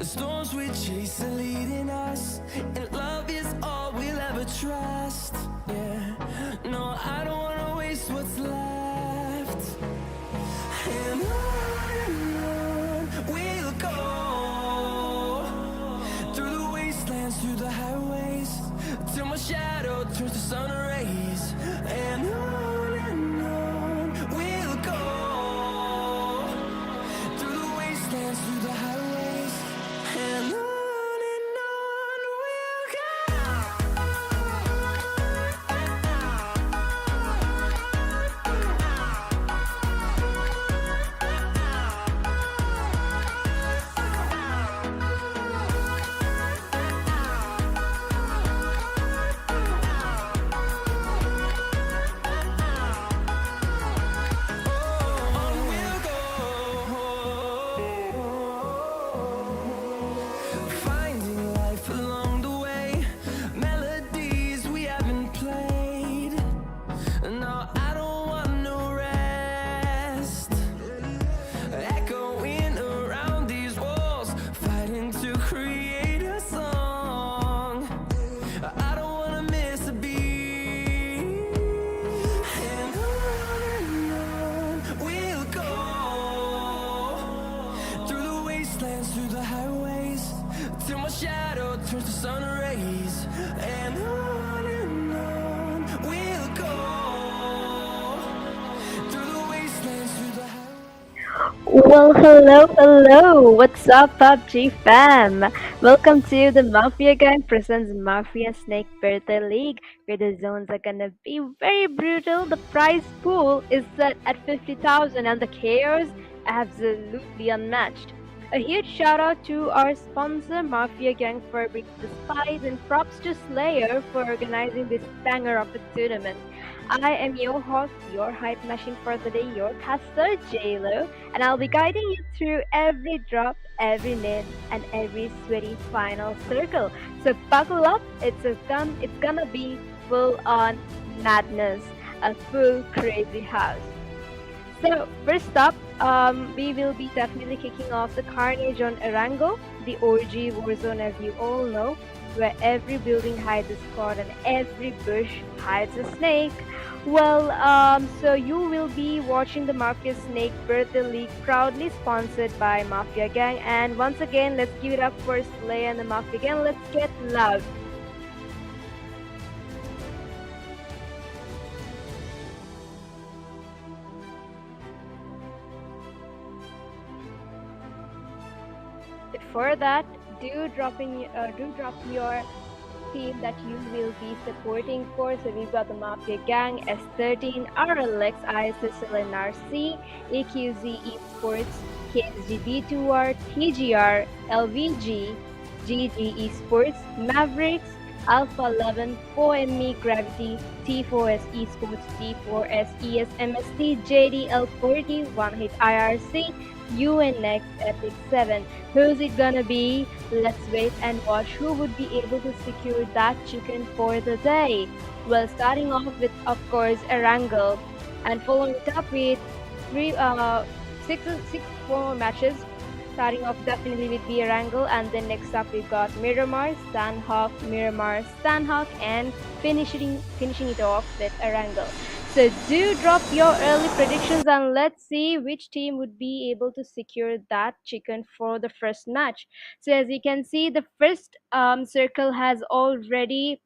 storms we chase are leading us, and love is all we'll ever trust. Yeah, no, I don't wanna waste what's left. And on we'll go, through the wastelands, through the highways, till my shadow turns to sun rays. And on we'll go, through the wastelands, through the highways, and on we'll go. Finding life along the way, melodies we haven't played. No, I don't want no rest. Echoing around these walls, fighting to create a song. I don't wanna miss a beat. And on we'll go, through the wastelands, through the highways, till my shadow turns to sun rays. And on we'll go, through the wastelands, through the highways. Well, hello. What's up, PUBG fam? Welcome to the Mafia Gang presents Mafia Snake Birthday League, where the zones are gonna be very brutal. The prize pool is set at 50,000 and the chaos absolutely unmatched. A huge shout out to our sponsor Mafia Gang for bringing the spice, and props to Slayer for organizing this banger of a tournament. I am your host, your hype machine for the day, your caster, JLo, and I'll be guiding you through every drop, every net, and every sweaty final circle. So buckle up, it's gonna be full on madness, a full crazy house. So first up, we will be definitely kicking off the carnage on Arango, the OG warzone as you all know, where every building hides a squad and every bush hides a snake. Well, so you will be watching the Mafia Snake Birthday League, proudly sponsored by Mafia Gang. And once again, let's give it up for Slay and the Mafia Gang. Let's get loud. Before that, do drop your team that you will be supporting for. So we've got the Mafia Gang, S13, RLX, ISSLnRC, AQZ Esports, KSGB2R, TGR, LVG, GG Esports, Mavericks, Alpha 11, 4ME Gravity, T4S Esports, T4S ESMST, JDL40, One Hit IRC, UNX Epic 7. Who's it gonna be? Let's wait and watch who would be able to secure that chicken for the day. Well, starting off with, of course, Erangel, and following it up with six more matches. Starting off definitely with the Erangel, and then next up we've got Miramar, Stanhawk, and finishing it off with Erangel. So do drop your early predictions and let's see which team would be able to secure that chicken for the first match. So as you can see, the first circle has already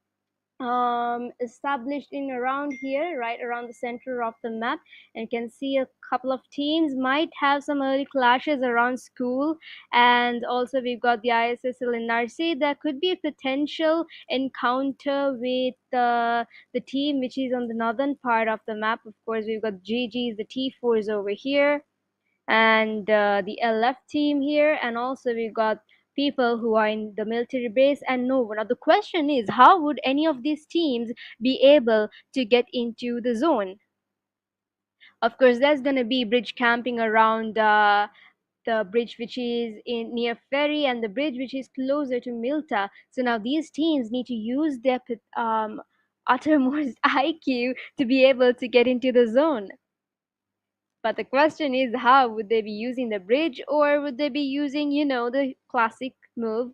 established in around here, right around the center of the map, and you can see a couple of teams might have some early clashes around school. And also we've got the ISSLnRC. There could be a potential encounter with the team which is on the northern part of the map. Of course, we've got GG's, the T4s over here, and the LF team here, and also we've got people who are in the military base and Nova. Now the question is, how would any of these teams be able to get into the zone? Of course, there's gonna be bridge camping around the bridge which is in near ferry and the bridge which is closer to Milta. So now these teams need to use their uttermost IQ to be able to get into the zone. But the question is, how would they be using the bridge, or would they be using, the classic move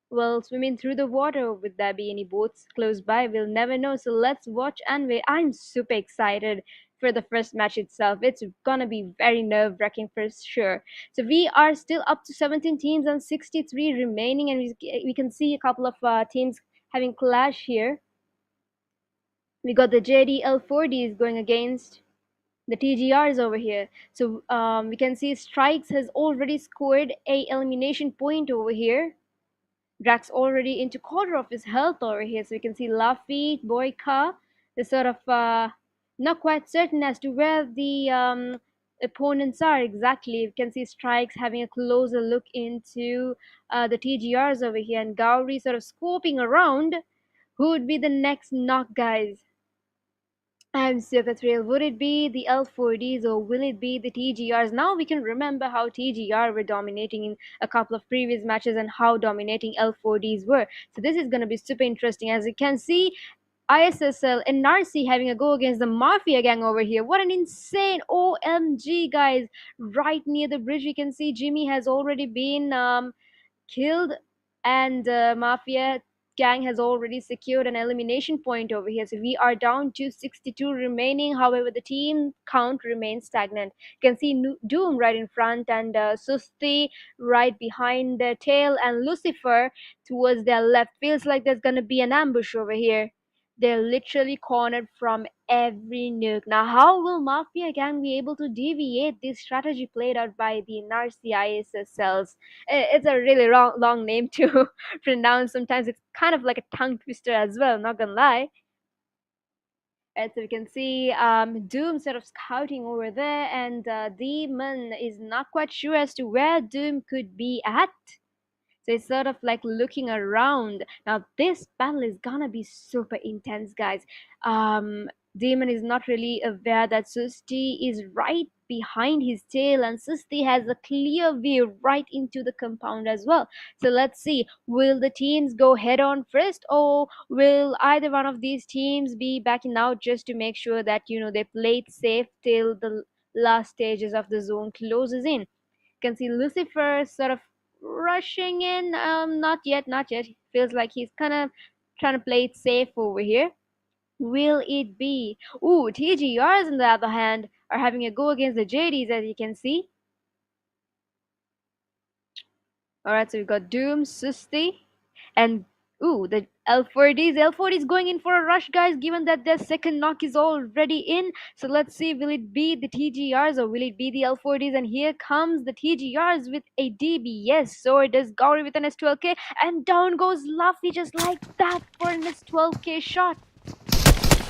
will swim in through the water. Would there be any boats close by? We'll never know. So let's watch and wait. I'm super excited for the first match itself. It's gonna be very nerve wracking for sure. So we are still up to 17 teams and 63 remaining, and we can see a couple of teams having clash here. We got the JDL40s going against the TGRs over here. So we can see Strikes has already scored a elimination point over here. Drax already into quarter of his health over here. So you can see Luffy, Boyka is sort of not quite certain as to where the opponents are exactly. You can see Strikes having a closer look into the TGRs over here, and Gowri sort of scoping around who would be the next knock, guys. I'm super thrilled. Would it be the L40s or will it be the TGRs? Now we can remember how TGR were dominating in a couple of previous matches and how dominating L40s were. So this is going to be super interesting. As you can see, ISSL NRC having a go against the Mafia gang over here. What an insane OMG, guys. Right near the bridge, we can see Jimmy has already been killed, and Mafia gang has already secured an elimination point over here. So we are down to 62 remaining. However, the team count remains stagnant. You can see Doom right in front, and Susti right behind their tail, and Lucifer towards their left. Feels like there's gonna be an ambush over here. They're literally cornered from every nook. Now, how will Mafia Gang be able to deviate this strategy played out by the NRC ISSLs? It's a really long name to pronounce. Sometimes it's kind of like a tongue twister as well, not gonna lie. And so we can see Doom sort of scouting over there, and Demon is not quite sure as to where Doom could be at. So it's sort of like looking around. Now this battle is gonna be super intense, guys. Demon is not really aware that Susti is right behind his tail, and Susti has a clear view right into the compound as well. So let's see, will the teams go head on first, or will either one of these teams be backing out just to make sure that they play it safe till the last stages of the zone closes in? Can see Lucifer sort of rushing in. Not yet, not yet. Feels like he's kind of trying to play it safe over here. Will it be? Ooh, TGRs on the other hand are having a go against the JDs, as you can see. Alright, so we've got Doom, Susti, and ooh, the L40s. L40s going in for a rush, guys, given that their second knock is already in. So let's see, will it be the TGRs or will it be the L40s? And here comes the TGRs with a DB. Yes, so it does Gauri with an S12K, and down goes Luffy just like that for an S12K shot.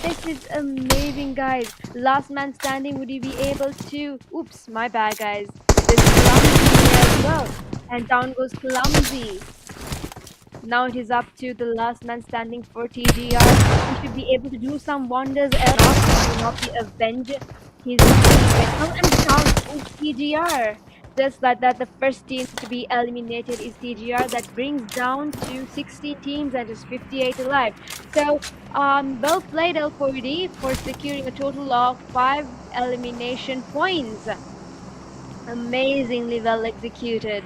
This is amazing, guys. Last man standing, would he be able to... Oops, my bad, guys. There's Clumsy here as well. And down goes Clumsy. Now it is up to the last man standing for TGR. He should be able to do some wonders, else he will not be avenged. He's and down goes TGR. Just like that, the first team to be eliminated is TGR. That brings down to 60 teams and just 58 alive. So, well played L4D for securing a total of 5 elimination points. Amazingly well executed.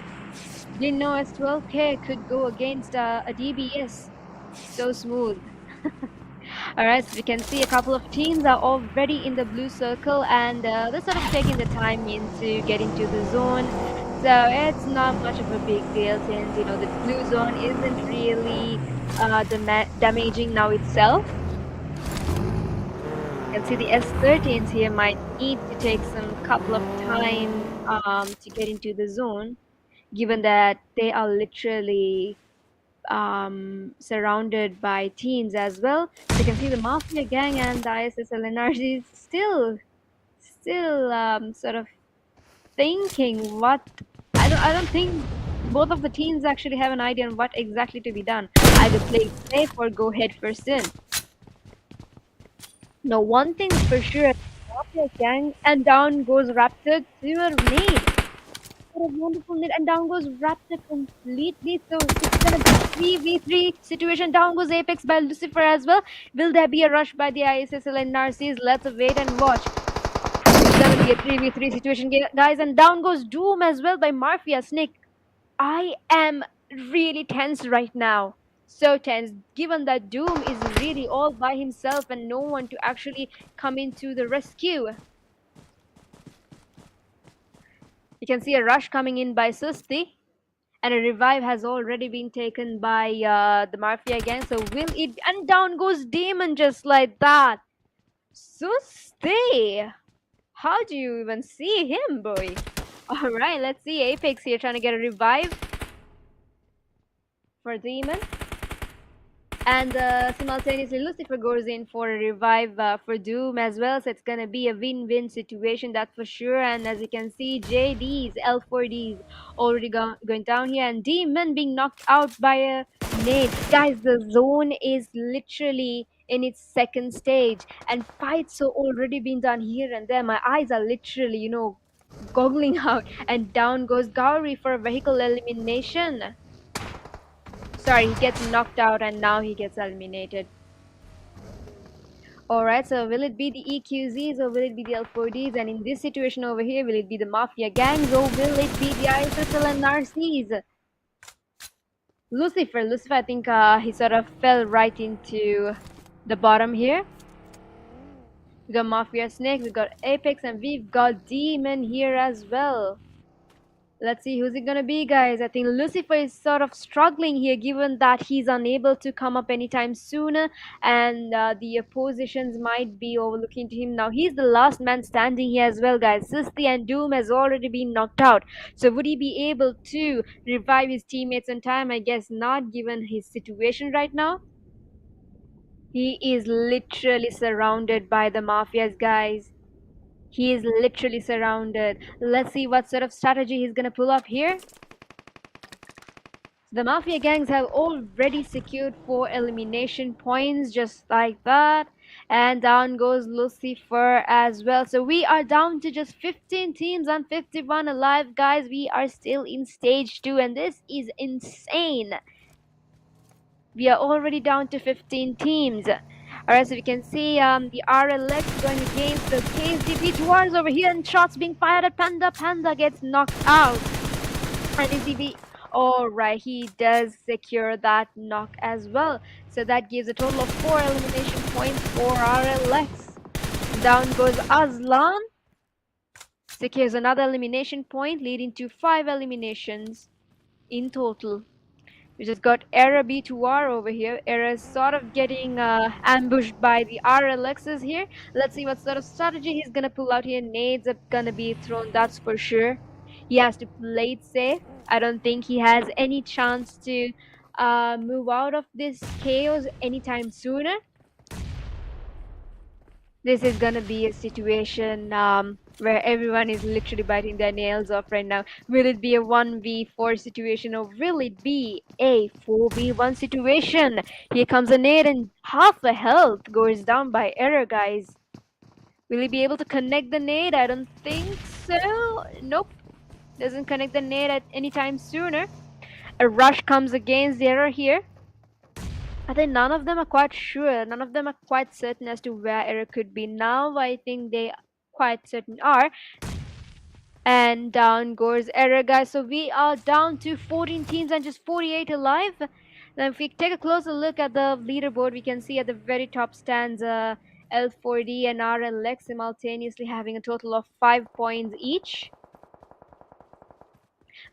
Didn't know S12K could go against a DBS. So smooth. Alright, so we can see a couple of teams are already in the blue circle, and they're sort of taking the time into get into the zone. So it's not much of a big deal since, the blue zone isn't really damaging now itself. You can see the S13s here might need to take some couple of time to get into the zone, given that they are literally surrounded by teams as well. So you can see the Mafia gang and the ISSLNRC still sort of thinking what I don't think both of the teams actually have an idea on what exactly to be done. Either play it safe or go head first in. Now one thing for sure, Mafia gang, and down goes Raptor to a nade. What a wonderful net, and down goes Raptor completely. So it's gonna be 3v3 situation. Down goes Apex by Lucifer as well. Will there be a rush by the ISSL and Narcis? Let's wait and watch. It's gonna be a 3v3 situation, guys, and down goes Doom as well by Mafia Snake. I am really tense right now. So tense, given that Doom is really all by himself and no one to actually come into the rescue. You can see a rush coming in by Susti, and a revive has already been taken by the Mafia gang. So will it? And down goes Demon just like that. Susti, how do you even see him, boy? All right, let's see. Apex here trying to get a revive for Demon. And simultaneously, Lucifer goes in for a revive for Doom as well. So it's going to be a win-win situation, that's for sure. And as you can see, JD's, L4D's already going down here. And Demon being knocked out by a nade. Guys, the zone is literally in its second stage. And fights are already being done here and there. My eyes are literally, goggling out. And down goes Gauri for a vehicle elimination. Sorry, he gets knocked out and now he gets eliminated. Alright, so will it be the EQZs or will it be the L4Ds? And in this situation over here, will it be the Mafia gangs or will it be the ISSLnRCs? Lucifer, I think he sort of fell right into the bottom here. We got Mafia Snake, we got Apex, and we've got Demon here as well. Let's see who's it gonna be, guys. I think Lucifer is sort of struggling here, given that he's unable to come up anytime sooner, and the oppositions might be overlooking to him now. He's the last man standing here as well, guys. Sisti and Doom has already been knocked out. So would he be able to revive his teammates in time? I guess not, given his situation right now. He is literally surrounded by the mafias, guys. He is literally surrounded. Let's see what sort of strategy he's gonna pull up here. The Mafia gangs have already secured 4 elimination points, just like that. And down goes Lucifer as well. So we are down to just 15 teams and 51 alive, guys. We are still in stage 2, and this is insane. We are already down to 15 teams. Alright, so we can see the RLX going against the KSDB towards over here, and shots being fired at Panda. Panda gets knocked out. And ECB, alright, he does secure that knock as well. So that gives a total of 4 elimination points for RLX. Down goes Aslan. Secures another elimination point, leading to 5 eliminations in total. We just got Era B2R over here. Era is sort of getting ambushed by the RLXs here. Let's see what sort of strategy he's gonna pull out here. Nades are gonna be thrown, that's for sure. He has to play it safe. I don't think he has any chance to move out of this chaos anytime sooner. This is gonna be a situation where everyone is literally biting their nails off right now. Will it be a 1v4 situation or will it be a 4v1 situation? Here comes a nade and half a health goes down by error, guys. Will he be able to connect the nade? I don't think so. Nope. Doesn't connect the nade at any time sooner. A rush comes against the error here. I think none of them are quite sure. None of them are quite certain as to where error could be. Now I think they quite certain are. And down goes error, guys. So we are down to 14 teams and just 48 alive. Now if we take a closer look at the leaderboard, we can see at the very top stands L4D and RLX simultaneously having a total of 5 points each.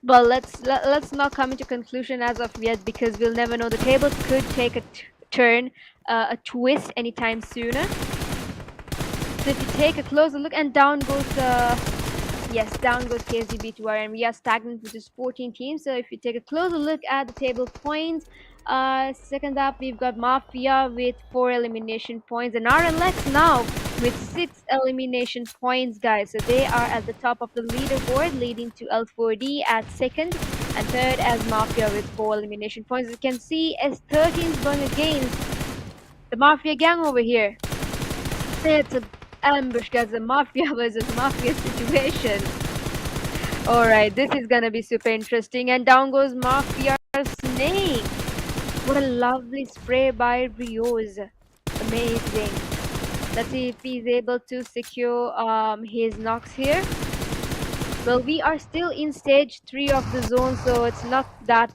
But let's not come into conclusion as of yet, because we'll never know. The table could take a turn, a twist anytime sooner. So if you take a closer look, and down goes down goes KSDB2R, and we are stagnant with just 14 teams. So if you take a closer look at the table points, second up we've got Mafia with 4 elimination points, and RLX now with 6 elimination points, guys. So they are at the top of the leaderboard, leading to L4D at second, and third as Mafia with 4 elimination points. As you can see, S13 is going against the Mafia gang over here. It's an ambush, guys. The Mafia versus Mafia situation. Alright, this is gonna be super interesting. And down goes Mafia Snake. What a lovely spray by Rios. Amazing. Let's see if he's able to secure his knocks here. Well, we are still in stage 3 of the zone, so it's not that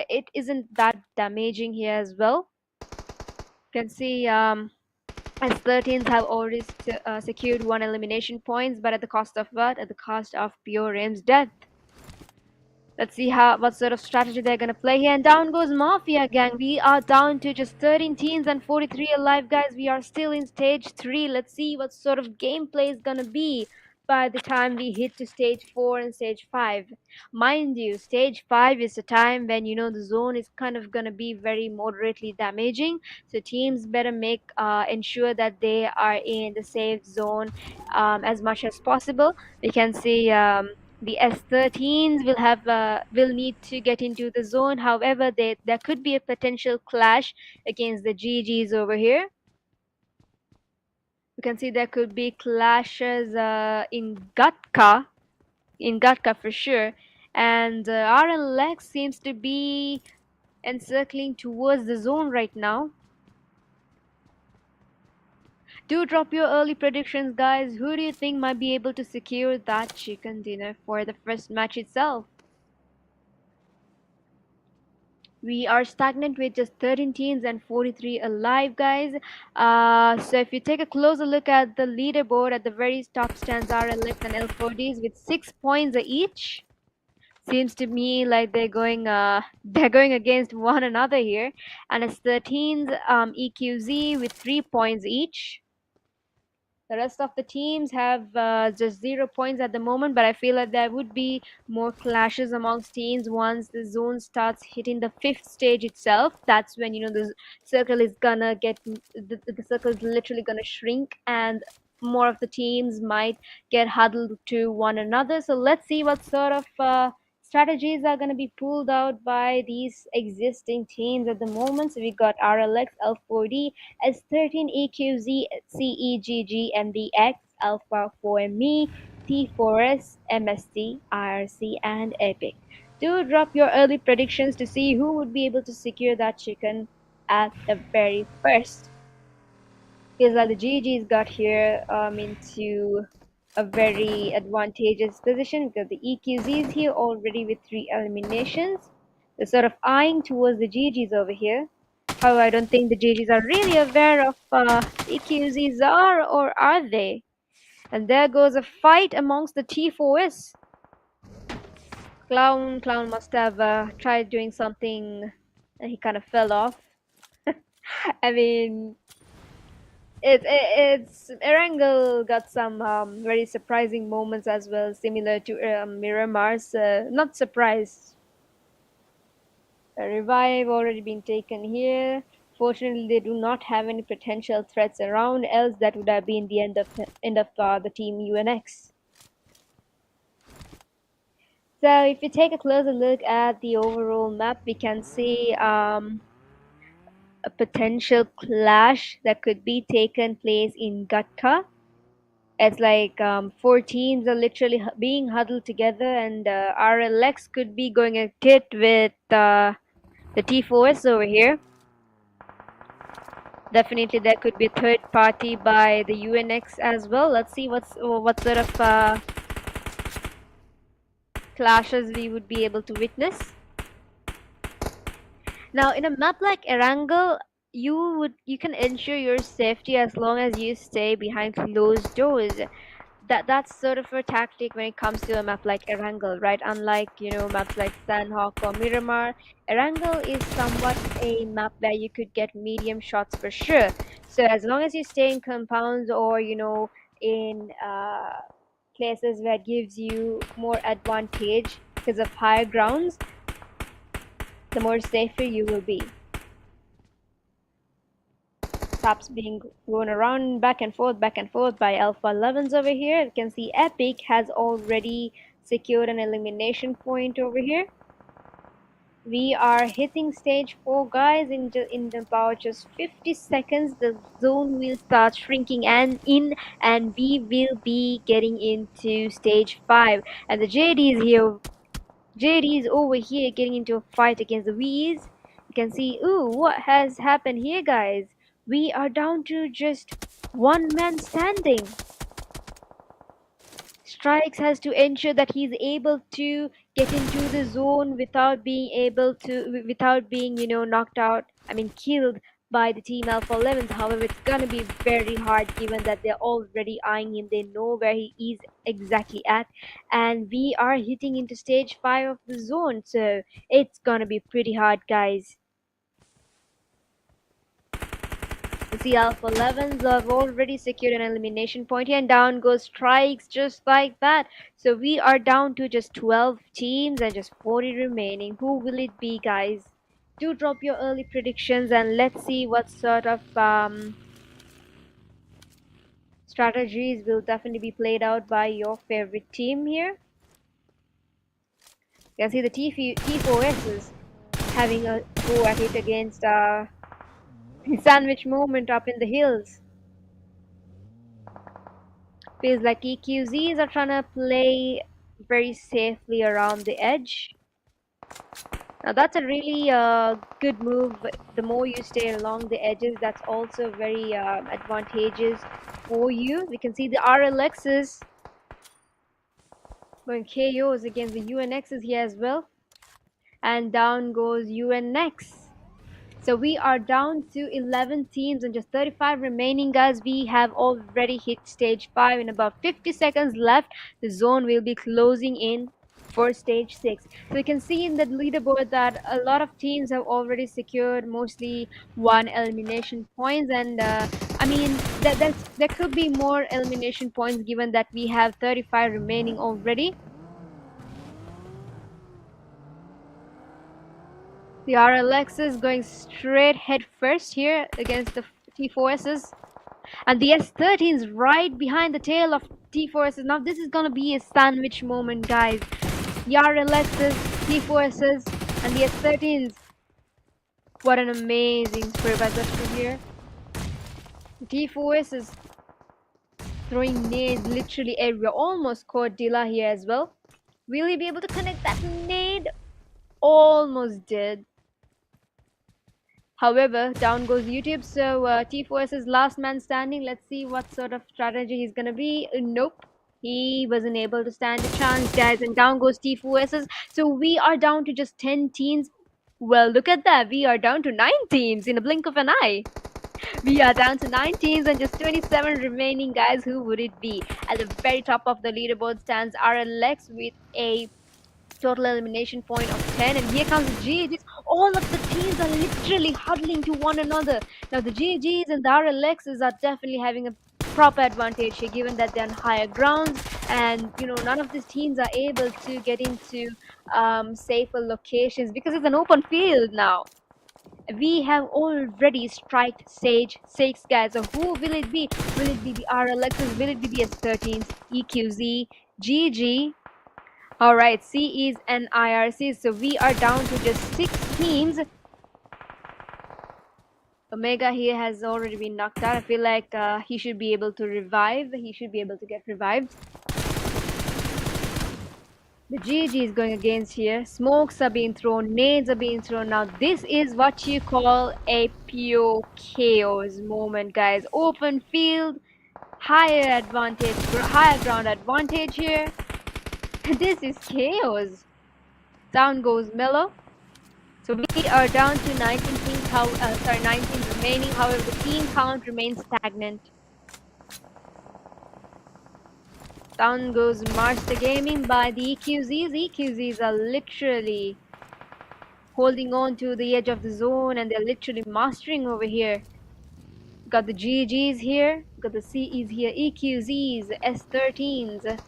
it isn't that damaging here as well. You can see as 13s have already secured 1 elimination points, but at the cost of what? At the cost of Pure Aim's death. Let's see what sort of strategy they're gonna play here. And down goes Mafia gang. We are down to just 13 teams and 43 alive, guys. We are still in stage 3. Let's see what sort of gameplay is gonna be by the time we hit to stage 4 and stage 5. Mind you, stage 5 is a time when the zone is kind of gonna be very moderately damaging. So teams better make ensure that they are in the safe zone as much as possible. We can see the S13s will need to get into the zone. However, there could be a potential clash against the GGs over here. You can see there could be clashes in Gatka for sure. And RLX seems to be encircling towards the zone right now. Do drop your early predictions, guys. Who do you think might be able to secure that chicken dinner for the first match itself? We are stagnant with just 13 teams and 43 alive, guys. So if you take a closer look at the leaderboard, at the very top stands RLX and L4Ds with 6 points each. Seems to me like they're going they're going against one another here. And it's 13's EQZ with 3 points each. The rest of the teams have just 0 points at the moment, but I feel like there would be more clashes amongst teams once the zone starts hitting the 5th stage itself. That's when the circle is gonna get the circle is literally gonna shrink, and more of the teams might get huddled to one another. So let's see what sort of strategies are going to be pulled out by these existing teams at the moment. So we got RLX, L4D, S13, EQZ, CEGG, MDX, Alpha 4ME, T4S, MST, IRC, and Epic. Do drop your early predictions to see who would be able to secure that chicken at the very first. Feels like the GG's got here into a very advantageous position because the EQZ is here already with 3 eliminations. They're sort of eyeing towards the GGs over here. However, I don't think the GGs are really aware of EQZs are, or are they? And there goes a fight amongst the T4s. Clown must have tried doing something and he kind of fell off. I mean, it's Erangel got some very surprising moments as well, similar to Miramar's. Not surprised. A revive already been taken here. Fortunately, they do not have any potential threats around. Else, that would have been the end of the team UNX. So, if you take a closer look at the overall map, we can see a potential clash that could be taken place in Gatka. It's like 4 teams are literally being huddled together, and RLX could be going a kit with the T4S over here. Definitely, there could be a third party by the UNX as well. Let's see what sort of clashes we would be able to witness. Now, in a map like Erangel, you can ensure your safety as long as you stay behind closed doors. That's sort of a tactic when it comes to a map like Erangel, right? Unlike maps like Sandhawk or Miramar, Erangel is somewhat a map where you could get medium shots for sure. So as long as you stay in compounds or in places where it gives you more advantage because of higher grounds, the more safer you will be. Taps being thrown around back and forth by Alpha 11s over here. You can see Epic has already secured an elimination point over here. We are hitting stage 4, guys. In about just 50 seconds, the zone will start shrinking and we will be getting into stage 5. And the JD is here. JD is over here getting into a fight against the V's. You can see, ooh, what has happened here, guys? We are down to just one man standing. Strikes has to ensure that he's able to get into the zone without being able to, without being, knocked out, I mean, killed by the team Alpha 11s. However, it's gonna be very hard given that they're already eyeing him. They know where he is exactly at, and we are hitting into stage 5 of the zone, so it's gonna be pretty hard, guys. The Alpha 11s have already secured an elimination point here, and down goes strikes just like that. So we are down to just 12 teams and just 40 remaining. Who will it be, guys? Do drop your early predictions and let's see what sort of strategies will definitely be played out by your favorite team here. You can see the T4Ss having a go at it against sandwich movement up in the hills. Feels like EQZs are trying to play very safely around the edge. Now that's a really good move. The more you stay along the edges, that's also very advantageous for you. We can see the RLXs going KOs against the UNXs here as well. And down goes UNX. So we are down to 11 teams and just 35 remaining, guys. We have already hit stage 5 in about 50 seconds left. The zone will be closing in for stage 6. So you can see in the leaderboard that a lot of teams have already secured mostly one elimination points, and I mean there could be more elimination points given that we have 35 remaining already. The RLX is going straight head first here against the T4Ss. And the S13's right behind the tail of T4Ss. Now this is gonna be a sandwich moment, guys. The RLXs, T4Ss, and the S13s. What an amazing spray by Zestro here. The T4Ss throwing nades literally everywhere. Almost caught Dilla here as well. Will he be able to connect that nade? Almost did. However, down goes YouTube, so T4S is last man standing. Let's see what sort of strategy he's gonna be. Nope, he wasn't able to stand a chance, guys, and down goes T4S. So we are down to just 10 teams. Well, look at that, we are down to 9 teams in a blink of an eye. We are down to 9 teams and just 27 remaining, guys. Who would it be? At the very top of the leaderboard stands RLX with a total elimination point of 10, and here comes the GGs. All of the teams are literally huddling to one another. Now the GGs and the RLXs are definitely having a proper advantage here given that they're on higher grounds, and none of these teams are able to get into safer locations because it's an open field now. We have already striked stage 6, guys. So who will it be? Will it be the RLXs? Will it be the S13s? EQZ, GG. Alright, C is an IRC, so we are down to just 6 teams. Omega here has already been knocked out. I feel like he should be able to revive. He should be able to get revived. The GG is going against here. Smokes are being thrown, nades are being thrown. Now this is what you call a pure chaos moment, guys. Open field, higher ground advantage here. This is chaos. Down goes Mellow. So we are down to 19 teams. 19 remaining. However, the team count remains stagnant. Down goes Master Gaming by the EQZs. EQZs are literally holding on to the edge of the zone, and they're literally mastering over here. Got the GGs here. Got the CEs here. EQZs, S13s.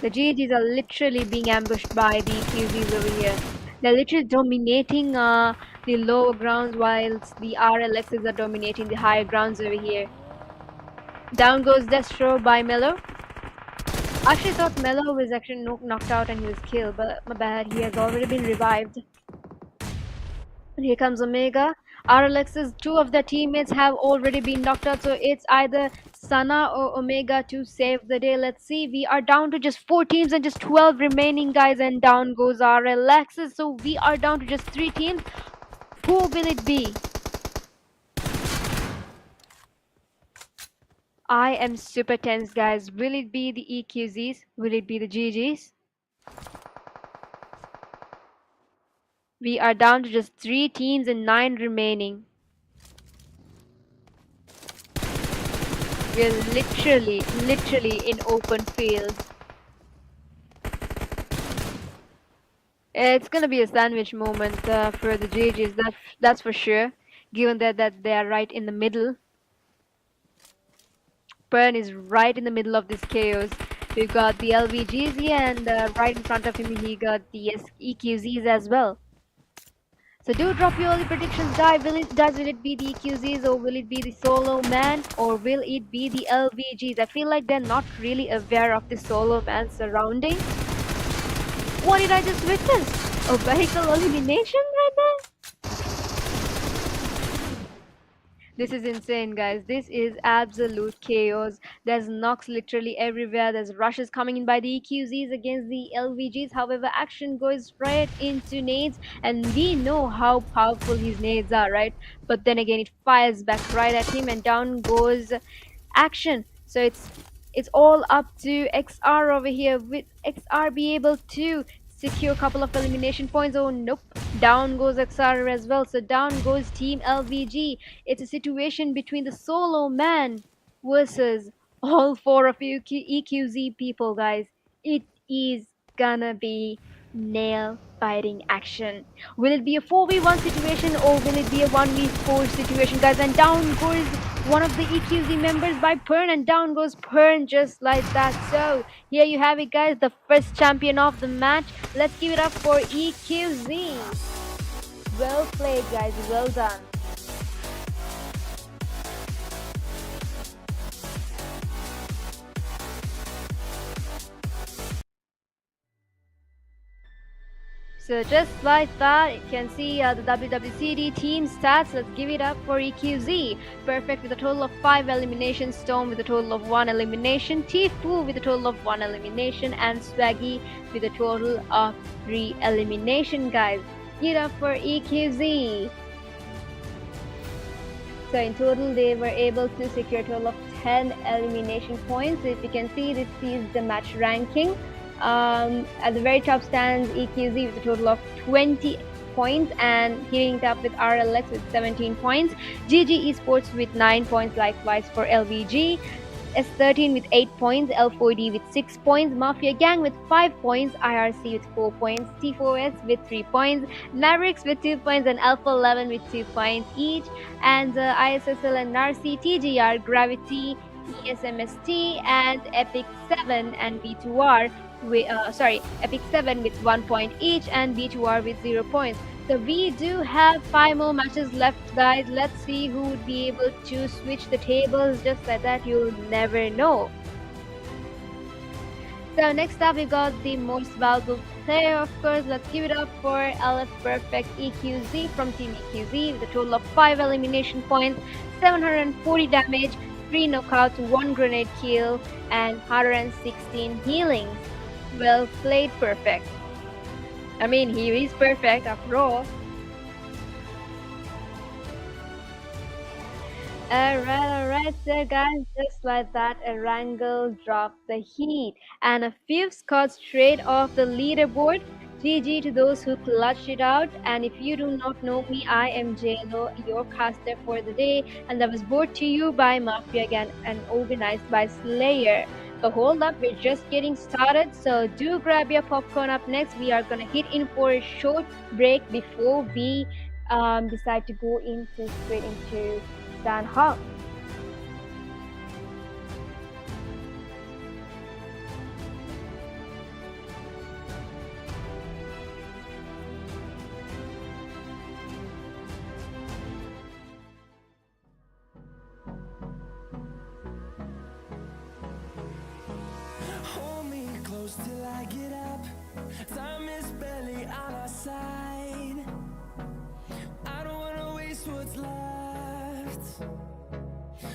The GGs are literally being ambushed by the QZs over here. They're literally dominating the lower grounds whilst the RLXs are dominating the higher grounds over here. Down goes Destro by Mello. I actually thought Mello was actually knocked out and he was killed, but my bad, he has already been revived. And here comes Omega. RLX's 2 of their teammates have already been knocked out, so it's either Sana or Omega to save the day. Let's see. We are down to just 4 teams and just 12 remaining, guys, and down goes RLX's. So we are down to just 3 teams. Who will it be? I am super tense, guys. Will it be the EQZs? Will it be the GGs? We are down to just 3 teams and 9 remaining. We're literally in open field. It's gonna be a sandwich moment for the GGs. That's for sure. Given that they are right in the middle. Pern is right in the middle of this chaos. We've got the LVGZ and right in front of him he got the EQZs as well. So do drop your early predictions, guys. Will it be the EQZs or will it be the solo man or will it be the LVGs? I feel like they're not really aware of the solo man surrounding. What did I just witness? A vehicle elimination right there? This is insane, guys. This is absolute chaos. There's knocks literally everywhere. There's rushes coming in by the EQZs against the LVGs. However, action goes straight into nades, and we know how powerful his nades are, right? But then again, it fires back right at him, and down goes action. So it's all up to XR over here. Will XR be able to secure a couple of elimination points? Oh nope, down goes XR as well. So down goes team LVG. It's a situation between the solo man versus all four of you EQZ people, guys. It is gonna be nail biting action. Will it be a 4v1 situation or will it be a 1v4 situation, guys? And down goes one of the EQZ members by Pern, and down goes Pern just like that. So here you have it, guys, the first champion of the match. Let's give it up for EQZ. Well played, guys. Well done. So just like that, you can see the WWCD team stats. Let's give it up for EQZ. Perfect with a total of 5 eliminations. Storm with a total of 1 elimination. Tifu with a total of 1 elimination. And Swaggy with a total of 3 elimination, guys. Give it up for EQZ. So in total, they were able to secure a total of 10 elimination points. If you can see, this is the match ranking. At the very top stands EQZ with a total of 20 points and hitting it up with RLX with 17 points. GG Esports with 9 points, likewise for LVG. S13 with 8 points, L4D with 6 points, Mafia Gang with 5 points, IRC with 4 points, T4S with 3 points, Mavericks with 2 points, and Alpha 11 with 2 points each. And ISSLnRC, TGR, Gravity, ESMST, and Epic 7 and B2R. Epic 7 with 1 point each and B2R with 0 points. So we do have 5 more matches left, guys. Let's see who would be able to switch the tables. Just like that, you'll never know. So next up, we got the most valuable player, of course. Let's give it up for LF Perfect EQZ from Team EQZ with a total of 5 elimination points, 740 damage, 3 knockouts, 1 grenade kill, and 116 healings. Well played, Perfect. I mean, he is perfect after all. Alright, so guys, just like that, Erangel dropped the heat. And a few scores straight off the leaderboard. GG to those who clutched it out. And if you do not know me, I am JLo, your caster for the day. And that was brought to you by Mafia again and organized by Slayer. But hold up, we're just getting started, so do grab your popcorn. Up next, we are gonna hit in for a short break before we decide to go straight into Stan Hall. Hold me close till I get up. Time is barely on our side. I don't wanna waste what's left.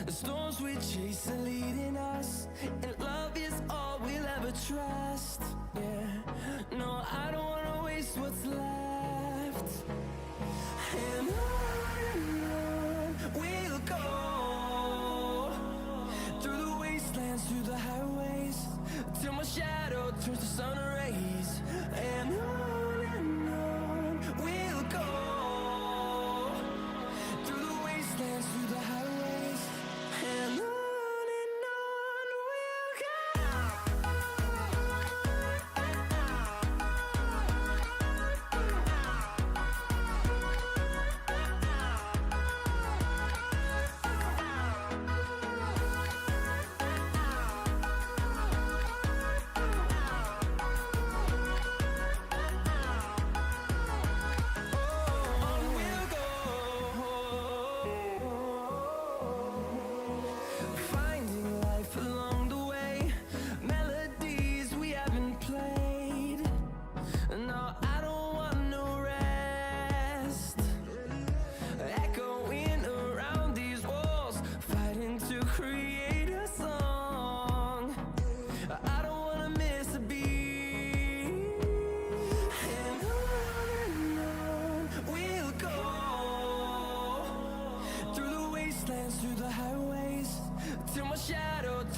The storms we chase are leading us, and love is all we'll ever trust. Yeah, no, I don't wanna waste what's left. And on we'll go through the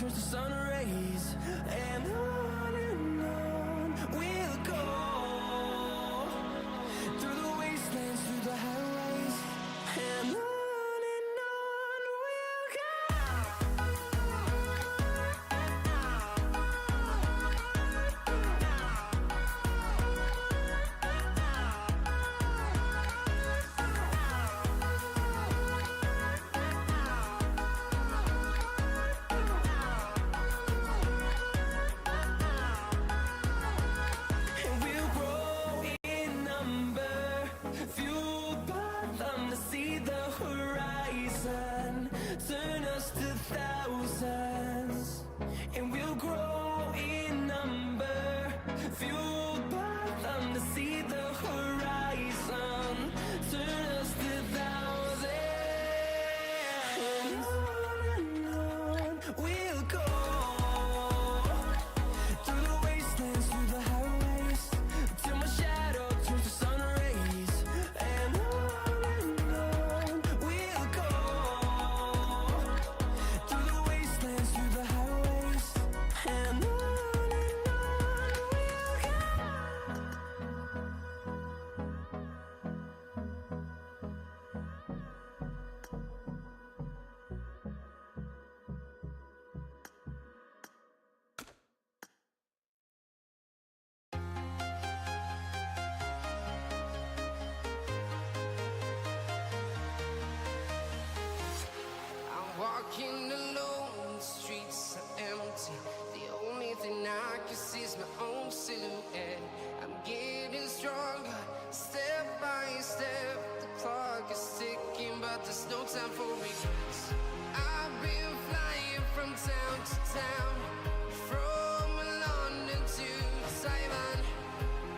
turns to sun rays, and on we'll go through the wastelands, through the highways, and on we'll go. And we'll grow in number, fueled by them to see the horizon, turn us to thousands. And we'll grow in number, fueled by them to see the horizon, turn us to thousands. And on we'll go through the wastelands, through the highways, till my shadow turns to sun rays, and on we'll go through the wastelands, through the highways, and on we'll go. I'm walking alone, the streets are empty. The only thing I can see is my own silhouette. I'm getting stronger, step by step. The clock is ticking, but there's no time for regrets. I've been flying from town to town, from London to Taiwan.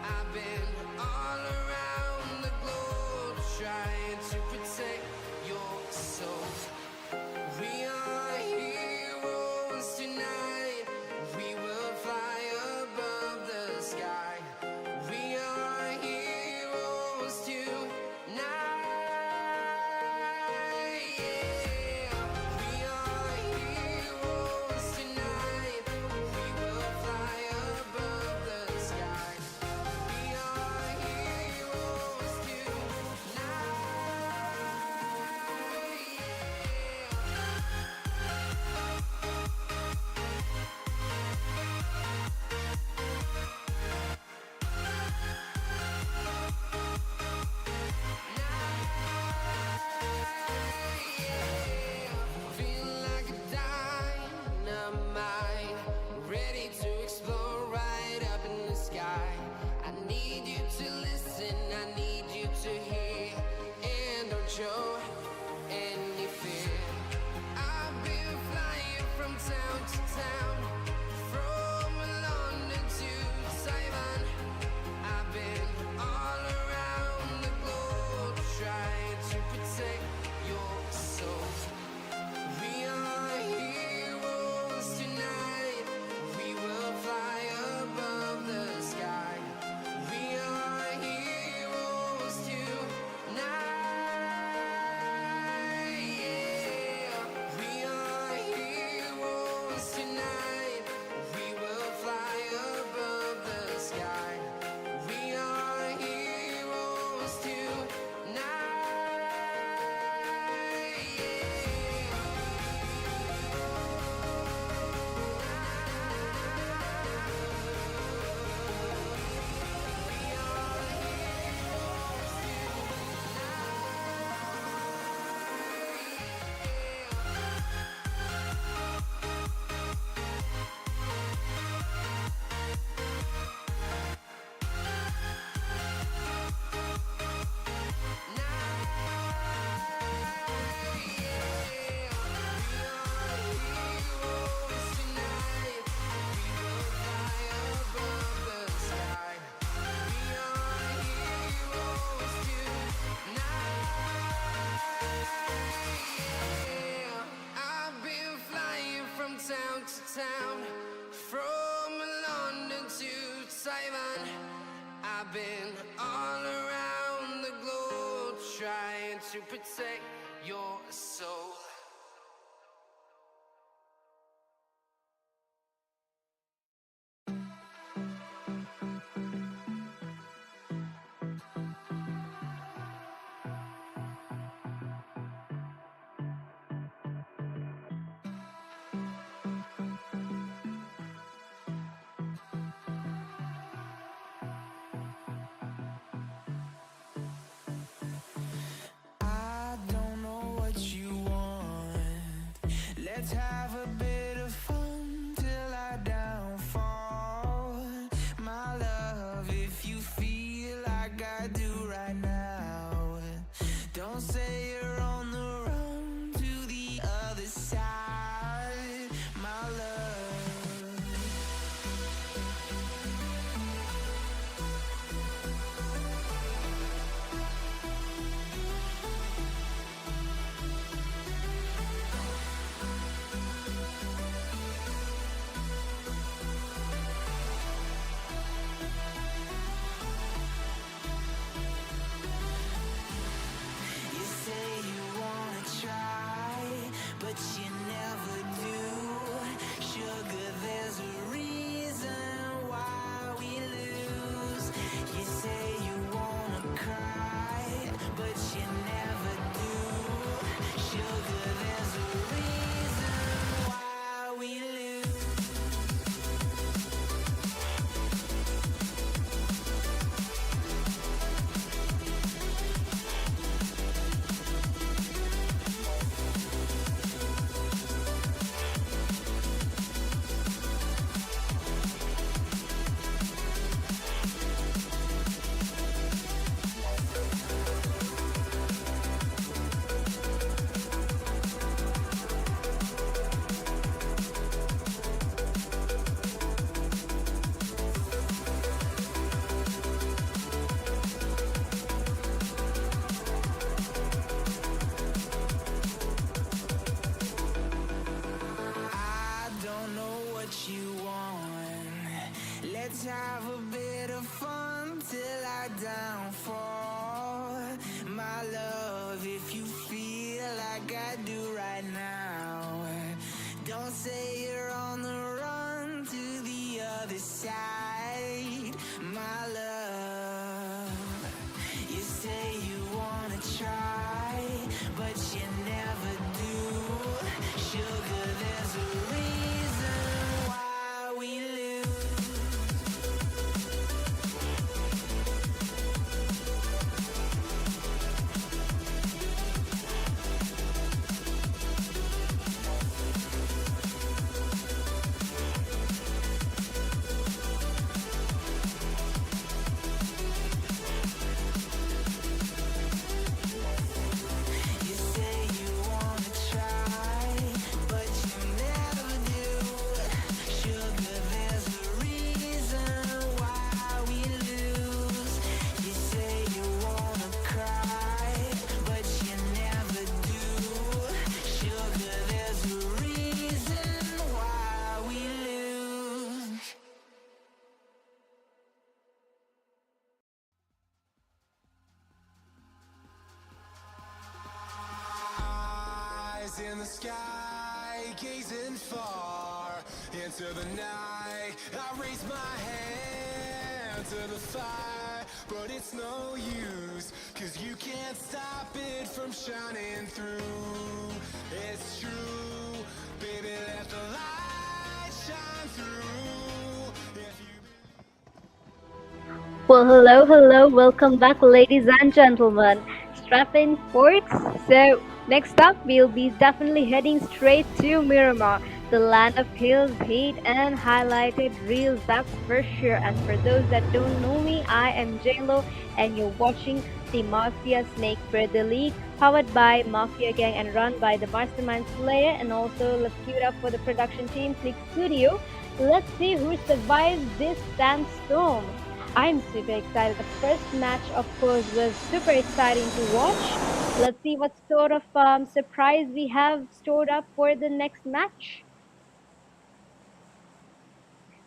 I've been all around the globe, trying to protect your soul. We are heroes tonight. We will fly above the sky. We are heroes tonight. Yeah. We are heroes tonight. We will fly above the sky. We are heroes tonight. Feel like a dynamite, ready to explode right up in the sky. I need you to listen, I need you to hear, and don't show any fear. I've been flying from town to town, from London to Taiwan. I've been all around the globe, trying to protect your soul. We are heroes tonight. We will fly above the sky. We are heroes tonight. Yeah. We are heroes tonight. We will fly above the sky. We are heroes tonight. town, from London to Taiwan. I've been all around the globe trying to protect your soul. Let's have a bit of fun till I downfall. My love, if you feel like I do right now, don't say you're on the run to the other side, my love. You say you wanna try, but you never do. Sugar, there's a reason why we lose. You say you wanna cry, but you never do. Sugar, there's a reason why we lose. I don't know what you want. Let's have a bit of fun till I downfall. My love, if you feel like I do right now, don't say you're on the run to the other side, my love. You say you wanna try, but you never do. Sugar, there's a reason why we lose. You say you wanna try, but you never do. Sugar, there's a reason why we lose. You say you wanna cry, but you never do. Sugar, there's a reason why we lose. Eyes in the sky, gazing far into the night. I raise my hand to the fire, but it's no use, 'cause you can't stop it from shining through. It's true, baby, let the light shine through. If you Well, hello, hello, welcome back, ladies and gentlemen. Strap in, folks. So, next up, we'll be definitely heading straight to Miramar, the land of hills, heat, and highlighted reels, that's for sure. And for those that don't know me, I am JLo, and you're watching the Mafia Snake Birthday League, powered by Mafia Gang and run by the Mastermind Slayer. And also, let's give it up for the production team, Click Studio. Let's see who survives this sandstorm. I'm super excited. The first match, of course, was super exciting to watch. Let's see what sort of surprise we have stored up for the next match.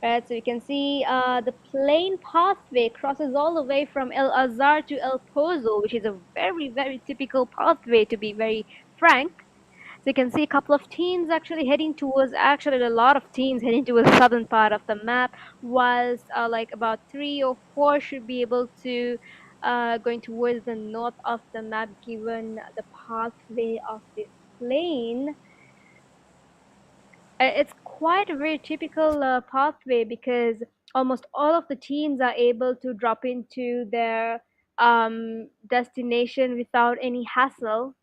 Right, so you can see the plain pathway crosses all the way from El Azhar to El Pozo, which is a very, very typical pathway, to be very frank. So you can see a couple of teams actually heading towards, actually a lot of teams heading towards the southern part of the map, whilst like about three or four should be able to going towards the north of the map, given the pathway of this plane. It's quite a very typical pathway because almost all of the teams are able to drop into their destination without any hassle.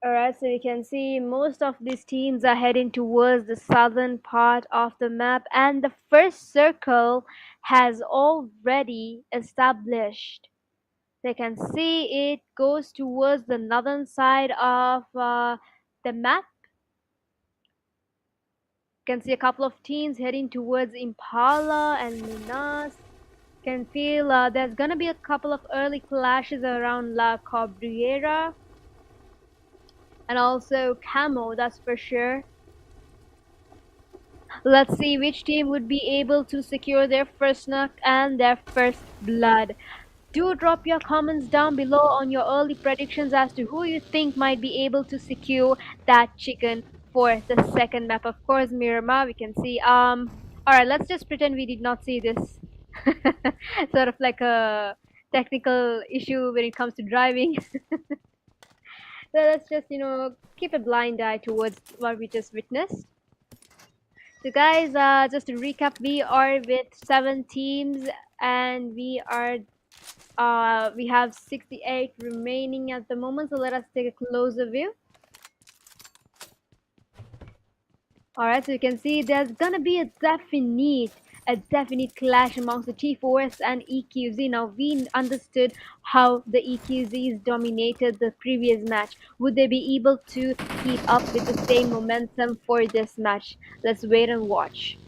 Alright, so you can see most of these teams are heading towards the southern part of the map, and the first circle has already established. They can see it goes towards the northern side of the map. You can see a couple of teams heading towards Impala and Minas. Can feel there's gonna be a couple of early clashes around La Cabrera and also Camo, that's for sure. Let's see which team would be able to secure their first knock and their first blood. Do drop your comments down below on your early predictions as to who you think might be able to secure that chicken for the second map. Of course, Miramar, we can see. Alright, let's just pretend we did not see this. Sort of like a technical issue when it comes to driving. So let's just, keep a blind eye towards what we just witnessed. So guys, just to recap, we are with 7 teams and we have 68 remaining at the moment. So let us take a closer view. Alright, so you can see there's gonna be a definite clash amongst the T4S and EQZ. Now we understood how the EQZs dominated the previous match. Would they be able to keep up with the same momentum for this match? Let's wait and watch.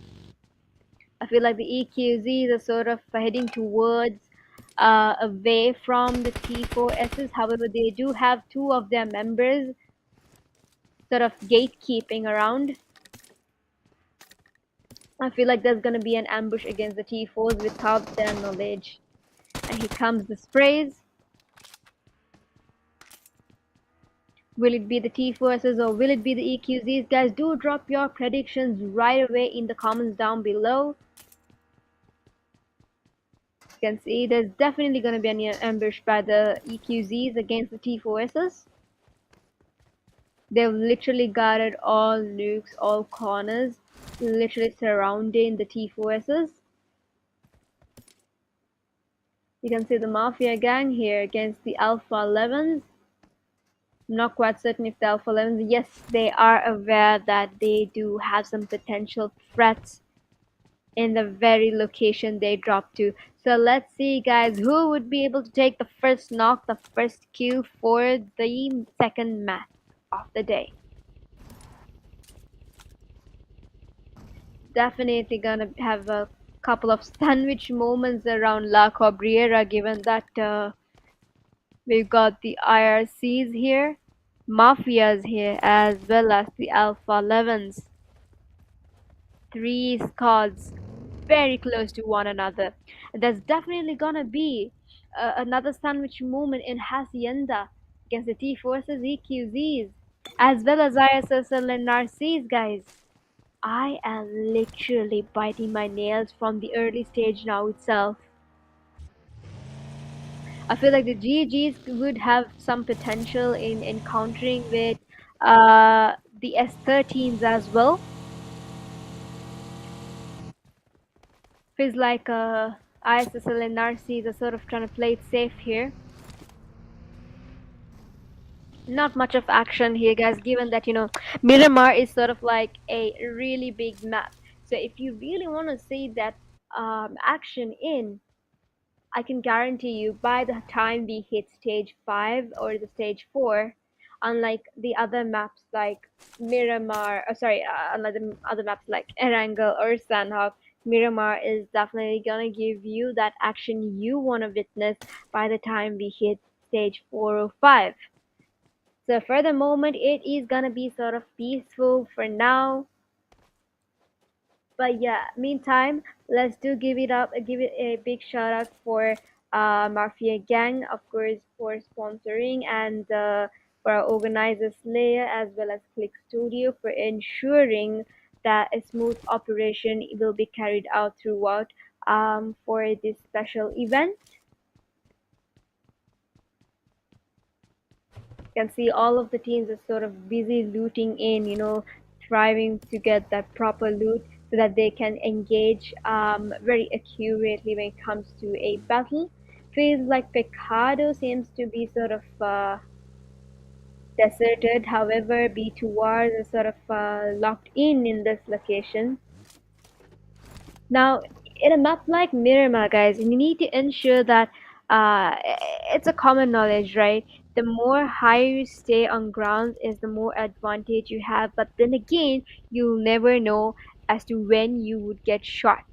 I feel like the EQZs are sort of heading towards away from the T4Ss. However, they do have 2 of their members sort of gatekeeping around. I feel like there's gonna be an ambush against the T4s without their knowledge. And here comes the sprays. Will it be the T4Ss or will it be the EQZs? Guys, do drop your predictions right away in the comments down below. You can see there's definitely going to be an ambush by the EQZs against the T4Ss. They've literally guarded all nukes, all corners, literally surrounding the T4Ss. You can see the Mafia gang here against the Alpha 11s. I'm not quite certain if the Alpha 11s, yes, they are aware that they do have some potential threats in the very location they dropped to. So let's see guys, who would be able to take the first knock, the first kill for the second map of the day. Definitely gonna have a couple of sandwich moments around La Cabrera, given that we've got the IRCs here, Mafias here, as well as the Alpha 11s. 3 squads very close to one another. There's definitely gonna be another sandwich moment in Hacienda against the T-Forces EQZs as well as ISSLnRCs, guys. I am literally biting my nails from the early stage now itself. I feel like the GGs would have some potential in encountering with the S13s as well. Feels like ISSLnRCs are sort of trying to play it safe here. Not much of action here, guys, given that Miramar is sort of like a really big map. So if you really want to see that action in, I can guarantee you by the time we hit stage 5 or the stage 4, unlike the other maps like Miramar, unlike the other maps like Erangel or Sandhawk, Miramar is definitely gonna give you that action you want to witness by the time we hit stage 4 or 5. So for the moment, it is gonna be sort of peaceful for now. But yeah, meantime, let's give it a big shout out for Mafia Gang, of course, for sponsoring and for our organizers Slayer as well as Click Studio for ensuring that a smooth operation will be carried out throughout for this special event. You can see all of the teams are sort of busy looting in, striving to get that proper loot so that they can engage very accurately when it comes to a battle. Feels like Pecado seems to be sort of deserted. However, B2Rs are sort of locked in this location. Now, in a map like Miramar, guys, you need to ensure that uh, it's a common knowledge, right? The more higher you stay on ground is the more advantage you have. But then again, you'll never know as to when you would get shot.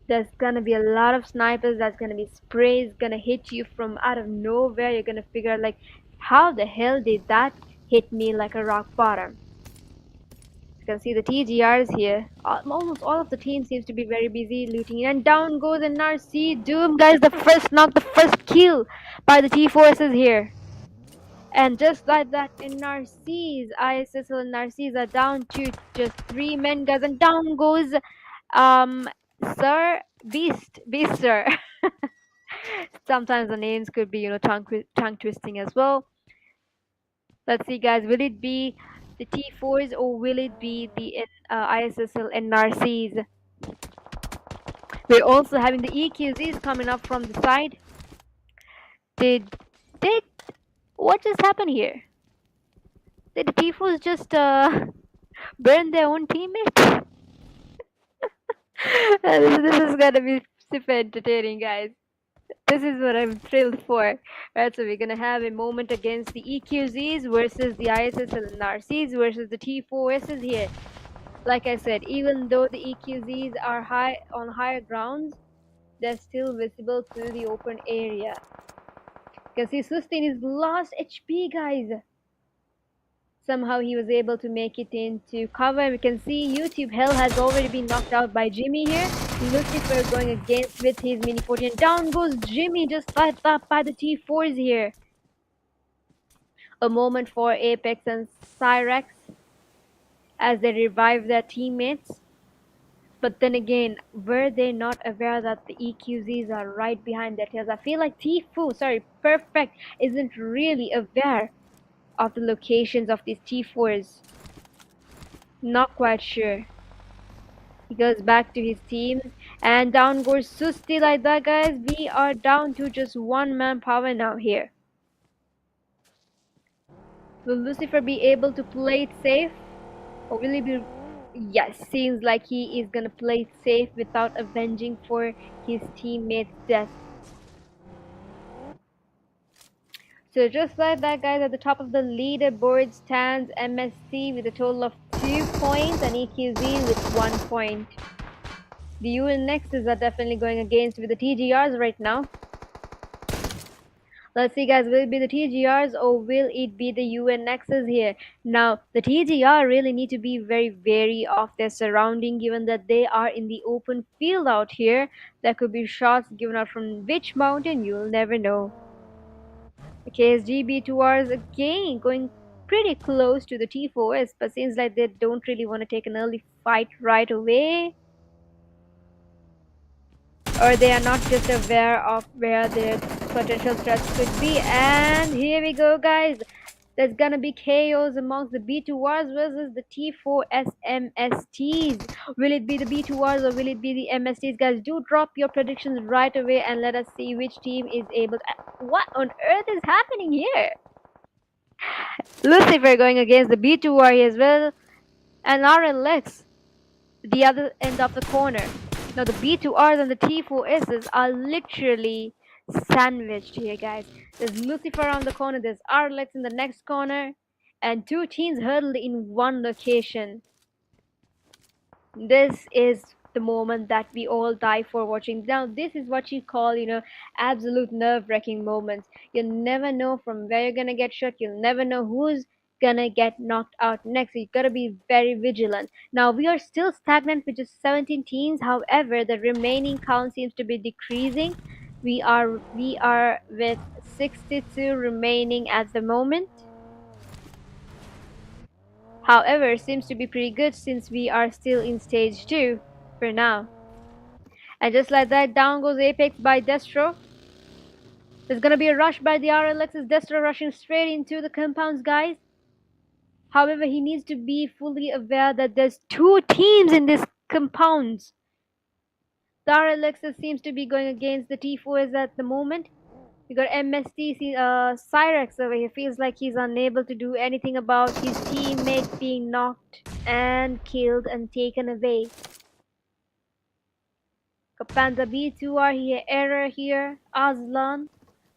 There's gonna be a lot of snipers. That's gonna be sprays gonna hit you from out of nowhere. You're gonna figure out like, how the hell did that hit me like a rock bottom? You can see the TGRs here. Almost all of the team seems to be very busy looting. And down goes NRC. Doom, guys, the first knock, the first kill by the T-Forces here. And just like that, NRCs, ISSLnRCs are down to just 3 men, guys. And down goes, um, Sir Beast Sir. Sometimes the names could be, tongue twisting as well. Let's see, guys. Will it be the T4s or will it be the ISSL NRCs? We're also having the EQZs coming up from the side. Did what just happened here? Did the T4s just burn their own teammates? This is gonna be super entertaining, guys. This is what I'm thrilled for. Right, so we're gonna have a moment against the EQZs versus the ISSL NRCs versus the T4Ss here. Like I said, even though the EQZs are high on higher grounds, they're still visible through the open area. You can see Sustain is last HP, guys. Somehow he was able to make it into cover. We can see YouTube Hell has already been knocked out by Jimmy here. Lucifer going against with his mini 40. And down goes Jimmy, just like that by the T4s here. A moment for Apex and Cyrex as they revive their teammates. But then again, were they not aware that the EQZs are right behind their tails? I feel like Perfect isn't really aware of the locations of these T4s. Not quite sure. He goes back to his team and down goes Susti like that, guys. We are down to just one manpower now here. Will Lucifer be able to play it safe? Or will he be... Yes, seems like he is gonna play it safe without avenging for his teammate's death. So just like that, guys, at the top of the leaderboard stands MSC with a total of 2 points and EQZ with 1 point. The UNXs are definitely going against with the TGRs right now. Let's see, guys, will it be the TGRs or will it be the UNXs here? Now, the TGR really need to be very wary of their surrounding, given that they are in the open field out here. There could be shots given out from which mountain, you'll never know. The KSGB2Rs again going pretty close to the T4S, but seems like they don't really want to take an early fight right away. Or they are not just aware of where their potential threats could be. And here we go, guys. There's gonna be chaos amongst the B2Rs versus the T4S MSTs. Will it be the B2Rs or will it be the MSTs? Guys, do drop your predictions right away and let us see which team is able to... What on earth is happening here? Lucifer going against the B2R as well. And RLX, the other end of the corner. Now the B2Rs and the T4Ss are literally sandwiched here, guys. There's Lucifer on the corner, there's RLX in the next corner, and 2 teams huddled in one location. This is the moment that we all die for watching. Now this is what you call, absolute nerve-wracking moments. You'll never know from where you're gonna get shot. You'll never know who's gonna get knocked out next. So you gotta be very vigilant. Now we are still stagnant with just 17 teams. However, the remaining count seems to be decreasing. We are with 62 remaining at the moment. However, seems to be pretty good since we are still in stage 2 for now. And just like that, down goes Apex by Destro. There's gonna be a rush by the RLX's. Destro rushing straight into the compounds, guys. However, he needs to be fully aware that there's 2 teams in this compounds. The RLXs seems to be going against the T4s at the moment. We got MST Cyrex over here. Feels like he's unable to do anything about his teammate being knocked and killed and taken away. Panda B2R here, error here, Aslan.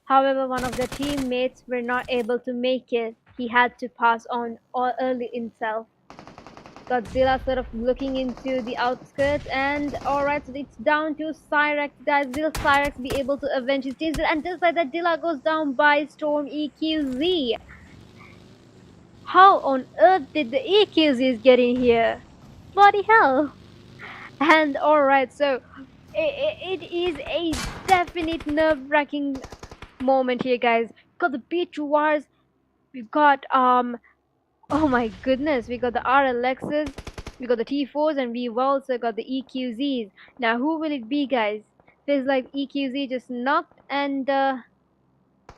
However, one of the teammates were not able to make it. He had to pass on all early himself. Godzilla sort of looking into the outskirts, and alright, so it's down to Cyrex, guys. Will Cyrex be able to avenge his team? And just like that, Dilla goes down by Storm EQZ. How on earth did the EQZs get in here? Bloody hell. And alright, so it is a definite nerve-wracking moment here, guys. Got the B2Rs, we've got oh my goodness, we got the RLXs, we got the T4s, and we've also got the EQZs. Now, who will it be, guys? Feels like EQZ just knocked and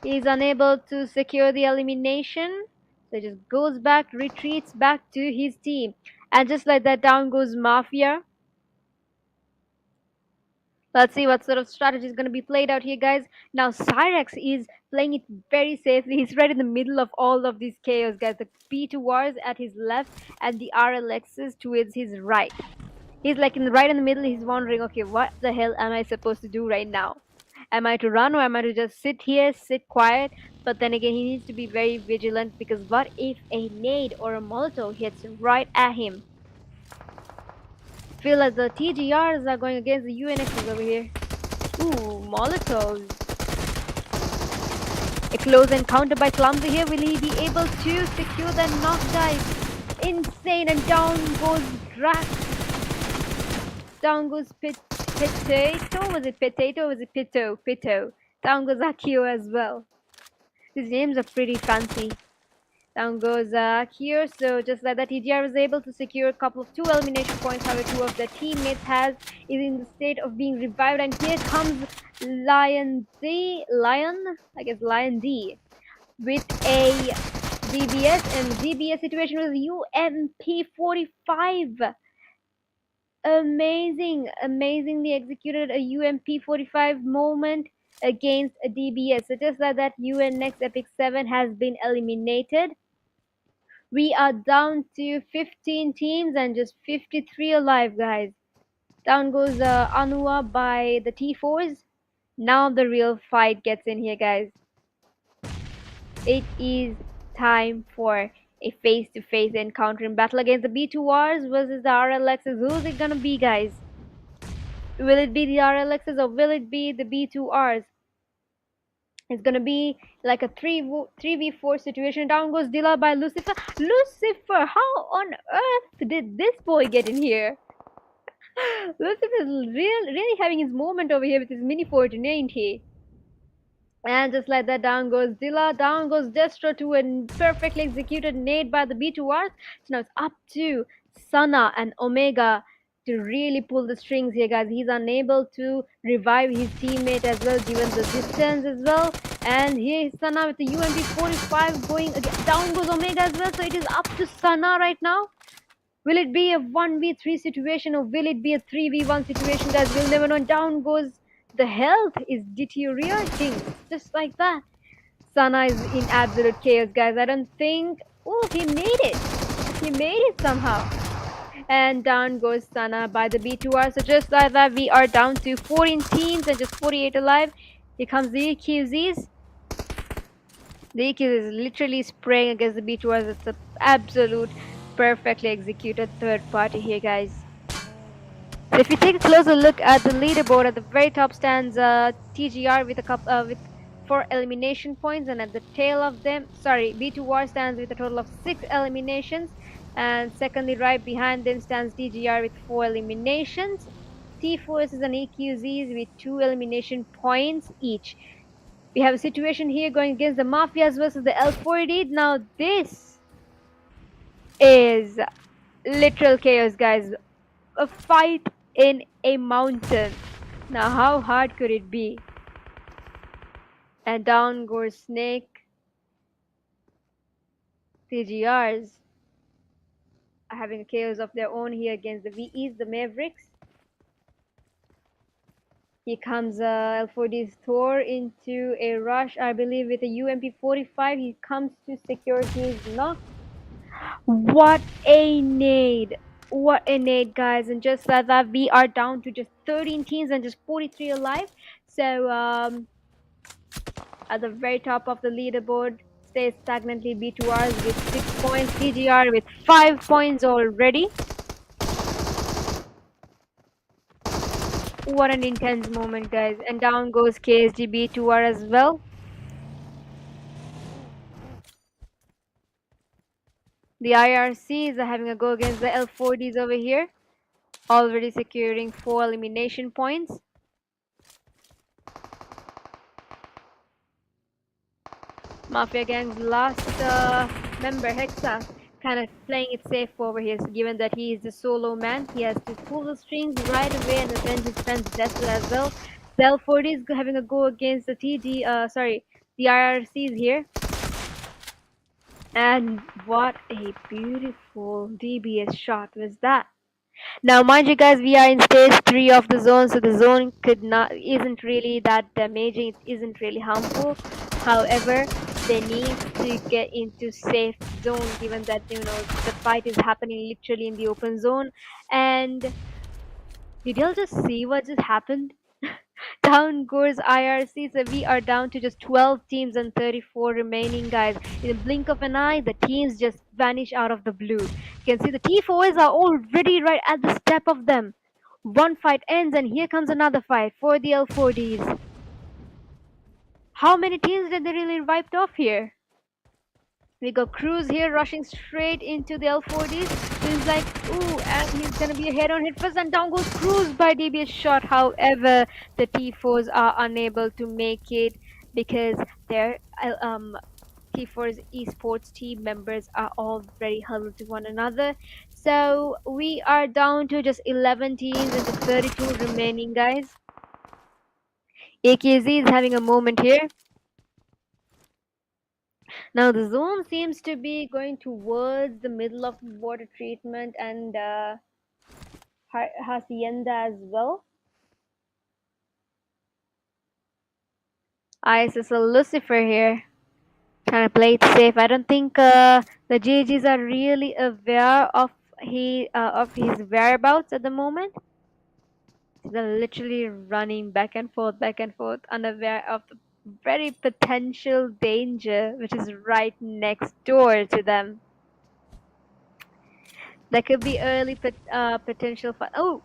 he's unable to secure the elimination. So he just goes back, retreats back to his team. And just like that, down goes Mafia. Let's see what sort of strategy is going to be played out here, guys. Now, Cyrex is playing it very safely. He's right in the middle of all of this chaos, guys. The P2Rs at his left and the RLXs towards his right. He's like right in the middle. He's wondering, okay, what the hell am I supposed to do right now? Am I to run or am I to just sit here, sit quiet? But then again, he needs to be very vigilant because what if a nade or a Molotov hits right at him? Feel like the TGRs are going against the UNXs over here. Ooh, Molotovs. A close encounter by Clumsy here. Will he be able to secure that knock, guys? Insane, and down goes Drax. Down goes Potato. Was it Potato or was it Pito? Pito. Down goes Akio as well. These names are pretty fancy. Down goes here. So just like that, TGR was able to secure a couple of 2 elimination points. However, 2 of their teammates is in the state of being revived. And here comes Lion D, with a DBS, and DBS situation with UMP45. Amazingly executed a UMP45 moment against a DBS. So just like that, UNX Epic 7 has been eliminated. We are down to 15 teams and just 53 alive, guys. Down goes Anua by the T4s. Now the real fight gets in here, guys. It is time for a face-to-face encounter in battle against the B2Rs versus the RLXs. Who's it gonna be, guys? Will it be the RLXs or will it be the B2Rs? It's gonna be like a 3v4 situation. Down goes Dilla by Lucifer. Lucifer, how on earth did this boy get in here? Lucifer is really having his moment over here with his mini 14, ain't he? And just like that, down goes Dilla, down goes Destro to a perfectly executed nade by the B2Rs. So now it's up to Sana and Omega to really pull the strings here, guys. He's unable to revive his teammate as well, given the distance as well. And here is Sana with the UMP45 going again. Down goes Omega as well. So it is up to Sana right now. Will it be a 1v3 situation or will it be a 3v1 situation, guys? We'll never know. Down goes the health is deteriorating just like that. Sana is in absolute chaos, guys. I don't think. Oh, he made it. He made it somehow. And down goes Sana by the B2R. So just like that, we are down to 14 teams and just 48 alive. Here comes the EQZs. The EQZ is literally spraying against the B2Rs. It's an absolute perfectly executed third party here, guys. So if you take a closer look at the leaderboard, at the very top stands TGR with a couple with 4 elimination points, and at the tail of them, B2R stands with a total of 6 eliminations, and secondly, right behind them stands TGR with 4 eliminations. T4s and EQZs with 2 elimination points each. We have a situation here going against the Mafias versus the L4D. Now this is literal chaos, guys. A fight in a mountain. Now how hard could it be? And down goes Snake. TGRs are having a chaos of their own here against the VEs, the Mavericks. Here comes L4D's Thor into a rush, I believe, with a UMP-45. He comes to secure his knock. What a nade! What a nade, guys! And just like that, we are down to just 13 teams and just 43 alive. So, at the very top of the leaderboard stays stagnantly B2Rs with 6 points, TGR with 5 points already. What an intense moment, guys. And down goes KSG B2R as well. The IRCs are having a go against the L4Ds over here, already securing 4 elimination points. Mafia Gang's last member, Hexa, kind of playing it safe over here. So given that he is the solo man, he has to pull the strings right away and avenge his friend's death as well. The L40 is having a go against the the IRCs here. And what a beautiful DBS shot was that. Now, mind you guys, we are in stage 3 of the zone, so the zone isn't really that damaging, it isn't really harmful. However, they need to get into safe zone given that, you know, the fight is happening literally in the open zone. And did y'all just see what just happened? Down goes IRC, so we are down to just 12 teams and 34 remaining, guys. In the blink of an eye, the teams just vanish out of the blue. You can see the T4s are already right at the step of them. One fight ends and here comes another fight for the L4Ds. How many teams did they really wiped off here? We got Cruz here rushing straight into the L4Ds. Seems like, ooh, and he's gonna be a head-on hit first, and down goes Cruz by DBS shot. However, the T4s are unable to make it because their T4's esports team members are all very huddled to one another. So we are down to just 11 teams into 32 remaining, guys. AKZ is having a moment here. Now the zone seems to be going towards the middle of water treatment and Hacienda as well. ISSL Lucifer here, trying to play it safe. I don't think the GGs are really aware of his whereabouts at the moment. They're literally running back and forth, unaware of the very potential danger which is right next door to them. There could be early potential for. Oh,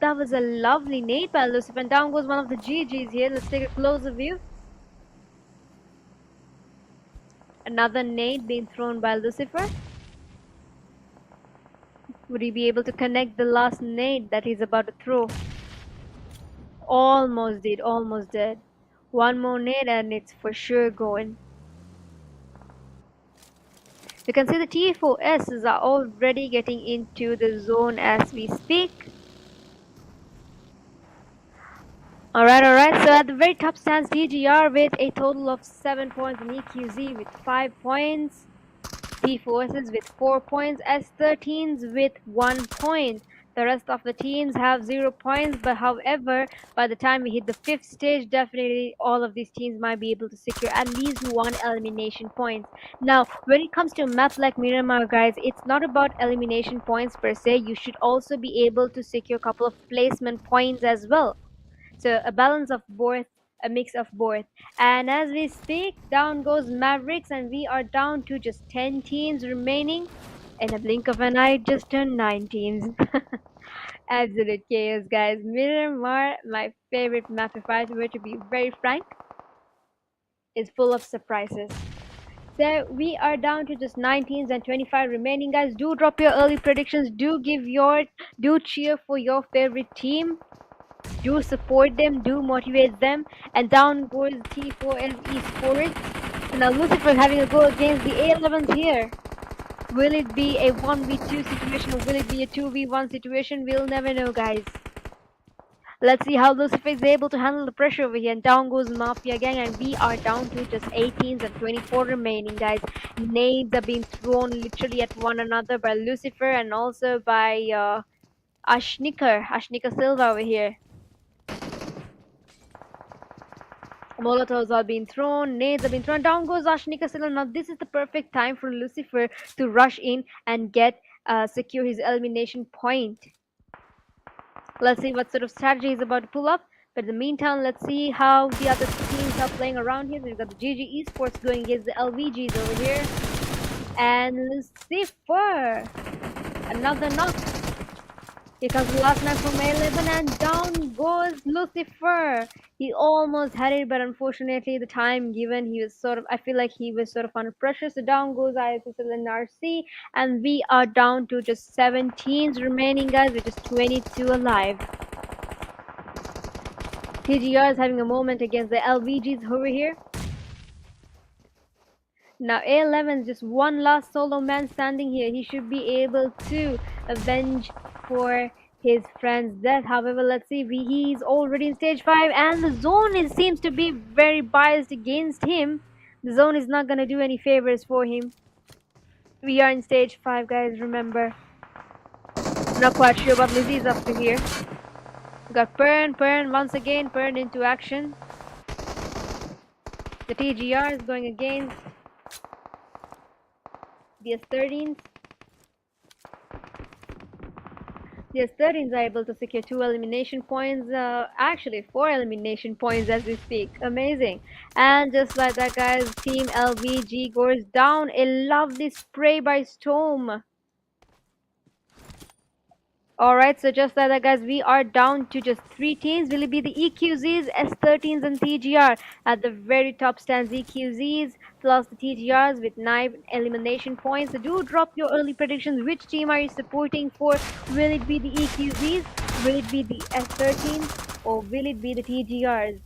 that was a lovely nade by Lucifer. And down goes one of the GGs here. Let's take a closer view. Another nade being thrown by Lucifer. Would he be able to connect the last nade that he's about to throw? Almost did, almost did. One more nade and it's for sure going. You can see the T4Ss are already getting into the zone as we speak. Alright, so at the very top stands TGR with a total of 7 points and EQZ with 5 points. T4Ss with 4 points, S13s with 1 point. The rest of the teams have 0 points, but however, by the time we hit the 5th stage, definitely all of these teams might be able to secure at least 1 elimination point. Now, when it comes to a map like Miramar, guys, it's not about elimination points per se. You should also be able to secure a couple of placement points as well. So a balance of both, a mix of both. And as we speak, down goes Mavericks, and we are down to just 10 teams remaining. In a blink of an eye, just turned 9 teams. Absolute chaos, guys. Miramar, my favorite map, if I were to be very frank, is full of surprises. So we are down to just 9 teams and 25 remaining, guys. Do drop your early predictions. Do cheer for your favorite team. Do support them, do motivate them, and down goes T4S Esports. So now Lucifer having a go against the A11s here. Will it be a 1v2 situation or will it be a 2v1 situation? We'll never know, guys. Let's see how Lucifer is able to handle the pressure over here. And down goes Mafia Gang, and we are down to just 18s and 24 remaining, guys. Nades are being thrown literally at one another by Lucifer and also by Ashnika Silva over here. Molotovs are being thrown, nades are being thrown. Down goes Ashnika Silla. Now this is the perfect time for Lucifer to rush in and get secure his elimination point. Let's see what sort of strategy he's about to pull up. But in the meantime, let's see how the other teams are playing around here. We've got the GG Esports going against the LVGs over here. And Lucifer, another knock. Here comes the last knife from A11 and down goes Lucifer. He almost had it, but unfortunately the time given, he was sort of, I feel like he was sort of under pressure. So down goes ISSLnRC and we are down to just 17 remaining, guys, with just 22 alive. TGR is having a moment against the LVGs over here. Now A11 is just one last solo man standing here. He should be able to avenge for his friend's death. However, let's see, he's already in stage 5 and the zone seems to be very biased against him. The zone is not going to do any favors for him. We are in stage 5, guys, remember. Not quite sure what Lizzie's up to here. We got Pern once again, Pern into action. The TGR is going against the S13s. The S13s are able to secure 2 elimination points, actually 4 elimination points as we speak. Amazing. And just like that, guys, Team LVG goes down. A lovely spray by Storm. Alright, so just like that, guys, we are down to just 3 teams. Will it be the EQZs, S13s, and TGR? At the very top stands EQZs plus the TGRs with 9 elimination points. So do drop your early predictions. Which team are you supporting for? Will it be the EQZs? Will it be the S13s? Or will it be the TGRs?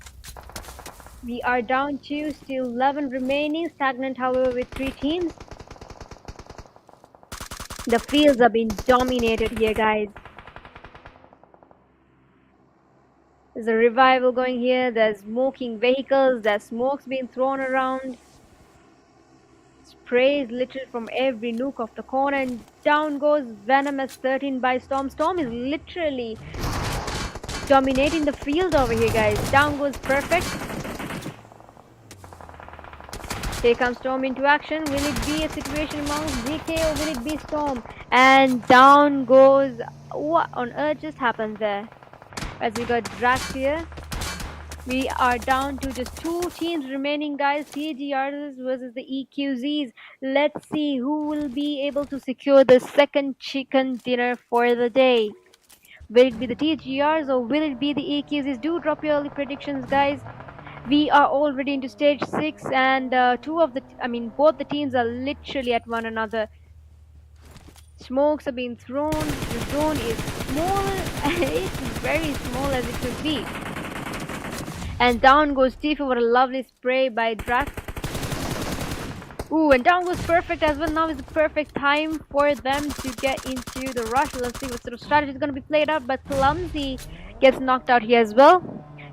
We are down to still 11 remaining. Stagnant, however, with 3 teams. The fields are being dominated here, guys. There's a revival going here. There's smoking vehicles. There's smokes being thrown around. Sprays literally from every nook of the corner. And down goes Venom S13 by Storm. Storm is literally dominating the field over here, guys. Down goes Perfect. Here comes Storm into action. Will it be a situation amongst ZK or will it be Storm? And down goes... What on earth just happened there? As we got Drax here. We are down to just 2 teams remaining, guys. TGRs versus the EQZs. Let's see who will be able to secure the second chicken dinner for the day. Will it be the TGRs or will it be the EQZs? Do drop your early predictions, guys. We are already into stage 6 and both the teams are literally at one another. Smokes are being thrown. The zone is small. It's very small as it could be. And down goes Tifa with a lovely spray by Drax. Ooh, and down goes Perfect as well. Now is the perfect time for them to get into the rush. Let's see what sort of strategy is going to be played out. But Clumsy gets knocked out here as well.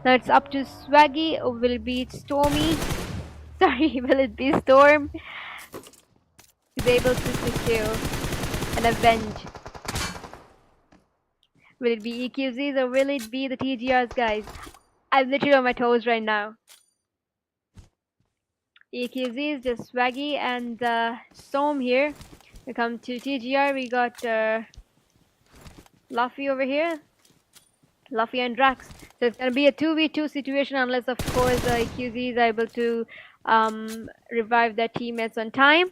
Now it's up to Swaggy. Or will it be Stormy? Sorry, will it be Storm? He's able to secure and avenge. Will it be EQZs or will it be the TGRs, guys? I'm literally on my toes right now. EQZs, just Swaggy and Storm here. We come to TGR. We got Luffy over here. Luffy and Drax. So it's gonna be a 2v2 situation unless of course the EQZs are able to revive their teammates on time.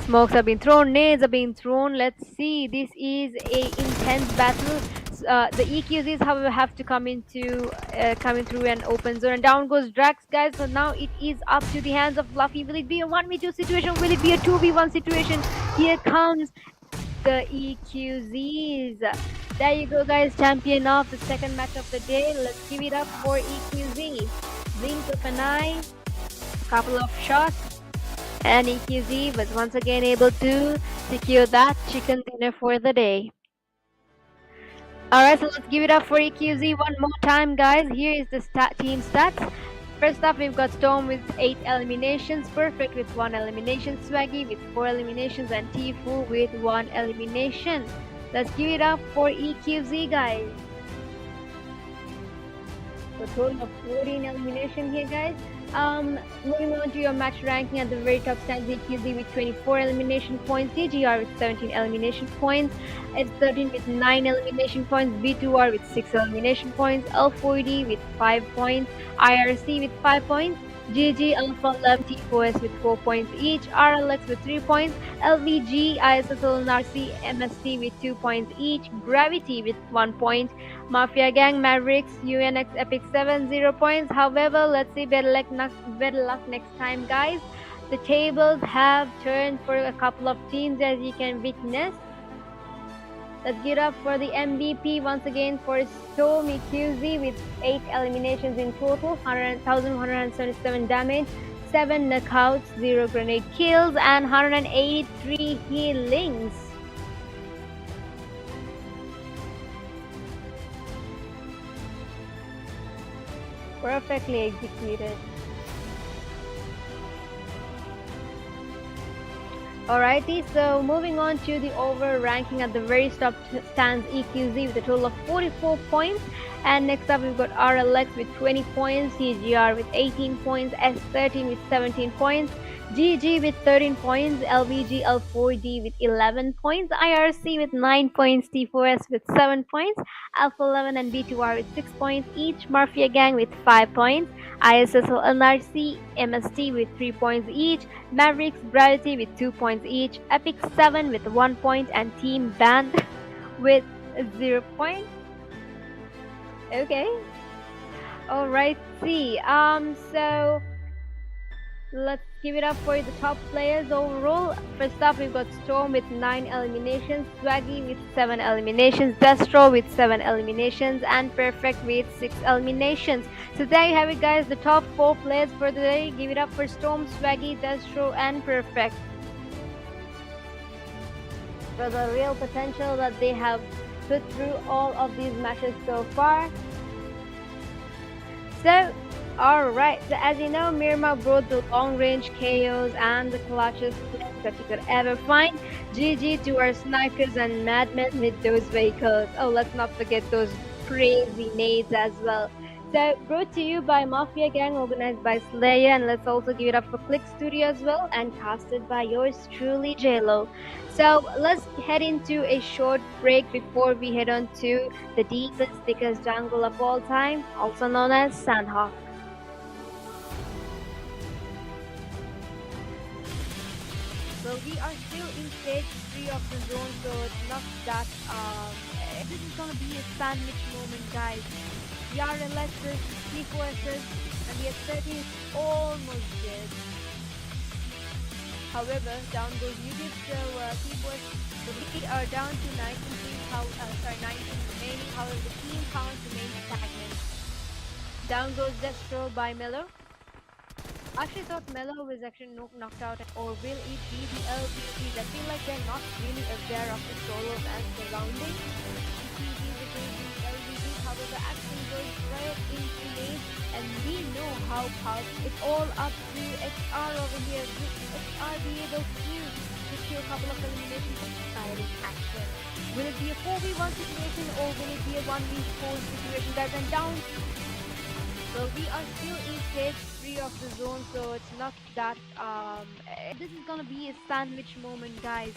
Smokes have been thrown, nades are being thrown. Let's see. This is a intense battle. The EQZs, however, have to coming through an open zone. And down goes Drax, guys. So now it is up to the hands of Luffy. Will it be a 1v2 situation? Will it be a 2v1 situation? Here comes the EQZs. There you go, guys. Champion of the second match of the day. Let's give it up for EQZ. Blink of an eye. Couple of shots. And EQZ was once again able to secure that chicken dinner for the day. Alright, so let's give it up for EQZ one more time, guys. Here is the team stats. First up, we've got Storm with 8 eliminations, Perfect with 1 elimination, Swaggy with 4 eliminations, and Tfue with 1 elimination. Let's give it up for EQZ, guys. So total of 14 elimination here, guys. Moving on to your match ranking, at the very top stands EQZ with 24 elimination points, CGR with 17 elimination points, S13 with 9 elimination points, B2R with 6 elimination points, L4D with 5 points, IRC with 5 points, GG, Alpha 11, T4S with 4 points each, RLX with 3 points, LVG, ISSLNRC, MST with 2 points each, Gravity with 1 point, Mafia Gang, Mavericks, UNX, Epic 7, 0 points. However, let's see, better luck next time, guys. The tables have turned for a couple of teams, as you can witness. Let's get up for the MVP once again for Storm EQZ with 8 eliminations in total, 1,177 damage, 7 knockouts, 0 grenade kills, and 183 healings. Perfectly executed. Alrighty, so moving on to the overall ranking, at the very top stands EQZ with a total of 44 points. And next up, we've got RLX with 20 points, CGR with 18 points, S13 with 17 points, GG with 13 points, LVG L4D with 11 points, IRC with 9 points, T4S with 7 points, Alpha 11 and B2R with 6 points each, Mafia Gang with 5 points, ISSLNRC, MST with 3 points each, Mavericks, Gravity with 2 points each, Epic 7 with 1 point, and Team Band with 0 points. Okay. Alright, see. So let's give it up for the top players overall. First up, we've got Storm with 9 eliminations, Swaggy with 7 eliminations, Destro with 7 eliminations, and Perfect with 6 eliminations. So there you have it, guys, the top 4 players for the day. Give it up for Storm, Swaggy, Destro, and Perfect for the real potential that they have put through all of these matches so far. So, alright, so as you know, Mirma brought the long-range KOs and the clutches that you could ever find. GG to our snipers and madmen with those vehicles. Oh, let's not forget those crazy nades as well. So, brought to you by Mafia Gang, organized by Slayer, and let's also give it up for Click Studio as well, and casted by yours truly, JLo. So, let's head into a short break before we head on to the deepest, thickest jungle of all time, also known as Sandhawk. So we are still in stage 3 of the zone, so it's not that this is gonna be a sandwich moment, guys. The RLSs, T4Ss, and the S30 is almost dead. However, down goes YouTube, so T4S, so we are down to 19 remaining, however the team count remains stagnant. Down goes Destro by Mello. I actually thought Mello was actually knocked out, or will it be the LVGs? I feel like they're not really aware of the solos and surroundings. However, action goes right into lane, and we know how powerful. It's all up to XR over here. Will XR be able to secure a couple of eliminations from firing action? Will it be a 4v1 situation, or will it be a 1v4 situation? Guys, and down. So we are still in stage 3 of the zone, so it's not that this is gonna be a sandwich moment, guys.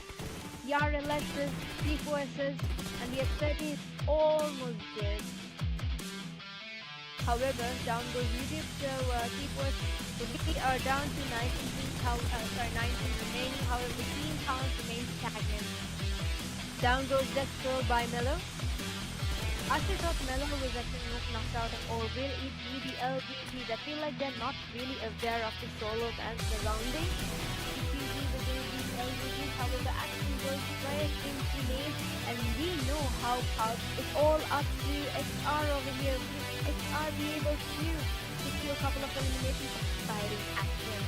The RLSs, T4Ss, and the S30 is almost dead. However, down goes YouTube, so T4S, so we are down to 19 remaining, however the team count remains stagnant. Down goes Destro by Mello. I actually thought Mello was actually knocked out, or will it be the LVGs? I feel like they're not really aware of the solos and surroundings. LVGs, however, action goes right into lane, and we know how powerful. It's all up to XR over here. Will XR be able to secure a couple of eliminations from firing action?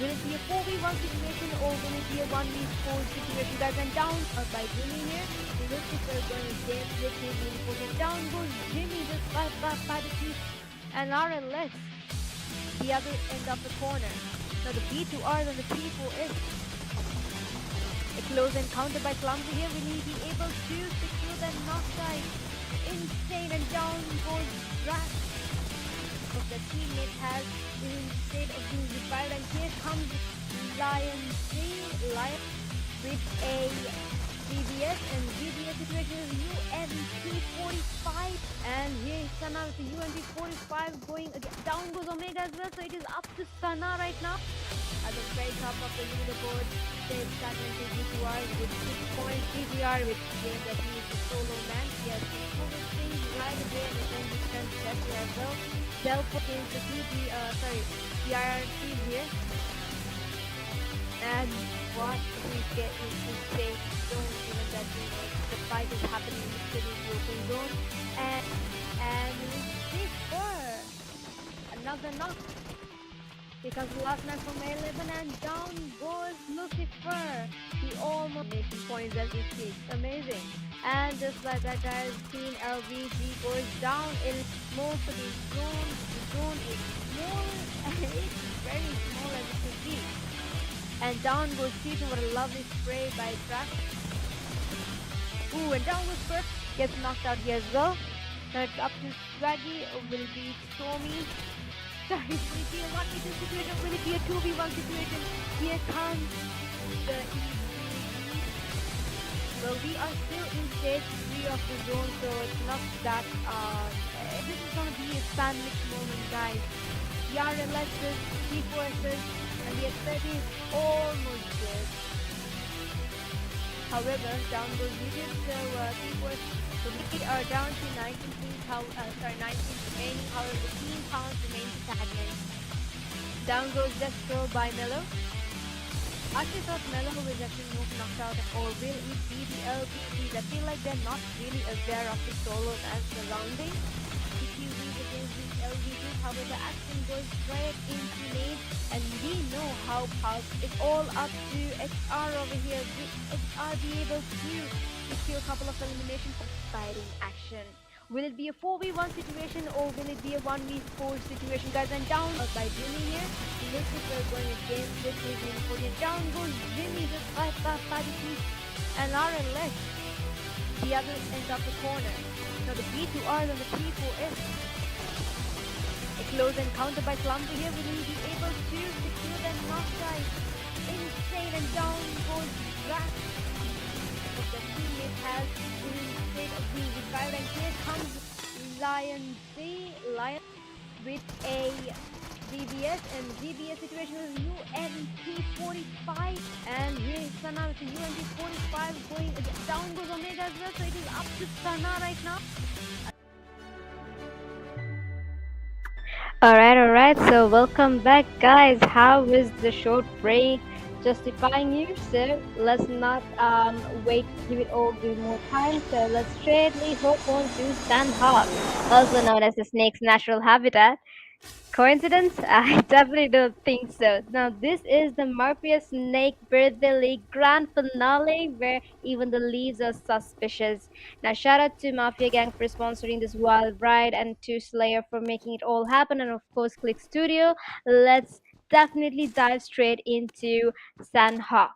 Will it be a 4v1 situation, or will it be a 1v4 situation? Guys, and down by Jimmy here. The Mystics are going to get with his reinforcement. Down goes Jimmy just by the teeth, and RLS the other end of the corner. Now the B2R and the P4S. A close encounter by Clumsy here. Will he be able to secure that knockdown? Insane, and down goes Rat. of the teammate has instead of being revived, and here comes Lion 3 Lion with a GBS, and GBS situation is UMP45, and here is Sana with the UMP45 going again. Down goes Omega as well, so it is up to Sana right now at the very top of the leaderboard. They've stagnant to GTR with 6 points. GTR with game that he is a solo man. Yes, he's moving things right away and then he can step here as well. Delph against the TRRC here. And what we get is to safe zone, given that the fight is happening in the open zone. And Lucifer, another knock. Because last night from 11 and down goes Lucifer. He almost making points as we speak. Amazing. And just like that, guys, Team LVG goes down in most of the zone. The zone is small and it's very small as it could be. And down goes Tito. What a lovely spray by Track. Ooh, and down goes Perp. Gets knocked out here as well. Now it's up to Swaggy. Will be Stormy. Sorry, will it be a 1v2 situation? Will it be a 2v1 situation? Here comes the ESPORTS. Well, we are still in stage 3 of the zone, so it's not that, this is gonna be a sandwich moment, guys. ESSLxNRC, T4Ss, and the S30 is almost dead. However, down goes YouTube, so T4Ss, so we are down to 19 remaining, however the team count remains stagnant. Down goes Destro by Mello. I actually thought Mello was actually knocked out, or will it be the LVGs? I feel like they're not really aware of the solos and surrounding. The QVs against these LVGs, however, action goes straight into lane, and we know how powerful. It's all up to XR over here. Will XR be able to secure a couple of eliminations? Fighting action. Will it be a 4v1 situation or will it be a 1v4 situation, guys? And down by Jimmy here. Lucifer going against this is for the down goes Jimmy, just by the team. And RLX, the other end of the corner. Now the B2R and the T4S. A close encounter by Clumsy here. Will he be able to secure that knock, guys? Insane, and down goes Rack. But the teammate has instead of being revived, and here comes Lion with a GBS, and GBS situation is UMP45, and here is Sana with the UMP45 going again. Down goes Omega as well, so it is up to Sana right now. Alright, so welcome back, guys. How was the short break? Justifying you, so let's not give it more time, so let's straightly hop on to Sandhawk, also known as the snake's natural habitat. Coincidence? I definitely don't think so. Now, this is the Mafia Snake Birthday League Grand Finale, where even the leaves are suspicious. Now, shout out to Mafia Gang for sponsoring this wild ride, and to Slayer for making it all happen, and of course, Click Studio. Let's definitely dive straight into Sandhawk.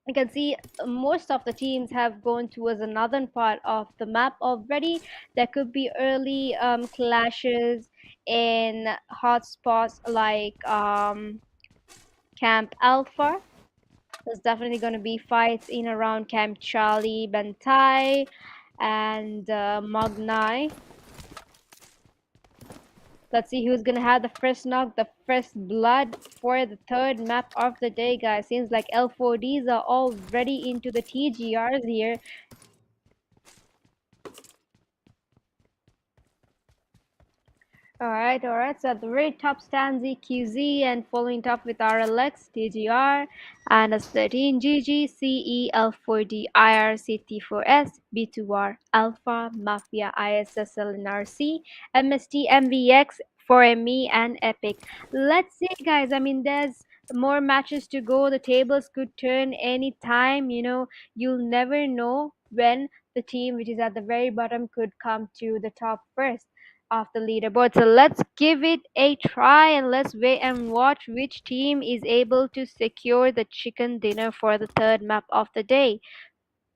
You can see most of the teams have gone towards the northern part of the map already. There could be early clashes in hotspots like Camp Alpha. There's definitely going to be fights in around Camp Charlie, Bantai, and Magnai. Let's see who's gonna have the first knock, the first blood for the third map of the day, guys. Seems like L4Ds are already into the TGRs here. Alright, so at the very top stands EQZ, and following top with RLX, TGR, and S13, GGCE, L4D, IRC, T4S, B2R, Alpha, Mafia, ISSLnRC, MST, MVX, 4ME, and Epic. Let's see, guys, I mean, there's more matches to go. The tables could turn anytime, you'll never know when the team which is at the very bottom could come to the top first of the leaderboard. So let's give it a try, and let's wait and watch which team is able to secure the chicken dinner for the third map of the day.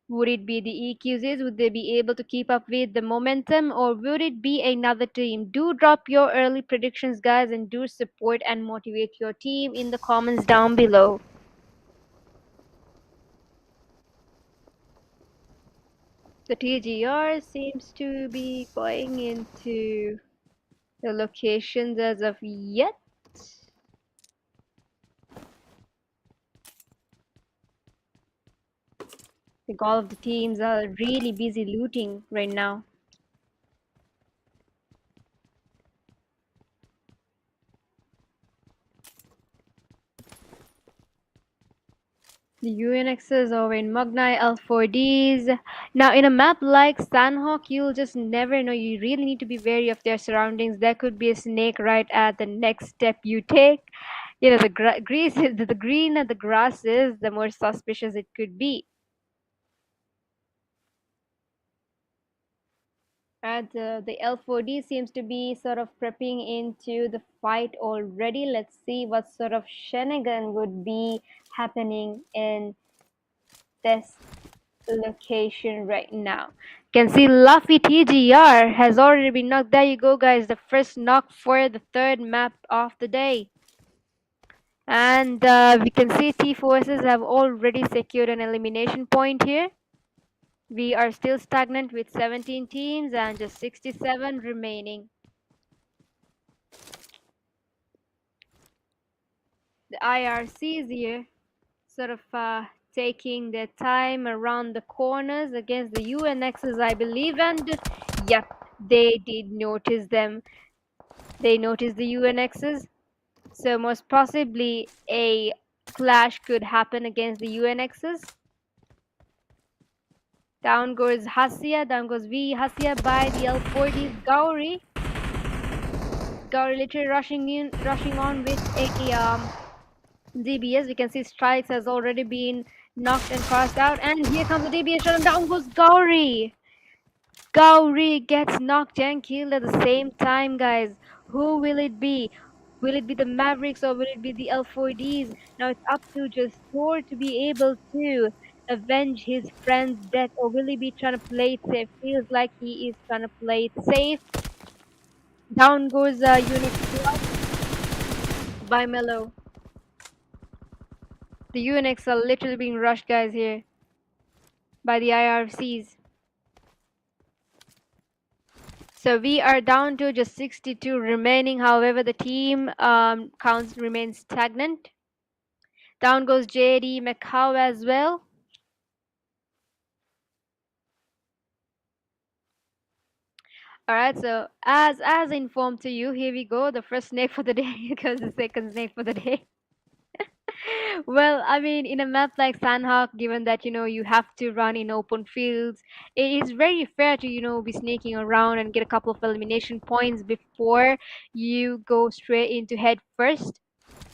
Would it be the EQZs? Would they be able to keep up with the momentum, or would it be another team? Do drop your early predictions, guys, and do support and motivate your team in the comments down below. The TGR seems to be going into the locations as of yet. I think all of the teams are really busy looting right now. The UNXs over in Magnai L4Ds. Now, in a map like Sandhawk, you'll just never know. You really need to be wary of their surroundings. There could be a snake right at the next step you take. You know, the greener the grass is, the more suspicious it could be. And the L4D seems to be sort of prepping into the fight already. Let's see what sort of shenanigan would be happening in this location right now. You can see Luffy TGR has already been knocked. There you go, guys. The first knock for the third map of the day. And we can see T-Forces have already secured an elimination point here. We are still stagnant with 17 teams and just 67 remaining. The IRCs here sort of taking their time around the corners against the UNXs, I believe, and yep, they did notice them. They noticed the UNXs, so most possibly a clash could happen against the UNXs. Down goes Hassia, down goes V Hassia by the L40's Gauri. Gauri literally rushing on with a DBS. We can see Strikes has already been knocked and crossed out, and here comes the DBS shot, and down goes Gauri. Gauri gets knocked and killed at the same time, guys. Who will it be? Will it be the Mavericks or will it be the L4Ds? Now it's up to just Thor to be able to avenge his friend's death, or will he be trying to play it safe? Feels like he is trying to play it safe. Down goes Unix by Mellow. The UNX are literally being rushed, guys, here by the IRCs. So we are down to just 62 remaining. However, the team counts remains stagnant. Down goes JD Macau as well. Alright, so as informed to you, here we go. The first snake for the day. Here goes the second snake for the day. Well, I mean, in a map like Sandhawk, given that you have to run in open fields, it is very fair to be sneaking around and get a couple of elimination points before you go straight into head first.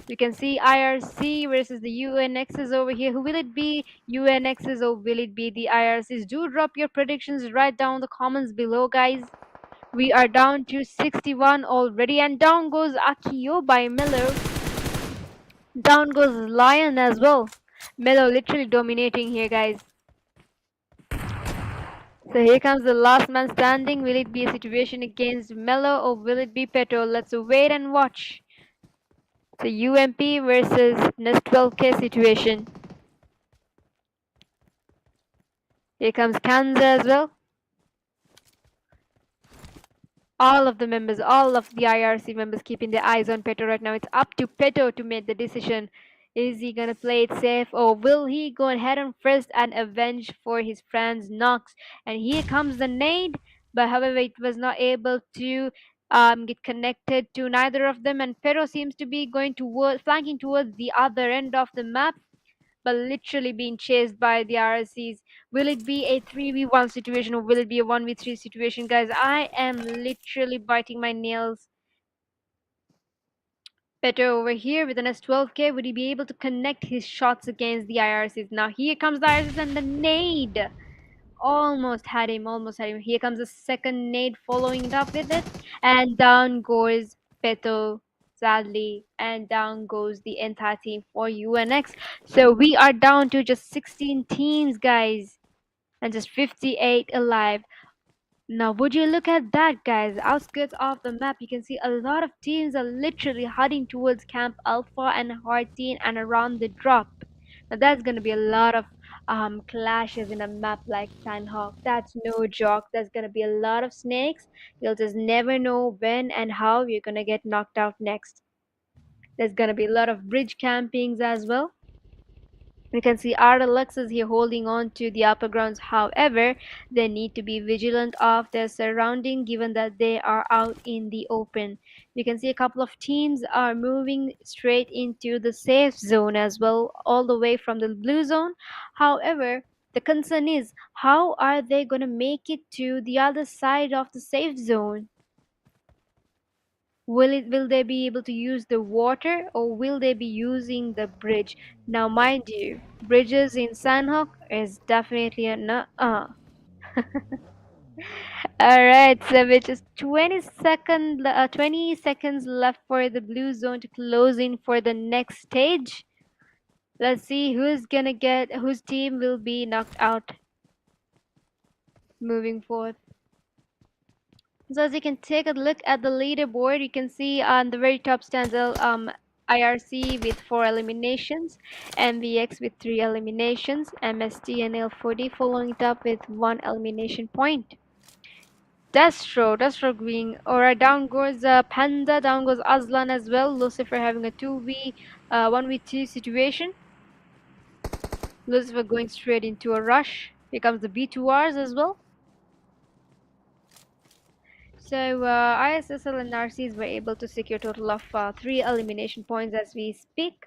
You can see IRC versus the UNXs over here. Who will it be? UNXs or will it be the IRCs? Do drop your predictions right down the comments below, guys. We are down to 61 already, and down goes Akio by Miller. Down goes Lion as well. Melo literally dominating here, guys. So here comes the last man standing. Will it be a situation against Melo or will it be Petro? Let's wait and watch. So UMP versus Nest 12K situation. Here comes Kanza as well. All of the members, all of the IRC members keeping their eyes on Petro right now. It's up to Petro to make the decision. Is he gonna play it safe or will he go ahead on first and avenge for his friend's knocks? And here comes the nade, but however it was not able to get connected to neither of them, and Petro seems to be going towards flanking towards the other end of the map, but literally being chased by the RSCs. Will it be a 3v1 situation or will it be a 1v3 situation, guys? I am literally biting my nails. Better over here with an S12K. Would he be able to connect his shots against the IRCs? Now here comes the IRCs and the nade. Almost had him, almost had him. Here comes the second nade following it up with it. And down goes Peto, sadly. And down goes the entire team for UNX. So we are down to just 16 teams, guys. and just 58 alive. Now, would you look at that, guys? Outskirts of the map, you can see a lot of teams are literally heading towards Camp Alpha and Horteen and around the drop. Now, that's going to be a lot of clashes in a map like Sandhawk. That's no joke. There's going to be a lot of snakes. You'll just never know when and how you're going to get knocked out next. There's going to be a lot of bridge campings as well. We can see RLX is here holding on to the upper grounds. However, they need to be vigilant of their surrounding given that they are out in the open. You can see a couple of teams are moving straight into the safe zone as well, all the way from the blue zone. However, the concern is how are they going to make it to the other side of the safe zone? Will they be able to use the water or will they be using the bridge? Now mind you, bridges in Sandhawk is definitely a nuh-uh. Alright, so with just 20 seconds left for the blue zone to close in for the next stage. Let's see whose team will be knocked out moving forth. So as you can take a look at the leaderboard, you can see on the very top stands IRC with 4 eliminations, MVX with 3 eliminations, MST and L40 following it up with 1 elimination point. Destro being, alright, down goes Panda, down goes Aslan as well. Lucifer having a 1v2 situation. Lucifer going straight into a rush. Here comes the B2Rs as well. So ISSLnRCs were able to secure a total of 3 elimination points as we speak.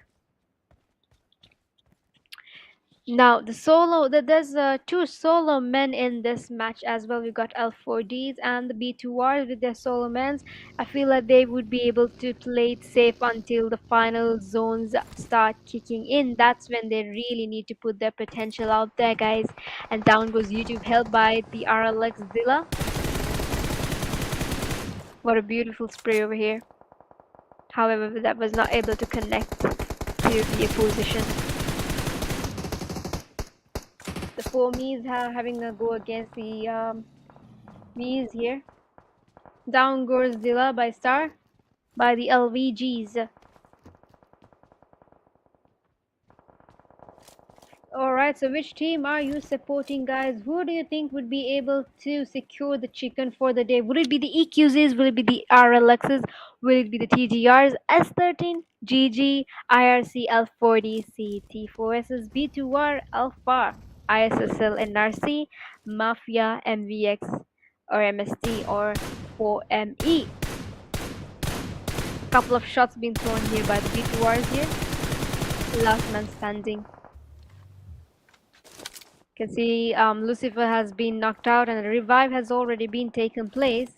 Now there's 2 solo men in this match as well. We got L4Ds and the B2Rs with their solo men. I feel like they would be able to play it safe until the final zones start kicking in. That's when they really need to put their potential out there, guys. And down goes YouTube, helped by the RLXzilla. What a beautiful spray over here. However, that was not able to connect to the position. The 4 Mies are having a go against the Mies here. Down goes Dilla by Star by the LVGs. Alright, so which team are you supporting, guys? Who do you think would be able to secure the chicken for the day? Would it be the EQZs? Will it be the RLXs? Will it be the TGRs? S13, GG, IRC, L40, T4SS, B2R, Alpha, ISSLnRC, Mafia, MVX, or MST, or 4ME. Couple of shots being thrown here by the B2Rs here. Last man standing. You can see Lucifer has been knocked out and a revive has already been taken place.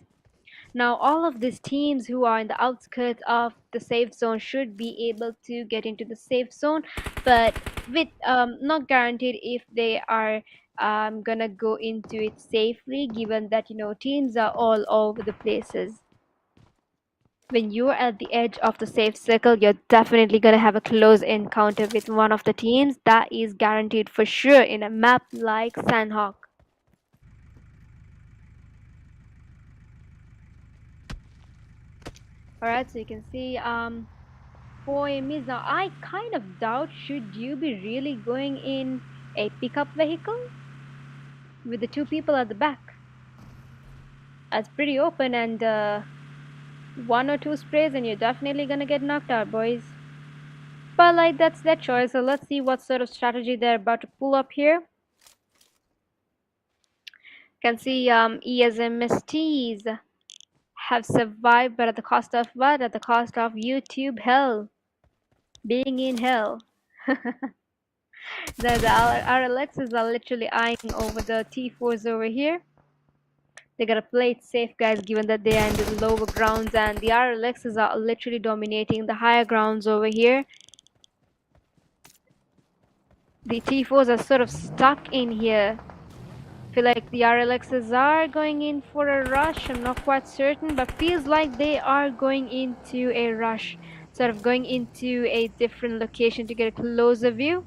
Now all of these teams who are in the outskirts of the safe zone should be able to get into the safe zone, but with not guaranteed if they are gonna go into it safely, given that teams are all over the places. When you're at the edge of the safe circle, you're definitely going to have a close encounter with one of the teams. That is guaranteed for sure in a map like Sandhawk. Alright, so you can see 4 enemies. Now I kind of doubt, should you be really going in a pickup vehicle with the 2 people at the back? That's pretty open, and 1 or 2 sprays and you're definitely gonna get knocked out, boys. But like, that's their choice, so let's see what sort of strategy they're about to pull up here. You can see ESMSTs have survived, but at the cost of what? At the cost of YouTube hell. Being in hell. the RLXs are literally eyeing over the T4s over here. They gotta play it safe, guys, given that they are in the lower grounds, and the RLXs are literally dominating the higher grounds over here. The T4s are sort of stuck in here. I feel like the RLXs are going in for a rush. I'm not quite certain, but feels like they are going into a rush. Sort of going into a different location to get a closer view.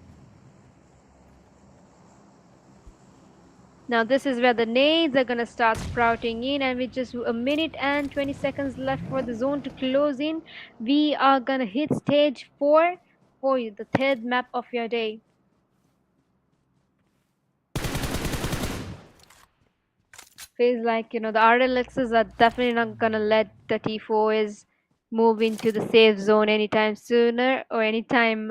Now this is where the nades are gonna start sprouting in, and with just a minute and 20 seconds left for the zone to close in, we are gonna hit stage 4 for you, the third map of your day. Feels like, the RLXs are definitely not gonna let the T4s move into the safe zone anytime sooner or anytime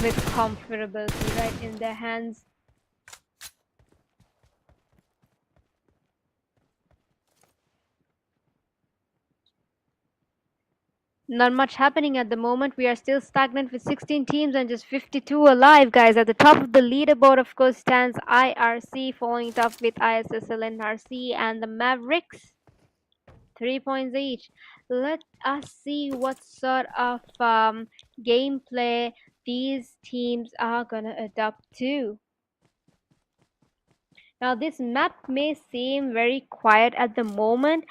with comfortability right in their hands. Not much happening at the moment. We are still stagnant with 16 teams and just 52 alive, guys. At the top of the leaderboard, of course, stands IRC, following it up with ISSLNRC and the Mavericks. 3 points each. Let us see what sort of gameplay these teams are gonna adopt to. Now, this map may seem very quiet at the moment,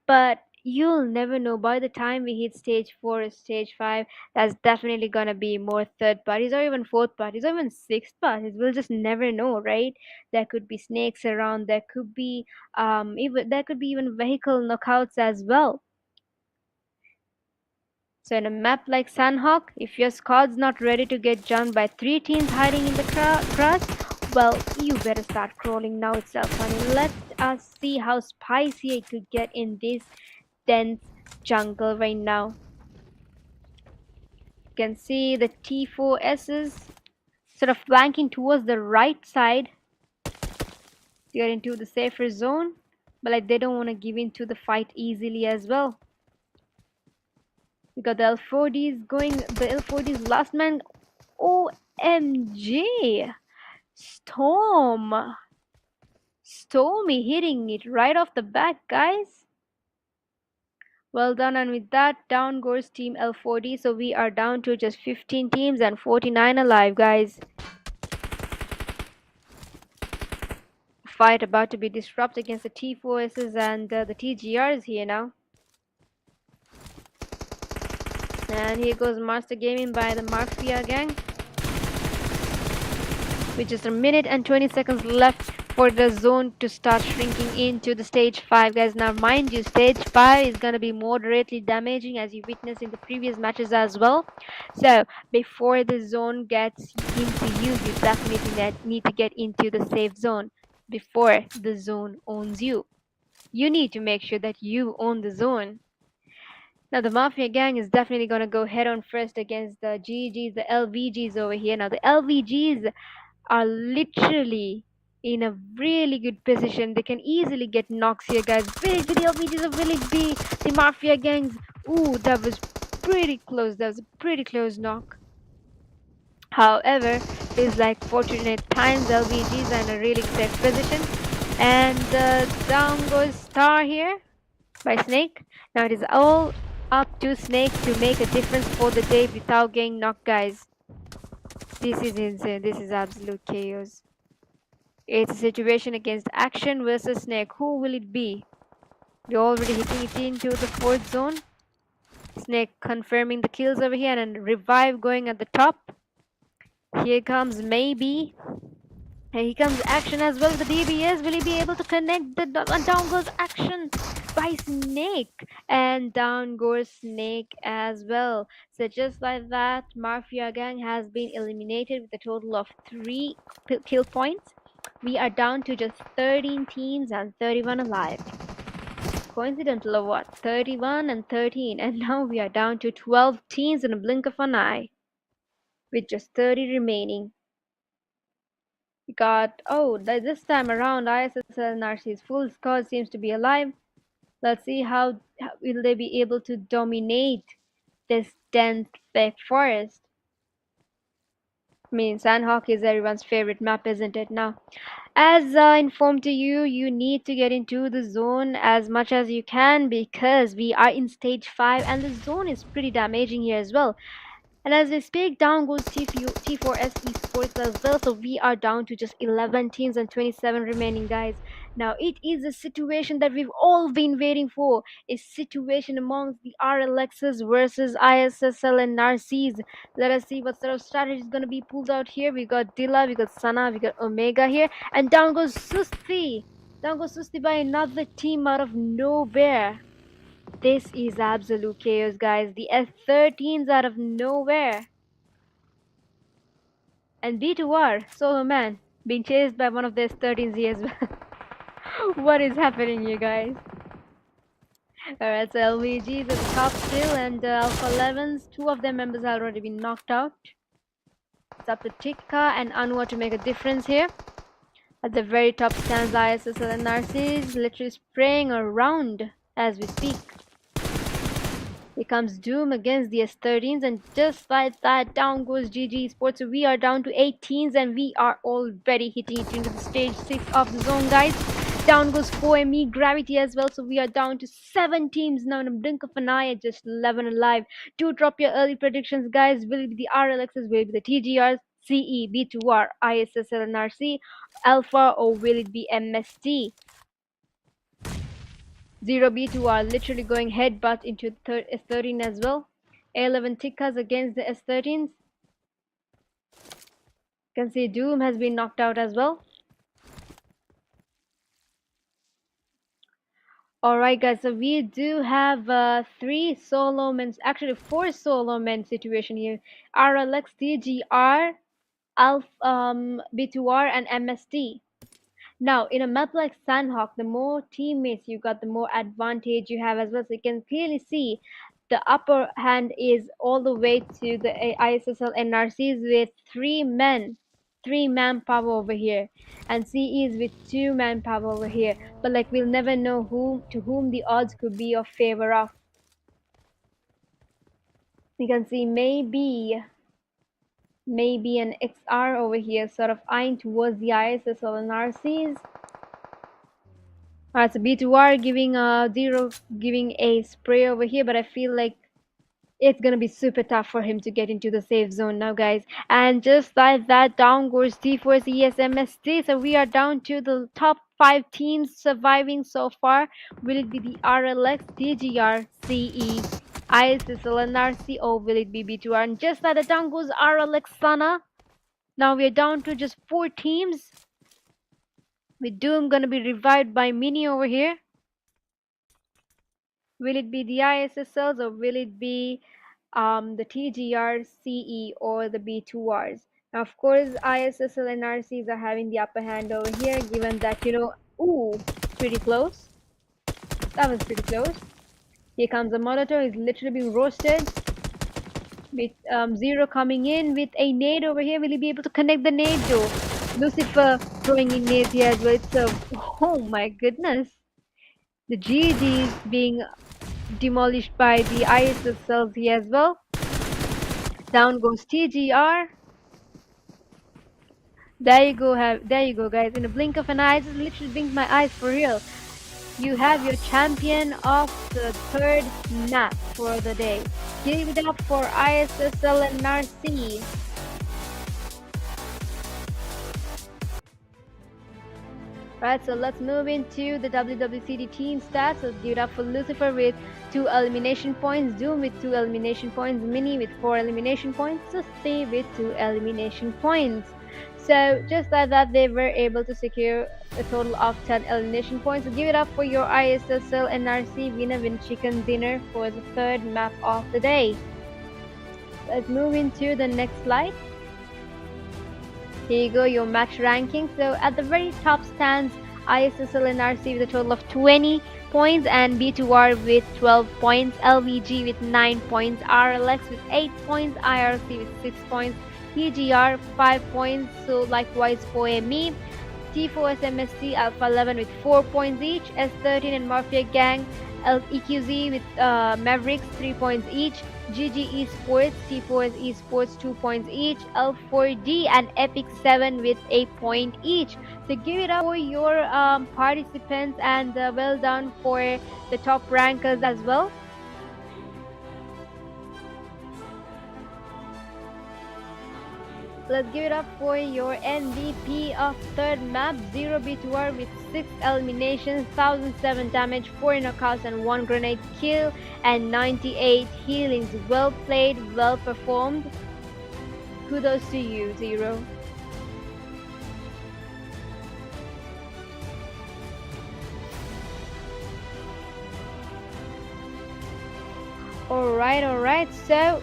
but you'll never know. By the time we hit stage 4 or stage 5, that's definitely gonna be more third parties or even fourth parties or even sixth parties. We'll just never know, right? There could be snakes around, there could be even vehicle knockouts as well. So in a map like Sandhawk, if your squad's not ready to get jumped by 3 teams hiding in the grass, well, you better start crawling now itself, honey. Let us see how spicy it could get in this dense jungle right now. You can see the T4Ss sort of flanking towards the right side to get into the safer zone, but like they don't want to give in to the fight easily as well. We got the L4Ds going, the L4Ds last man. OMG! Stormy hitting it right off the bat, guys. Well done, and with that, down goes Team L4D. So we are down to just 15 teams and 49 alive, guys. Fight about to be disrupted against the T4Ss and the TGRs here now. And here goes Master Gaming by the Mafia gang. With just a minute and 20 seconds left for the zone to start shrinking into the stage 5, guys. Now mind you, stage 5 is going to be moderately damaging, as you witnessed in the previous matches as well. So before the zone gets into you, you definitely need to get into the safe zone before the zone owns you. You need to make sure that you own the zone. Now the Mafia gang is definitely going to go head on first against the GGs, the LVGs over here. Now the LVGs are literally in a really good position. They can easily get knocks here, guys. Village B, the LVGs of Village B, the Mafia gangs. Ooh, that was pretty close. That was a pretty close knock. However, it's like fortunate times. LVGs are in a really safe position. And down goes Star here by Snake. Now it is all up to Snake to make a difference for the day without getting knocked, guys. This is insane. This is absolute chaos. It's a situation against Action versus Snake. Who will it be? We're already hitting it into the 4th zone. Snake confirming the kills over here, and Revive going at the top. Here comes Maybe. And here comes Action as well with the DBS. Will he be able to connect? Down goes Action by Snake. And down goes Snake as well. So just like that, Mafia gang has been eliminated with a total of 3 kill points. We are down to just 13 teams and 31 alive. Coincidental or what? 31 and 13. And now we are down to 12 teams in a blink of an eye. With just 30 remaining. We got, this time around, ISSLNRC's full squad seems to be alive. Let's see how will they be able to dominate this dense thick forest. I mean, Sandhawk is everyone's favorite map, isn't it? Now, as informed to you, you need to get into the zone as much as you can because we are in stage 5 and the zone is pretty damaging here as well. And as we speak, down goes T4S Esports as well. So we are down to just 11 teams and 27 remaining, guys. Now, it is a situation that we've all been waiting for. A situation amongst the RLXs versus ISSL and NRCs. Let us see what sort of strategy is going to be pulled out here. We got Dilla, we got Sana, we got Omega here. And down goes Susti. Down goes Susti by another team out of nowhere. This is absolute chaos, guys. The S13s out of nowhere. And B2R, solo man, being chased by one of the S13s here as well. What is happening here, guys? Alright, so LVG is at the top still, and Alpha 11s, two of their members have already been knocked out. It's up to Tikka and Anwar to make a difference here. At the very top stands ISSLnRC, literally spraying around as we speak. Here comes Doom against the S13s, and just like that, down goes GG Esports. So we are down to 18s, and we are already hitting it into the stage 6 of the zone, guys. Down goes 4ME Gravity as well, so we are down to 7 teams now in a blink of an eye at just 11 alive. Do drop your early predictions, guys. Will it be the RLXs, will it be the TGRs, CE, B2R, ISSLnRC, Alpha, or will it be MST? 0B2 are literally going headbutt into S13 as well. A11 Tikkas against the S13s. You can see Doom has been knocked out as well. Alright guys, so we do have 3 solo men, actually 4 solo men situation here. RLX, TGR, B2R and MST. Now, in a map like Sandhawk, the more teammates you got, the more advantage you have as well. So you can clearly see the upper hand is all the way to the ISSL NRCs with 3 men, 3 manpower over here, and CE is with 2 manpower over here. But like we'll never know whom the odds could be of favor of. You can see maybe an XR over here, sort of eyeing towards the ISSL NRCs. Alright, so B2R giving a spray over here, but I feel like it's gonna be super tough for him to get into the safe zone now, guys. And just like that, down goes T4's ESMST. So we are down to the top 5 teams surviving so far. Will it be the RLX, TGR, CE, ISSLnRC, or will it be B2R? And just like that, down goes RLX Sana. Now we're down to just 4 teams. With Doom gonna be revived by Mini over here. Will it be the ISSLs or will it be the TGR, CE, or the B2Rs? Now, of course, ISSL and RCs are having the upper hand over here, given that, ooh, pretty close. That was pretty close. Here comes the Molotov, he's literally being roasted. With Zero coming in with a nade over here. Will he be able to connect the nade though? Lucifer throwing in nades here as well. It's oh my goodness. The GGs being demolished by the ISSLs here as well. Down goes TGR. There you go, guys. In a blink of an eye, just literally blinked my eyes for real. You have your champion of the 3rd map for the day. Give it up for ISSLnRC. Right, so let's move into the WWCD team stats. Let's give it up for Lucifer with 2 elimination points, Doom with 2 elimination points, Mini with 4 elimination points, Susti with 2 elimination points. So just like that, they were able to secure a total of 10 elimination points. So give it up for your ISSLnRC winner win chicken dinner for the 3rd map of the day. Let's move into the next slide. Here you go, your match ranking. So at the very top stands ISSLnRC with a total of 20 points and B2R with 12 points, LVG with 9 points, RLX with 8 points, IRC with 6 points, TGR 5 points, so likewise for ME, T4SMST Alpha 11 with 4 points each, S13 and Mafia Gang, EQZ with Mavericks 3 points each, GG Esports, T4S Esports 2 points each, L4D and Epic 7 with a point each. So give it up for your participants and well done for the top rankers as well. Let's give it up for your MVP of third map, 0B2R with 6 eliminations, 1007 damage, 4 knockouts and 1 grenade kill, and 98 healings. Well played, well performed. Kudos to you, Zero. Alright, so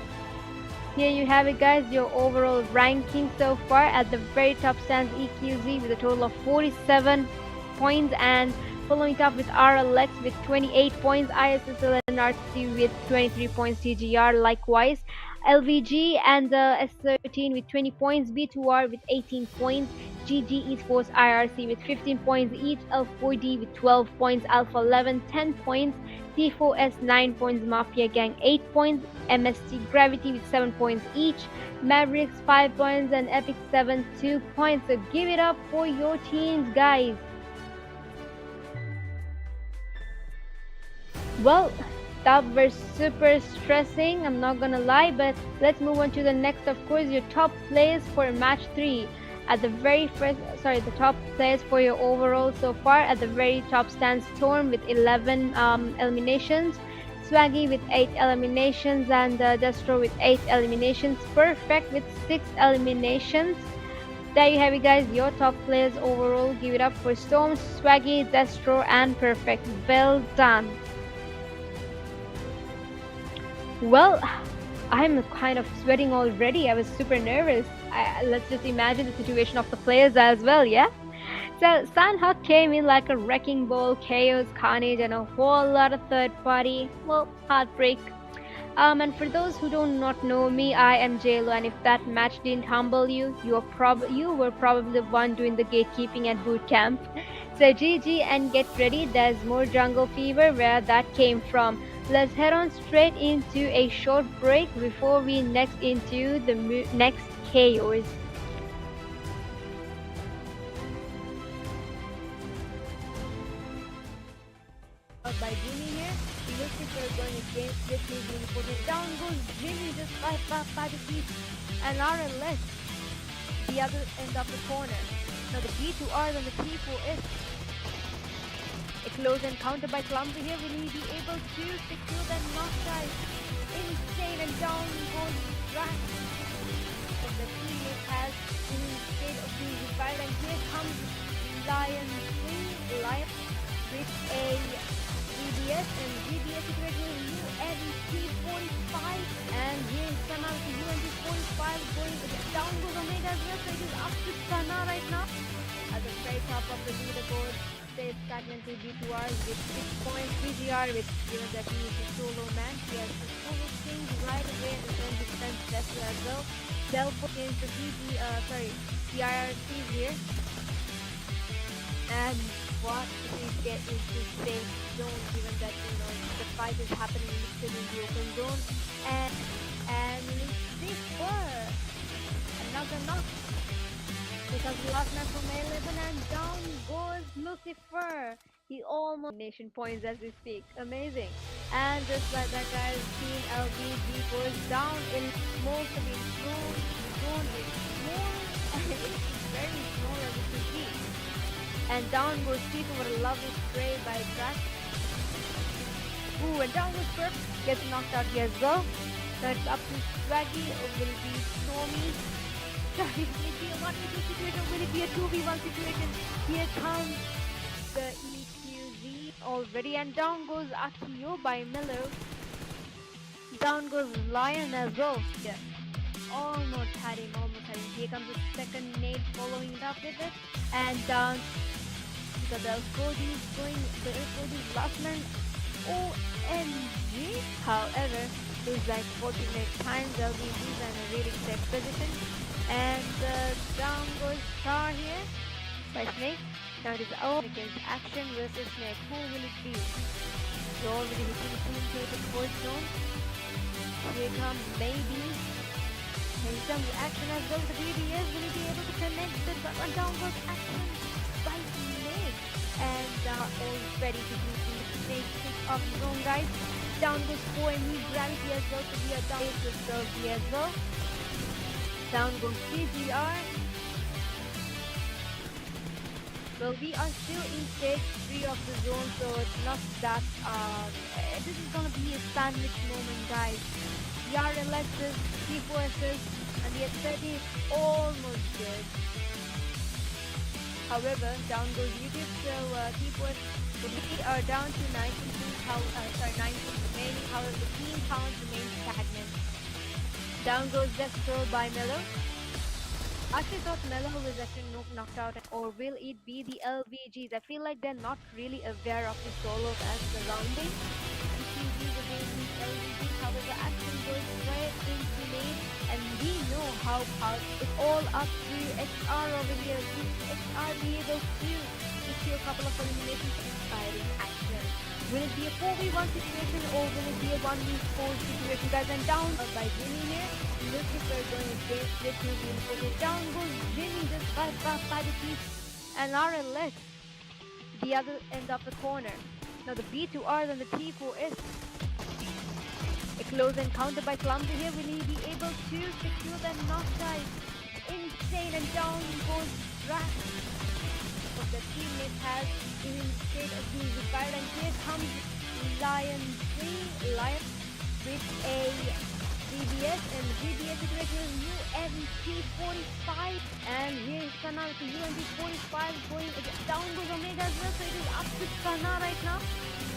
here you have it, guys, your overall ranking so far. At the very top stands EQZ with a total of 47 points, and following up with RLX with 28 points, ISSLnRC with 23 points, TGR likewise, LVG and S13 with 20 points, B2R with 18 points, GG Esports IRC with 15 points each, L4D with 12 points, Alpha 11 10 points, T4S 9 points, Mafia Gang 8 points, MST Gravity with 7 points each, Mavericks 5 points, and Epic 7 2 points. So give it up for your teams, guys. Well, that was super stressing, I'm not gonna lie, but let's move on to the next, of course, your top players for match 3. At the very first, the top players for your overall so far. At the very top stands Storm with 11 eliminations, Swaggy with 8 eliminations, and Destro with 8 eliminations, Perfect with 6 eliminations. There you have it, guys, your top players overall. Give it up for Storm, Swaggy, Destro, and Perfect. Well done. Well, I'm kind of sweating already. I was super nervous. Let's just imagine the situation of the players as well, yeah? So Sandhawk came in like a wrecking ball, chaos, carnage, and a whole lot of third party, well, heartbreak. And for those who do not know me, I am JLo, and if that match didn't humble you, you were probably the one doing the gatekeeping at boot camp. So GG and get ready, there's more jungle fever where that came from. Let's head on straight into a short break before we next into the next chaos. By Jimmy here, he looks like we're going against this new being put it down goes Jimmy just by the feet and RLS the other end of the corner. Now the B2R and the T4S. A close encounter by Clumsy here. Will he be able to secure that knockdown? Insane, and down goes Drax. But the teammate has instead of being revived, and here comes Lion with a GBS, and GBS situated with UNT 45, and here is Sana with UNT 45 going down goes Omega as well, so it is up to Sana right now. At the very top of the leaderboard stays stagnantly B2R with 6 points, TGR with, given that he is a solo man, he has to solo things right away and then defense vessel as well. Delpo against the CIRC here. And what we get is this safe zone, given that, you know, the fight is happening still in the open zone. And Lucifer, another knock. Because last match from 11, and down goes Lucifer. He almost nation points as we speak. Amazing. And just like that, guys, Team LVG goes down in most of its zone. Zone is small and it's very small as you can see. And down goes Steve over a lovely spray by Drax. Ooh, and down goes Perp. Gets knocked out here as well. So it's up to Swaggy, or will it be Stormy? Will it be a 1v2 situation? Will it be a 2v1 situation? Here comes the EQZ already, and down goes Akio by Miller. Down goes Lion as well. Yeah. Almost had him. Here comes the second nade following it up with it. And down because the L4D is going, the L4D is last man. OMG. However, there's like 48 times LVGs and a really safe position. And down goes Star here by Snake. Now it is all against Action versus Snake. Who will it be? You're already hitting the team to the fourth zone. Here comes maybe. Here comes Action as well. The BBS, will he be able to connect the down goes Action by Snake. And all ready to do the Snake pick of zone, guys. Down goes 4 and need Gravity as well to be a down with Gravity as well. Down goes CGR. Well, we are still in stage 3 of the zone, so it's not that, this is gonna be a sandwich moment, guys. The RLXs, T4Ss, and the S30 is almost good. However, down goes YouTube, so T4S, we are down to 19 remaining, however, the team count remains stagnant. Down goes Death Scroll by Mellow. Actually thought Mellow was actually knocked out, or will it be the LVGs? I feel like they're not really aware of the solos and surrounding. TQGs against the LVGs, however, action goes right into lane, and we know how it's all up to XR over here. Will XR be able to issue a couple of eliminations inspiring action? Will it be a 4v1 situation, or will it be a 1v4 situation, guys? And down by Jimmy here. Lucifer going against this new reinforcement. Down goes Jimmy, just by the teeth. And RLX, the other end of the corner. Now the B2Rs and the T4S. A close encounter by Clumsy here. Will he be able to secure that knock, guys? Insane, and down goes Drax. What the teammate has in state of being revived, and here comes Lion with a GBS, and the GBS situation is UMP45, and here is Sana with the UMP45 going down goes Omega as well, so it is up to Sana right now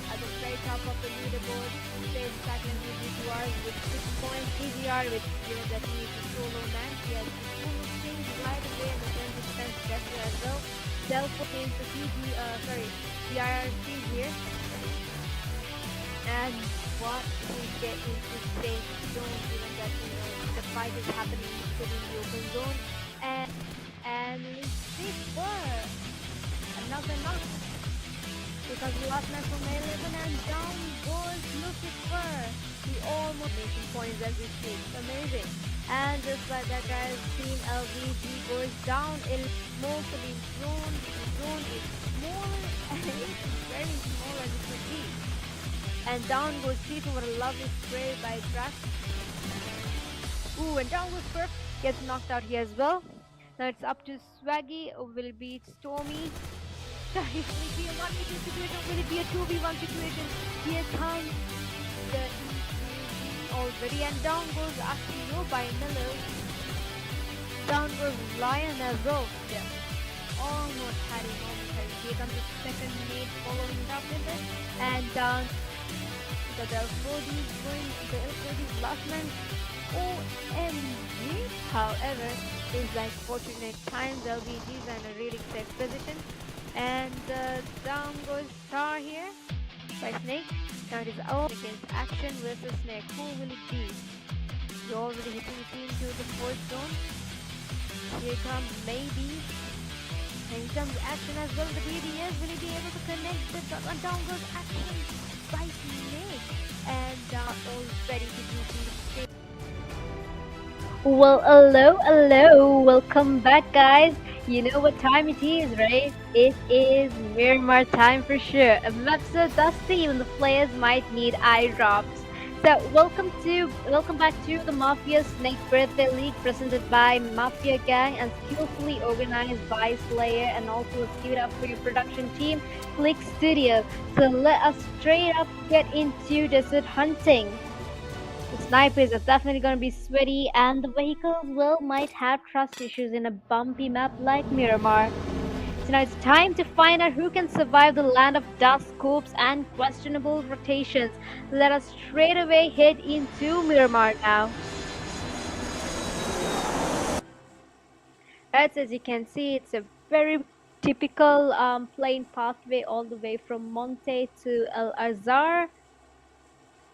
at the very top of the leaderboard. Stays second with B2Rs with 6 points. CGR with that he is a solo man. He has full things right away, and the 10% better as well. Delpho came to the IRC here. And what we get into safe zone, given that the fight is happening still in the open zone. And Lucifer, another knock, because we lost match from 11, and down goes Lucifer. He almost making points as we speak. Amazing. And just like that, guys, team LVG goes down. It's mostly zone. The zone is smaller, and it's very small as it could be. And down goes T2 with a lovely spray by Drax. Ooh, and down goes Perf. Gets knocked out here as well. Now it's up to Swaggy. Will it be Stormy? Will it be a 1v2 situation? Will it be a 2v1 situation? Here comes the already, and down goes Akio by Miller. Down goes Lion as well. Yeah. Almost had it. Here comes the second mate following it up with it. And down the L4D's going, the L4D's last man. OMG. However, it's like fortunate times. LVG's in a really safe position. And down goes Star here by Snake. Now it is all against Action versus Snake. Who will it be? You're already hitting the team to the 4th zone. Here comes maybe. And here comes Action as well. The BBS, will he be able to connect the dot? And down goes Action by Snake. And all ready to do the. Well, hello. Welcome back, guys. You know what time it is, right? It is Miramar time for sure. A map so dusty when the players might need eye drops. So welcome back to the Mafia Snake Birthday League, presented by Mafia Gang and skillfully organized by Slayer, and also queued up for your production team, Click Studio. So let us straight up get into desert hunting. The snipers are definitely going to be sweaty, and the vehicles might have trust issues in a bumpy map like Miramar. So now it's time to find out who can survive the land of dust scopes and questionable rotations. Let us straight away head into Miramar now. As you can see, it's a very typical plain pathway all the way from Monte to El Azhar.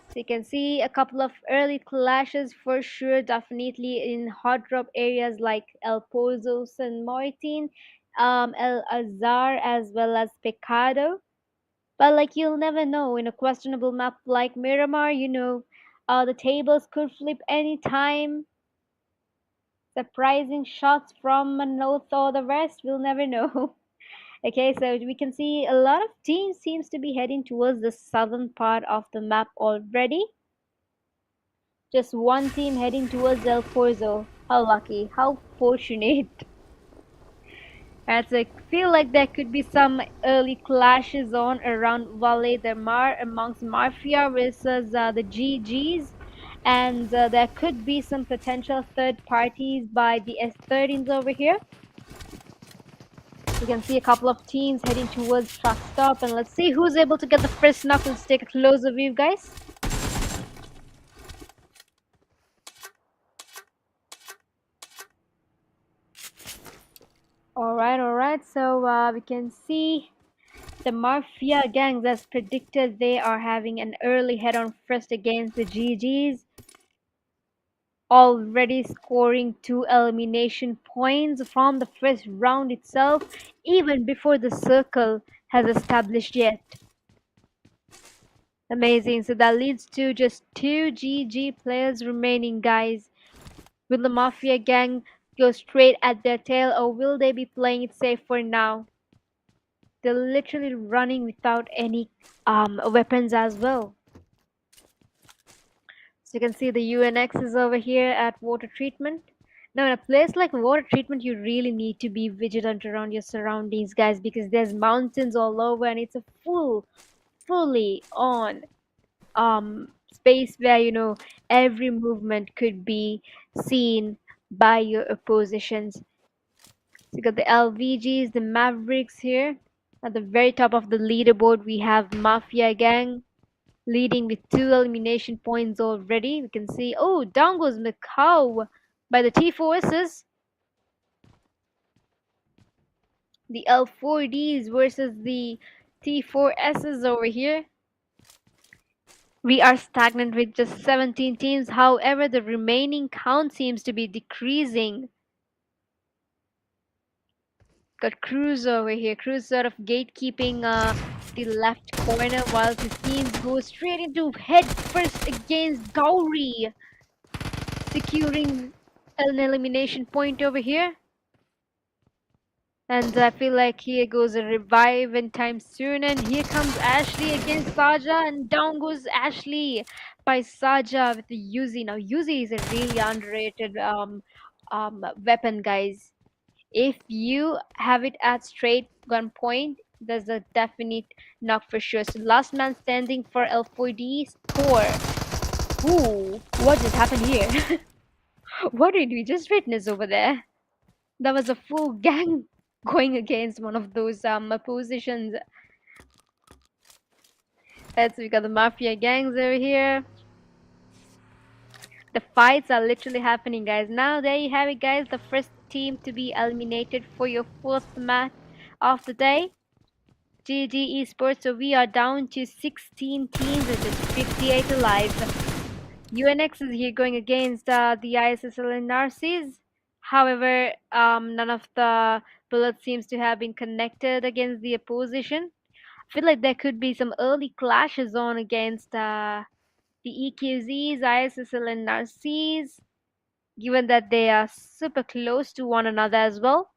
So you can see a couple of early clashes for sure, definitely in hot drop areas like El Pozo, San Martin, El Azhar, as well as Pecado. But like, you'll never know in a questionable map like Miramar, the tables could flip anytime. Surprising shots from the north or the west, we'll never know. Okay, so we can see a lot of teams seems to be heading towards the southern part of the map already. Just one team heading towards El Forzo. How lucky, how fortunate. As I feel like there could be some early clashes on around Valle de Mar amongst Mafia versus the GGs, and there could be some potential third parties by the S13s over here. You can see a couple of teams heading towards truck stop, and let's see who's able to get the first knock. Let's take a closer view, guys. All right. So we can see the Mafia gangs, as predicted, they are having an early head-on first against the GGs, already scoring 2 elimination points from the first round itself, even before the circle has established yet. Amazing. So that leads to just 2 GG players remaining, guys. Will the Mafia gang go straight at their tail, or will they be playing it safe for now? They're literally running without any weapons as well. So you can see the UNX is over here at water treatment. Now, in a place like water treatment, you really need to be vigilant around your surroundings, guys, because there's mountains all over, and it's a fully on space where every movement could be seen by your oppositions. So you got the LVGs, the Mavericks here. At the very top of the leaderboard, we have Mafia Gang leading with 2 elimination points already. We can see, oh, down goes Macau by the T4Ss. The L4Ds versus the T4Ss over here. We are stagnant with just 17 teams. However, the remaining count seems to be decreasing. Got Cruz over here. Cruz sort of gatekeeping the left corner while his teams go straight into head first against Gowri, securing an elimination point over here. And I feel like here goes a revive anytime soon. And here comes Ashley against Saja, and down goes Ashley by Saja with the Yuzi. Now Yuzi is a really underrated weapon, guys. If you have it at straight gunpoint, there's a definite knock for sure. So last man standing for L4D score. Ooh, what just happened here? What did we just witness over there? That was a full gang going against one of those positions. Let's we got the Mafia gangs over here. The fights are literally happening, guys. Now there you have it, guys. The first team to be eliminated for your fourth match of the day. GG Esports. So we are down to 16 teams and just 58 alive. UNX is here going against the ISSLnRCs. However, none of the bullets seems to have been connected against the opposition. I feel like there could be some early clashes on against the EQZs, ISSLnRCs, given that they are super close to one another as well.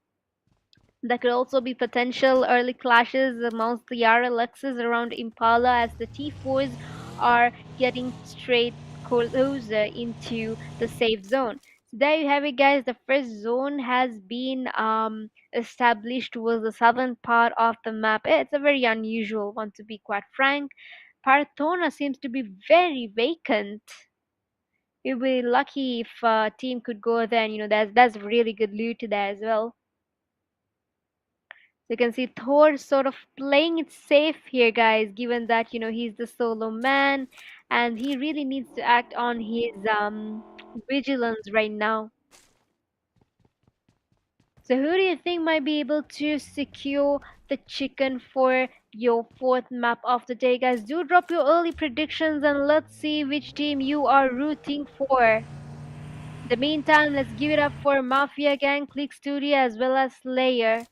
There could also be potential early clashes amongst the RLXs around Impala as the T4s are getting straight closer into the safe zone. So there you have it, guys. The first zone has been established towards the southern part of the map. It's a very unusual one, to be quite frank. Partona seems to be very vacant. We'd be lucky if a team could go there, and that's really good loot there as well. So you can see Thor sort of playing it safe here, guys, given that he's the solo man and he really needs to act on his vigilance right now. So who do you think might be able to secure the chicken for your fourth map of the day, guys? Do drop your early predictions and let's see which team you are rooting for. In the meantime, let's give it up for Mafia Gang, Click Studio, as well as Slayer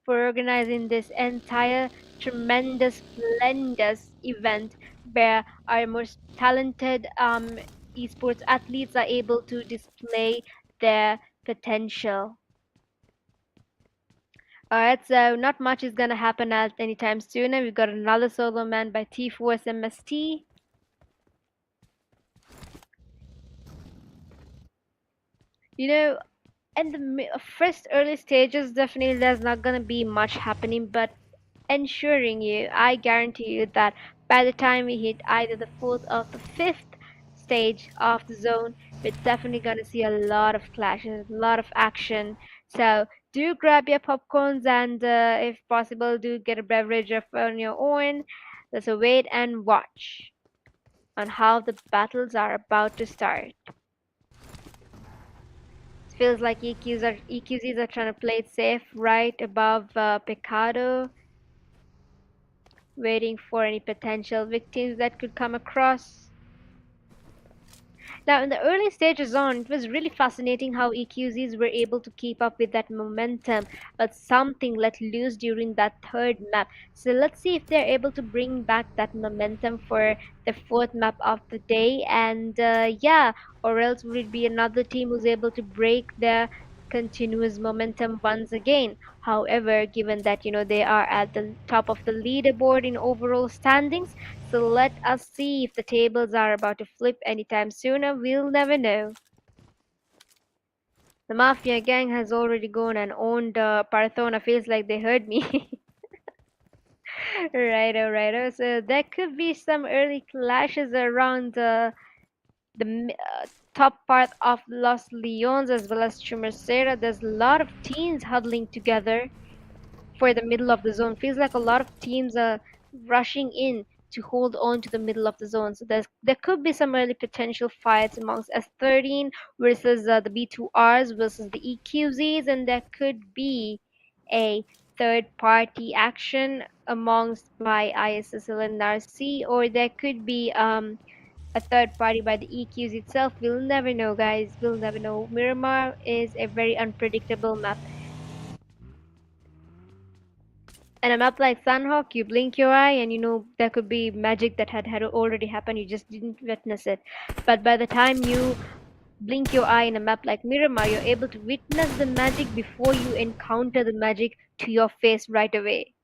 for organizing this entire tremendous, splendid event where our most talented esports athletes are able to display their potential. Alright, so not much is gonna happen at anytime soon. We've got another solo man by T4SMST. You know, in the first early stages, definitely there's not gonna be much happening, but ensuring you, I guarantee you that by the time we hit either the fourth or the fifth stage of the zone, we're definitely gonna see a lot of clashes, a lot of action. So do grab your popcorns and, if possible, do get a beverage of on your own. Let's wait and watch on how the battles are about to start. It feels like EQZs are trying to play it safe right above Picado, waiting for any potential victims that could come across. Now, in the early stages on, it was really fascinating how EQZs were able to keep up with that momentum, but something let loose during that third map. So let's see if they're able to bring back that momentum for the fourth map of the day. And yeah, or else would it be another team who's able to break their continuous momentum once again. However, given that they are at the top of the leaderboard in overall standings, so let us see if the tables are about to flip anytime sooner. We'll never know. The Mafia gang has already gone and owned Parthona. Feels like they heard me. Righto, righto. So there could be some early clashes around top part of Los Leones as well as Chumercera. There's a lot of teams huddling together for the middle of the zone. Feels like a lot of teams are rushing in to hold on to the middle of the zone. So there could be some early potential fights amongst S13 versus the B2Rs versus the EQZs, and there could be a third party action amongst by ISSLnRC, or there could be a third party by the EQs itself. We'll never know, guys. We'll never know. Miramar is a very unpredictable map. And a map like Sunhawk, you blink your eye and there could be magic that had already happened. You just didn't witness it. But by the time you blink your eye in a map like Miramar, you're able to witness the magic before you encounter the magic to your face right away.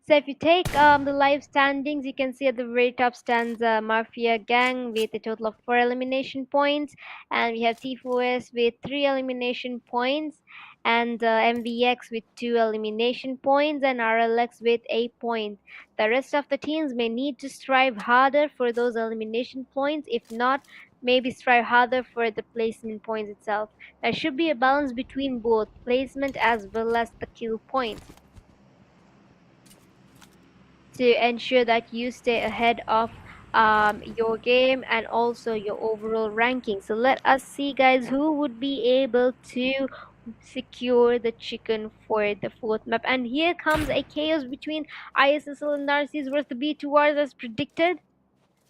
So if you take the live standings, you can see at the very top stands Mafia Gang with a total of 4 elimination points, and we have T4S with 3 elimination points, and MVX with 2 elimination points, and RLX with 8 points. The rest of the teams may need to strive harder for those elimination points. If not, maybe strive harder for the placement points itself. There should be a balance between both placement as well as the kill points to ensure that you stay ahead of your game and also your overall ranking. So let us see, guys, who would be able to secure the chicken for the fourth map. And here comes a chaos between ISSL and Narcissus versus the B2Rs as predicted.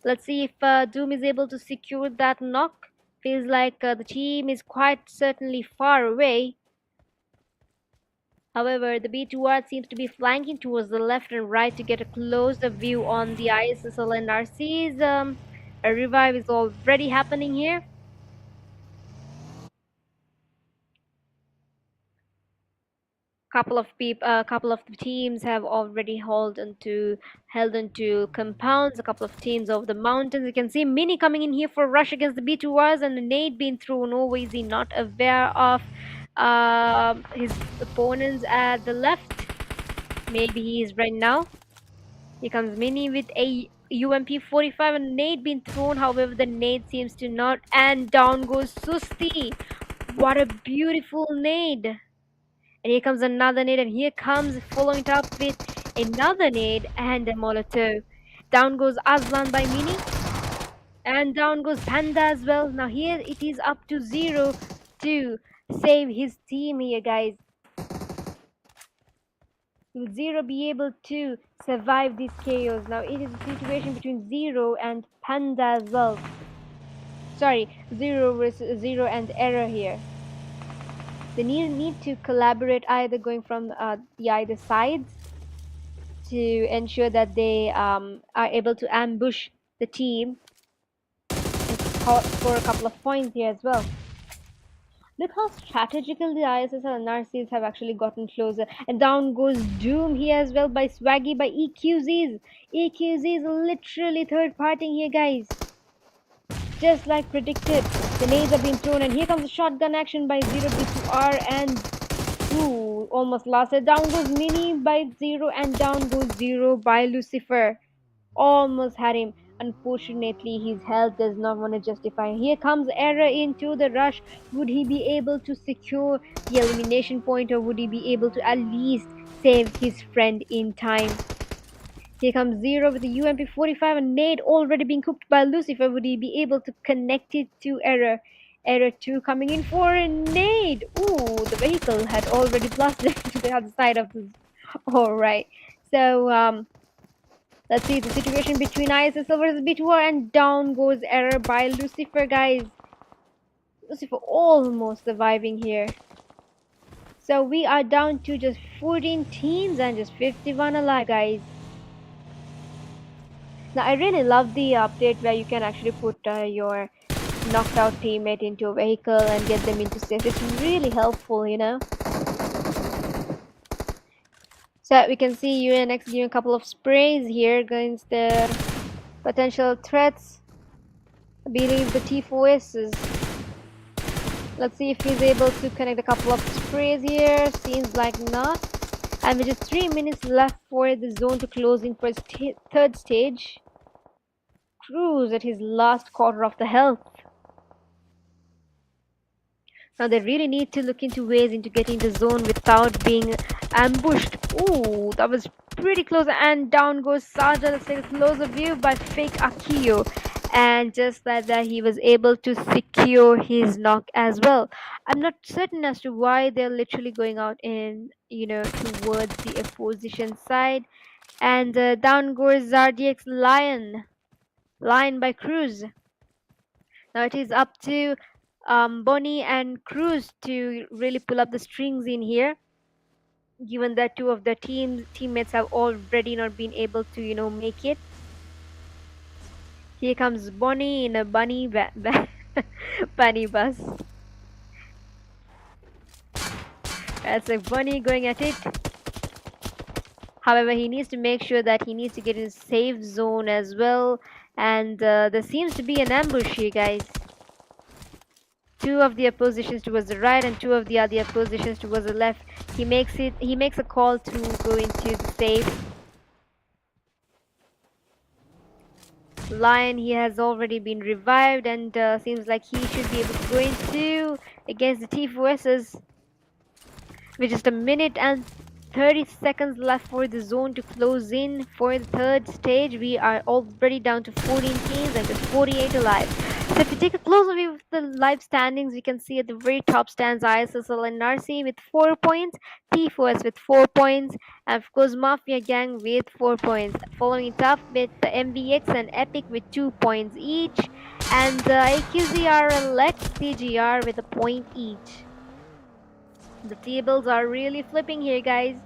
Let's see if Doom is able to secure that knock. Feels like the team is quite certainly far away. However, the B2R seems to be flanking towards the left and right to get a closer view on the ISSLnRCs. A revive is already happening here. Couple of teams have already held onto compounds. A couple of teams over the mountains. You can see Mini coming in here for a rush against the B2Rs, and the nade being thrown over. Is he not aware of his opponents at the left? Maybe he is right now. Here comes Mini with a UMP-45 and nade being thrown. However, the nade seems to not. And down goes Susti. What a beautiful nade. And here comes another nade. And here comes following it up with another nade and a Molotov. Down goes Aslan by Mini. And down goes Panda as well. Now here it is up to 0 to save his team here, guys. Will Zero be able to survive this chaos? Now it is a situation between Zero and Panda as well. Sorry, Zero versus Zero and Error here. They need to collaborate, either going from the either sides to ensure that they are able to ambush the team and score a couple of points here as well. Look how strategical the ISSL and NRCs have actually gotten closer. And down goes Doom here as well by Swaggy by EQZs. EQZs literally third partying here, guys. just like predicted. The nades have been thrown, and here comes the shotgun action by Zero B2R, and ooh, almost lost it. Down goes Mini by Zero, and down goes Zero by Lucifer. Almost had him. Unfortunately, his health does not want to justify. Here comes Error into the rush. Would he be able to secure the elimination point, or would he be able to at least save his friend in time? Here comes Zero with the UMP-45, and nade already being cooked by Lucifer. Would he be able to connect it to Error? Error 2 coming in for a nade. Ooh, the vehicle had already blasted to the other side of the... Alright. So, let's see the situation between ISSL versus B2R, and down goes Error by Lucifer, guys. Lucifer almost surviving here. So we are down to just 14 teams and just 51 alive, guys. Now I really love the update where you can actually put your knocked out teammate into a vehicle and get them into safe. It's really helpful, you know. So we can see UNX giving a couple of sprays here against the potential threats. I believe the T4Ss. Let's see if he's able to connect a couple of sprays here. Seems like not. And with just 3 minutes left for the zone to close in for his third stage. Cruz at his last quarter of the health. Now they really need to look into ways into getting the zone without being ambushed. Ooh, that was pretty close, and down goes Saja. Let's take a closer view by fake Akio. And just like that, he was able to secure his knock as well. I'm not certain as to why they're literally going out in, you know, towards the opposition side. And down goes RDX Lion by Cruz. Now it is up to Bonnie and Cruz to really pull up the strings in here, given that two of the teammates have already not been able to, you know, make it. Here comes Bonnie in a bunny bunny bus. That's like Bonnie going at it. However, he needs to make sure that he needs to get in a safe zone as well. And there seems to be an ambush here, guys. Two of the oppositions towards the right and two of the other oppositions towards the left. He makes a call to go into the safe. Lion, he has already been revived, and seems like he should be able to go into against the T4Ss with just a minute and 30 seconds left for the zone to close in for the third stage. We are already down to 14 teams and just 48 alive. So if we take a closer view of the live standings, we can see at the very top stands ISSLNRC with 4 points, T4S with 4 points, and of course Mafia Gang with 4 points. Following it up with the MVX and Epic with 2 points each, and ISSLxNRC with a point each. The tables are really flipping here, guys.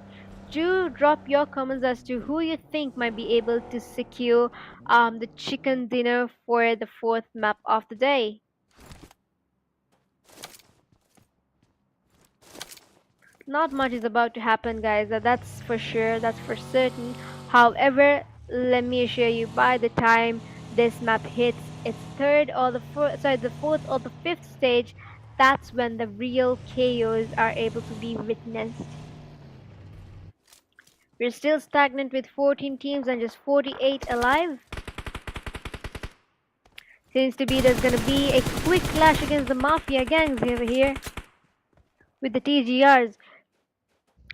Do drop your comments as to who you think might be able to secure the chicken dinner for the fourth map of the day. Not much is about to happen, guys. That's for sure. That's for certain. However, let me assure you, by the time this map hits its the fourth or the fifth stage, that's when the real chaos are able to be witnessed. We're still stagnant with 14 teams and just 48 alive. Seems to be there's gonna be a quick clash against the Mafia gangs over here with the TGRs.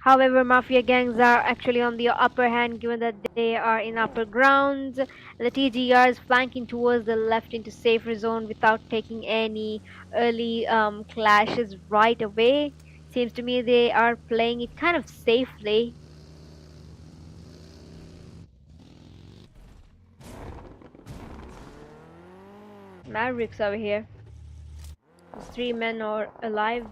However, Mafia gangs are actually on the upper hand, given that they are in upper ground. The TGRs flanking towards the left into safer zone without taking any early clashes right away. Seems to me they are playing it kind of safely. Mavericks over here. Those 3 men are alive.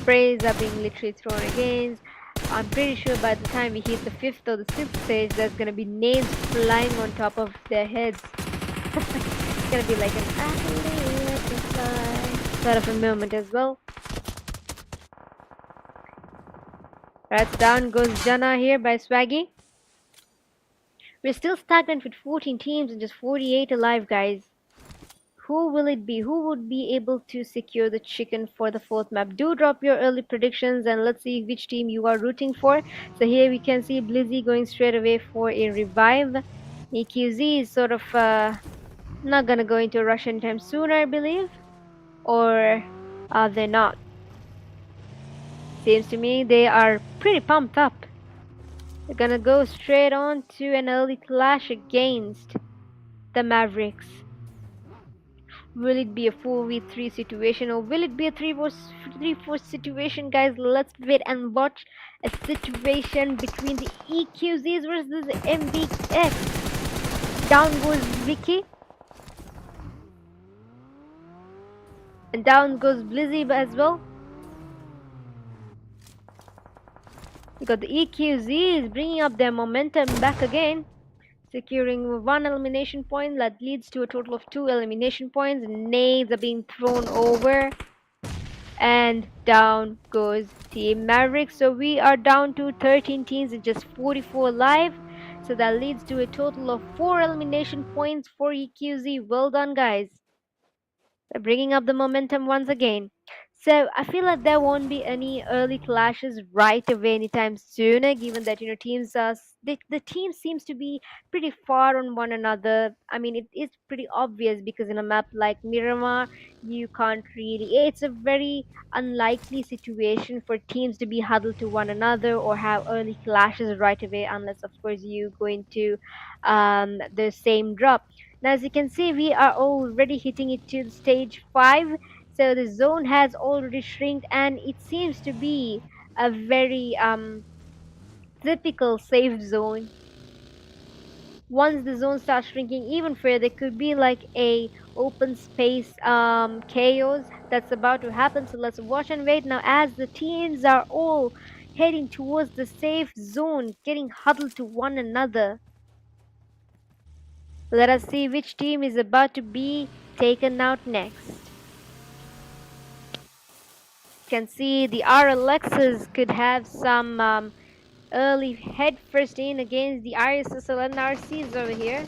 Sprays are being literally thrown against. I'm pretty sure by the time we hit the 5th or the 6th stage, there's gonna be nades flying on top of their heads. It's gonna be like an sort of a moment as well. Right, down goes Jana here by Swaggy. We're still stagnant with 14 teams and just 48 alive, guys. Who will it be? Who would be able to secure the chicken for the fourth map? Do drop your early predictions and let's see which team you are rooting for. So here we can see Blizzy going straight away for a revive. EQZ is sort of not gonna go into a rush anytime soon, I believe. Or are they not? Seems to me they are pretty pumped up. They're gonna go straight on to an early clash against the Mavericks. Will it be a 4v3 situation or will it be a 3-4 situation, guys? Let's wait and watch a situation between the EQZs versus the MVX. Down goes Vicky and down goes Blizzy as well. We got the EQZs bringing up their momentum back again, securing one elimination point that leads to a total of 2 elimination points. Nades are being thrown over. And down goes Team Mavericks. So we are down to 13 teams and just 44 live. So that leads to a total of 4 elimination points for EQZ. Well done, guys. They're bringing up the momentum once again. So I feel like there won't be any early clashes right away anytime sooner, given that teams are the team seems to be pretty far on one another. I mean, it is pretty obvious because in a map like Miramar, you can't really. It's a very unlikely situation for teams to be huddled to one another or have early clashes right away, unless of course you go into the same drop. Now, as you can see, we are already hitting it to stage 5. So the zone has already shrinked and it seems to be a very typical safe zone. Once the zone starts shrinking even further, there could be like a open space chaos that's about to happen. So let's watch and wait now as the teams are all heading towards the safe zone, getting huddled to one another. Let us see which team is about to be taken out next. You can see the RLXs could have some early head first in against the ISSLnRCs over here.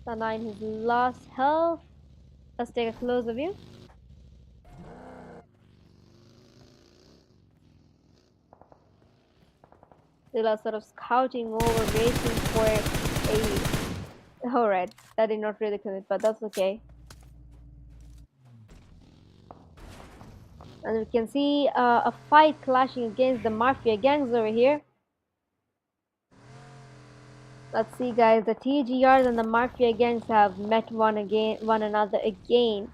Sanine has lost health. Let's take a closer view. They are sort of scouting over, racing for a. Alright, that did not really commit, but that's okay. And we can see a fight clashing against the Mafia gangs over here. Let's see, guys. The TGRs and the Mafia gangs have met one another again.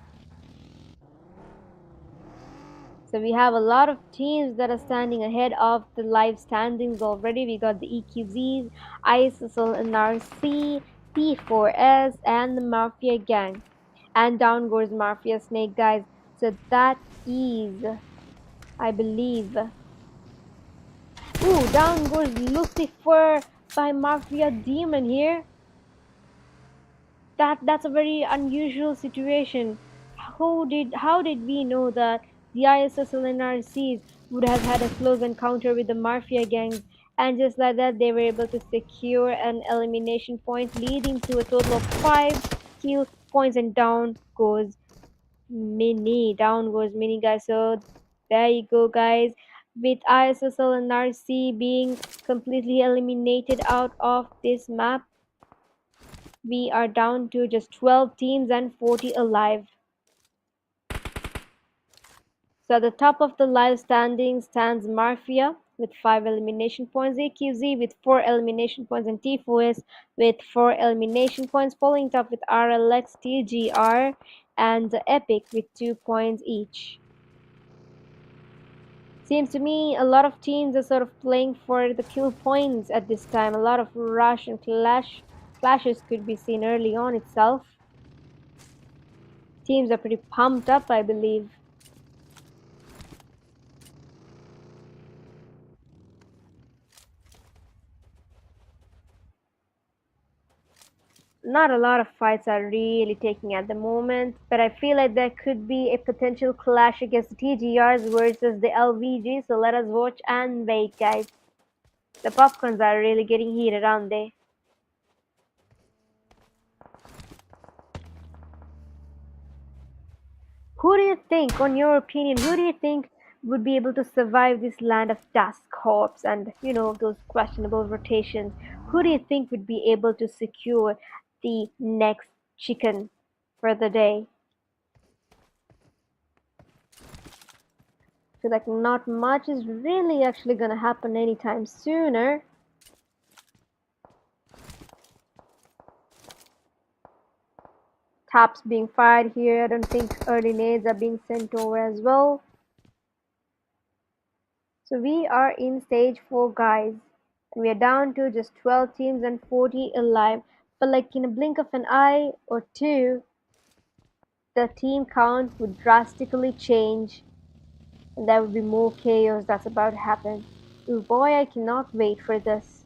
So we have a lot of teams that are standing ahead of the live standings already. We got the EQZs, ISSLnRC, P4S, and the Mafia gang. And down goes Mafia Snake, guys. So that is, I believe. Ooh, down goes Lucifer by Mafia Demon here. That's a very unusual situation. How did we know that the ISSLnRCs would have had a close encounter with the Mafia gangs, and just like that they were able to secure an elimination point, leading to a total of 5 kill points, and down goes Mini, guys. So there you go, guys. With ISSLnRC being completely eliminated out of this map, we are down to just 12 teams and 40 alive. So at the top of the live standing stands Mafia with 5 elimination points, AQZ with 4 elimination points, and T4S with 4 elimination points, following up with RLX, TGR, and Epic with 2 points each. Seems to me a lot of teams are sort of playing for the kill points at this time. A lot of rush and clashes could be seen early on itself. Teams are pretty pumped up, I believe. not a lot of fights are really taking at the moment, but I feel like there could be a potential clash against the TGRs versus the LVG. So let us watch and wait, guys. The popcorns are really getting heated, aren't they? Who do you think, on your opinion, who do you think would be able to survive this land of task corps and those questionable rotations? Who do you think would be able to secure the next chicken for the day? I feel like not much is really actually gonna happen anytime sooner. Taps being fired here. I don't think early nades are being sent over as well. So we are in stage 4, guys, and we are down to just 12 teams and 40 alive. But like in a blink of an eye or two, the team count would drastically change, and there would be more chaos that's about to happen. Oh boy, I cannot wait for this.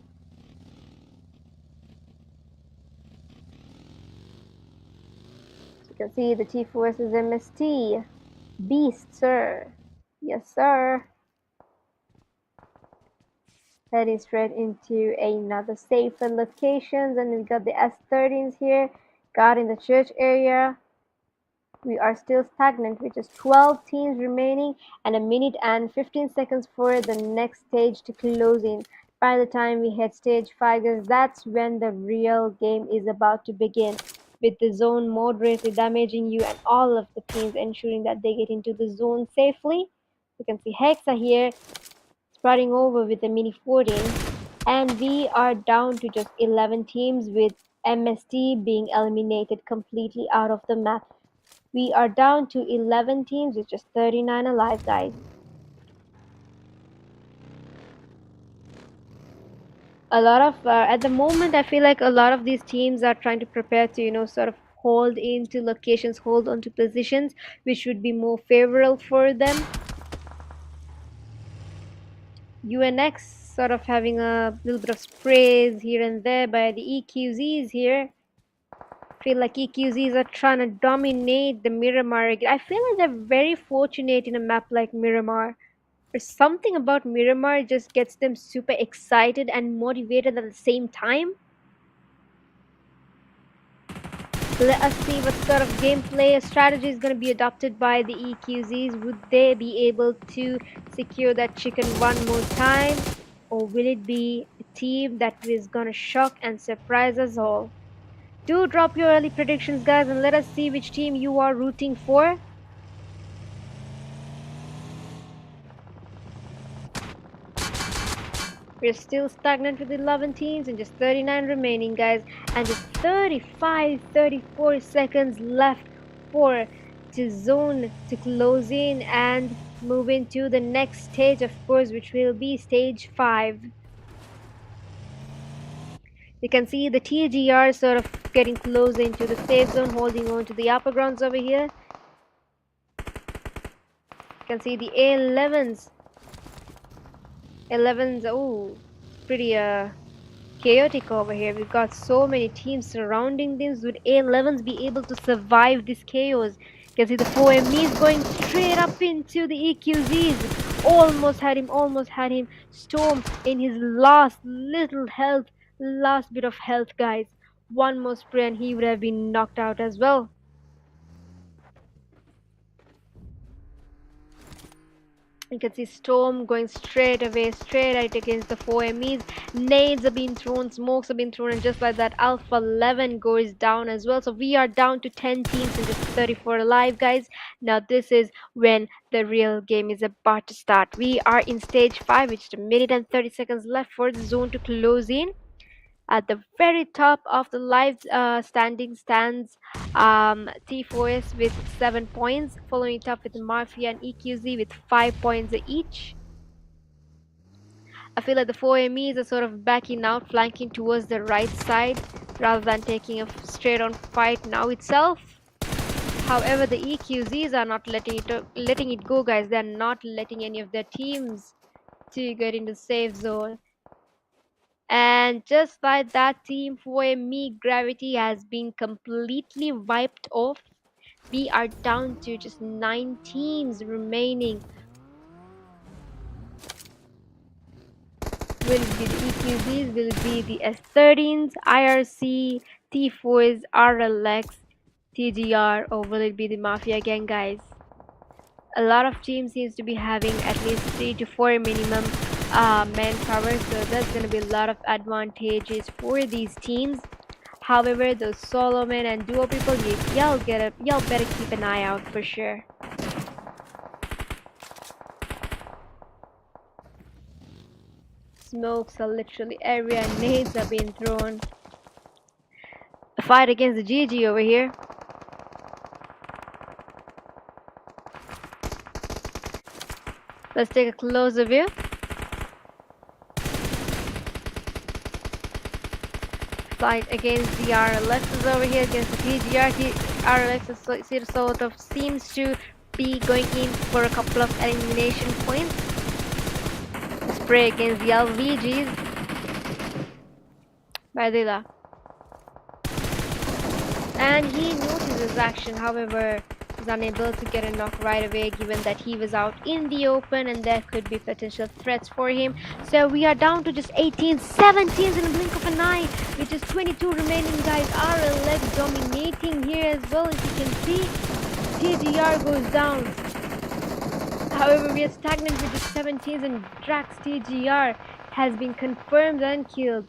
So you can see the T versus MST. Beast, sir. Yes, sir. Heading straight into another safer locations, and we got the S13s here, got in the church area. We are still stagnant with just 12 teams remaining and a minute and 15 seconds for the next stage to close in. By the time we hit stage 5, guys, that's when the real game is about to begin, with the zone moderately damaging you and all of the teams ensuring that they get into the zone safely. You can see Hexa here starting over with the mini 14, and we are down to just 11 teams, with MST being eliminated completely out of the map. We are down to 11 teams with just 39 alive, guys. A lot of at the moment, I feel like a lot of these teams are trying to prepare to sort of hold into locations, hold onto positions which would be more favorable for them. UNX sort of having a little bit of sprays here and there by the EQZs here. Feel like EQZs are trying to dominate the Miramar. I feel like they're very fortunate in a map like Miramar. Or something about Miramar just gets them super excited and motivated at the same time. Let us see what sort of gameplay strategy is going to be adopted by the EQZs. Would they be able to secure that chicken one more time? Or will it be a team that is going to shock and surprise us all? Do drop your early predictions, guys, and let us see which team you are rooting for. We're still stagnant with 11 teams and just 39 remaining, guys, and just 34 seconds left for the zone to close in and move into the next stage, of course, which will be stage 5. You can see the TGR sort of getting close into the safe zone, holding on to the upper grounds over here. You can see the A11s. Oh, pretty chaotic over here. We've got so many teams surrounding this. Would A11s be able to survive this chaos? You can see the 4MEs going straight up into the EQZs. Almost had him. Storm in his last little health, last bit of health, guys. One more spray and he would have been knocked out as well. You can see Storm going straight right against the 4MEs. Nades are being thrown, smokes are being thrown, and just like that, Alpha 11 goes down as well. So we are down to 10 teams and just 34 alive, guys. Now this is when the real game is about to start. We are in stage 5, which is a minute and 30 seconds left for the zone to close in. At the very top of the live standing stands T4S with 7 points, following it up with Mafia and EQZ with 5 points each. I feel like the 4MEs are sort of backing out, flanking towards the right side rather than taking a straight-on fight now itself. However, the EQZs are not letting it go, guys. They're not letting any of their teams to get into the safe zone. And just like that, Team 4Me Gravity has been completely wiped off. We are down to just 9 teams remaining. Will it be the EQZs? Will it be the S13s, IRC, T4s, RLX, TGR, or will it be the Mafia gang, guys? A lot of teams seems to be having at least 3 to 4 minimum manpower, so that's going to be a lot of advantages for these teams. However, those solo men and duo people, y'all better keep an eye out for sure. Smokes are literally everywhere, nades are being thrown. A fight against the GG over here. Let's take a closer view. Fight against the RLXs over here against the TGR. RLX sort of seems to be going in for a couple of elimination points. Spray against the LVGs. Badila. And he notices action, however, is unable to get a knock right away given that he was out in the open and there could be potential threats for him. So we are down to just 18, 17 in a blink of an eye with just 22 remaining, guys. RLX dominating here as well, as you can see. TGR goes down. However, we are stagnant with just 17s and Drax TGR has been confirmed and killed.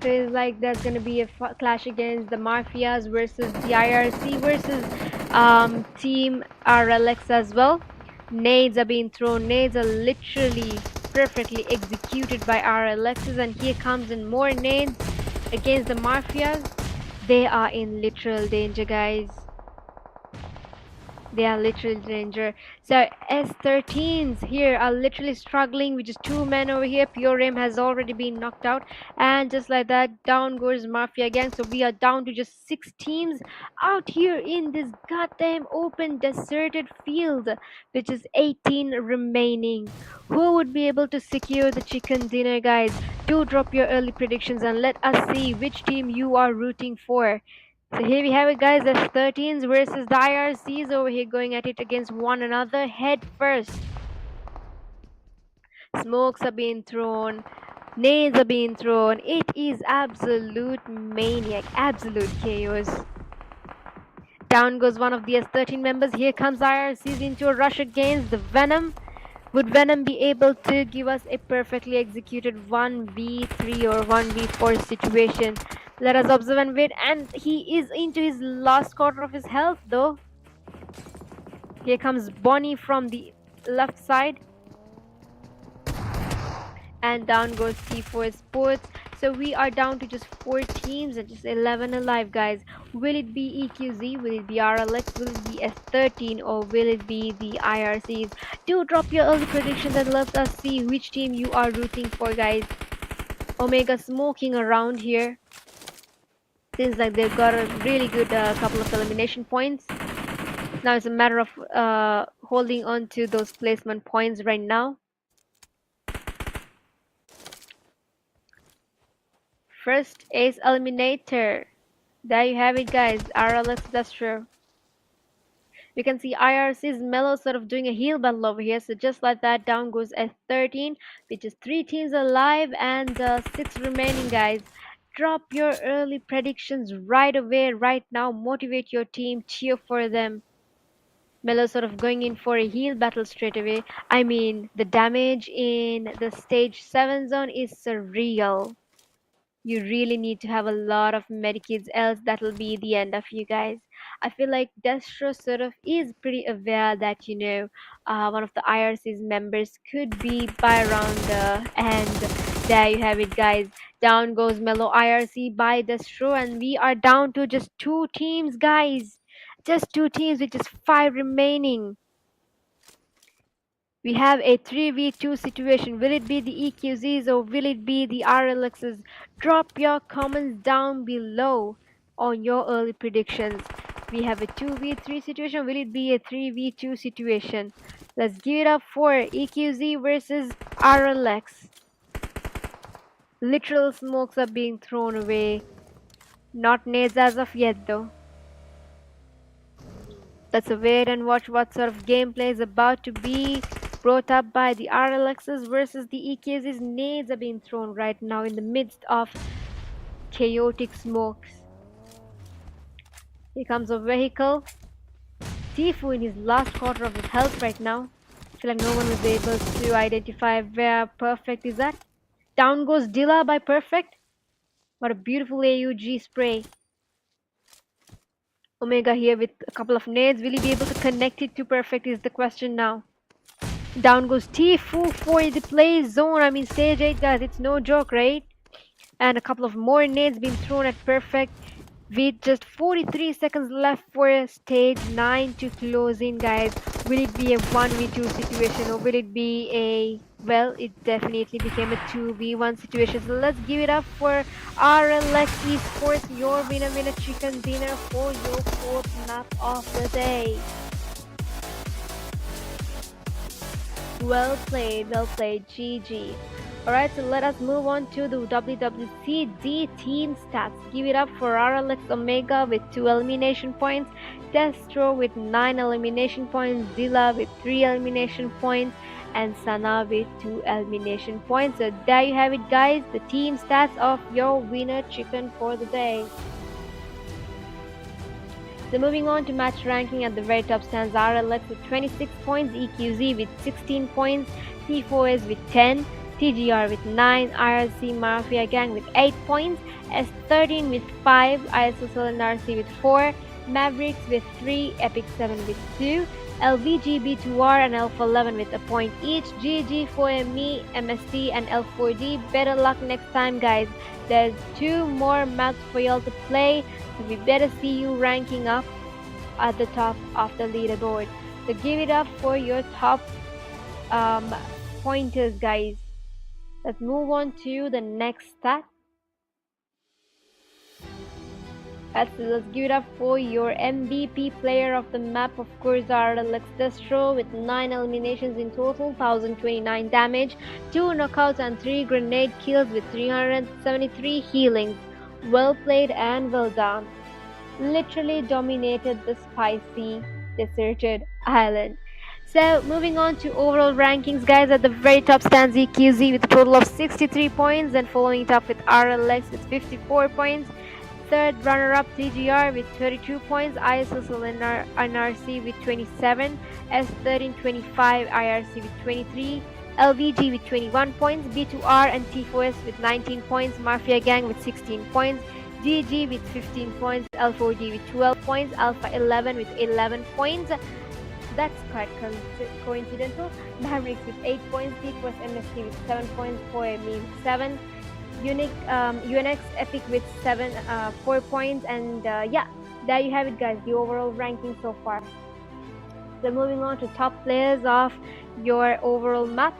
Feels like there's gonna be a clash against the Mafias versus the IRC versus Team RLX as well. Nades are being thrown. Nades are literally perfectly executed by RLXs, and here comes in more nades against the Mafias. They are in literal danger, guys. They are literally danger. So S13s here are literally struggling with just 2 men over here. Pure Aim has already been knocked out, and just like that, down goes Mafia gang. So we are down to just 6 teams out here in this goddamn open deserted field, which is 18 remaining. Who would be able to secure the chicken dinner, guys? Do drop your early predictions and let us see which team you are rooting for. So here we have it, guys. The 13s versus the IRCs over here going at it against one another head first. Smokes are being thrown. Nades are being thrown. It is absolute maniac. Absolute chaos. Down goes one of the S13 members. Here comes IRCs into a rush against the Venom. Would Venom be able to give us a perfectly executed 1v3 or 1v4 situation? Let us observe and wait. And he is into his last quarter of his health though. Here comes Bonnie from the left side. And down goes T4 Sports. So we are down to just 4 teams and just 11 alive, guys. Will it be EQZ? Will it be RLX? Will it be S13? Or will it be the IRCs? Do drop your early predictions and let us see which team you are rooting for, guys. Omega smoking around here. Seems like they've got a really good couple of elimination points. Now it's a matter of holding on to those placement points right now. First ace eliminator. There you have it, guys. RLX, that's true. You can see IRC's Mellow sort of doing a heal battle over here. So just like that, down goes S13, which is 3 teams alive and 6 remaining, guys. Drop your early predictions right away, right now. Motivate your team, cheer for them. Mellow sort of going in for a heal battle straight away. I mean, the damage in the stage 7 zone is surreal. You really need to have a lot of medikits, else that'll be the end of you guys. I feel like Destro sort of is pretty aware that, you know, one of the IRC's members could be by around and there you have it, guys. Down goes Mellow IRC by Destro, and we are down to just 2 teams, guys. Just 2 teams with just 5 remaining. We have a 3v2 situation. Will it be the EQZs or will it be the RLXs? Drop your comments down below on your early predictions. We have a 2v3 situation. Will it be a 3v2 situation? Let's give it up for EQZ versus RLX. Literal smokes are being thrown away. Not nades as of yet though. Let's wait and watch what sort of gameplay is about to be brought up by the RLXs versus the EKZs. Nades are being thrown right now in the midst of chaotic smokes. Here comes a vehicle. Tifu in his last quarter of his health right now. Feel like no one was able to identify where Perfect is at. Down goes Dilla by Perfect. What a beautiful AUG spray. Omega here with a couple of nades. Will he be able to connect it to Perfect is the question now. Down goes Tifu for the play zone. I mean, stage 8, guys. It's no joke, right? And a couple of more nades being thrown at Perfect. With just 43 seconds left for stage 9 to close in, guys. Will it be a 1v2 situation or will it be a... Well, it definitely became a 2v1 situation. So let's give it up for RLX Esports, your winner chicken dinner for your 4th map of the day. Well played, GG. Alright, so let us move on to the WWCD team stats. Give it up for RLX Omega with 2 elimination points, Destro with 9 elimination points, Zilla with 3 elimination points, and Sana with 2 elimination points. So there you have it, guys, the team stats of your winner chicken for the day. So moving on to match ranking, at the very top stands RLX with 26 points, EQZ with 16 points, T4S with 10, TGR with 9, IRC Mafia Gang with 8 points, S13 with 5, ISSLNRC with 4, Mavericks with 3, Epic7 with 2, LVGB2R and Alpha11 with a point each, GG4ME, MST and L4D. Better luck next time, guys. There's 2 more maps for y'all to play, so we better see you ranking up at the top of the leaderboard. So give it up for your top pointers, guys. Let's move on to the next stat. Let's give it up for your MVP player of the map, of course, RLX Destro with 9 eliminations in total, 1029 damage, 2 knockouts and 3 grenade kills with 373 healings. Well played and well done. Literally dominated the spicy, deserted island. So moving on to overall rankings, guys, at the very top stands EQZ with a total of 63 points, and following it up with RLX with 54 points. Third runner-up TGR with 32 points, ISSLNRC with 27, S13 25, IRC with 23, LVG with 21 points, B2R and T4S with 19 points, Mafia Gang with 16 points, GG with 15 points, L4D with 12 points, Alpha11 with 11 points. That's quite coincidental. Mavericks with 8 points, T4S MST with 7 points, 4ME with 7. UNX Epic with 4 points, and yeah, there you have it, guys, the overall ranking so far. So moving on to top players of your overall map.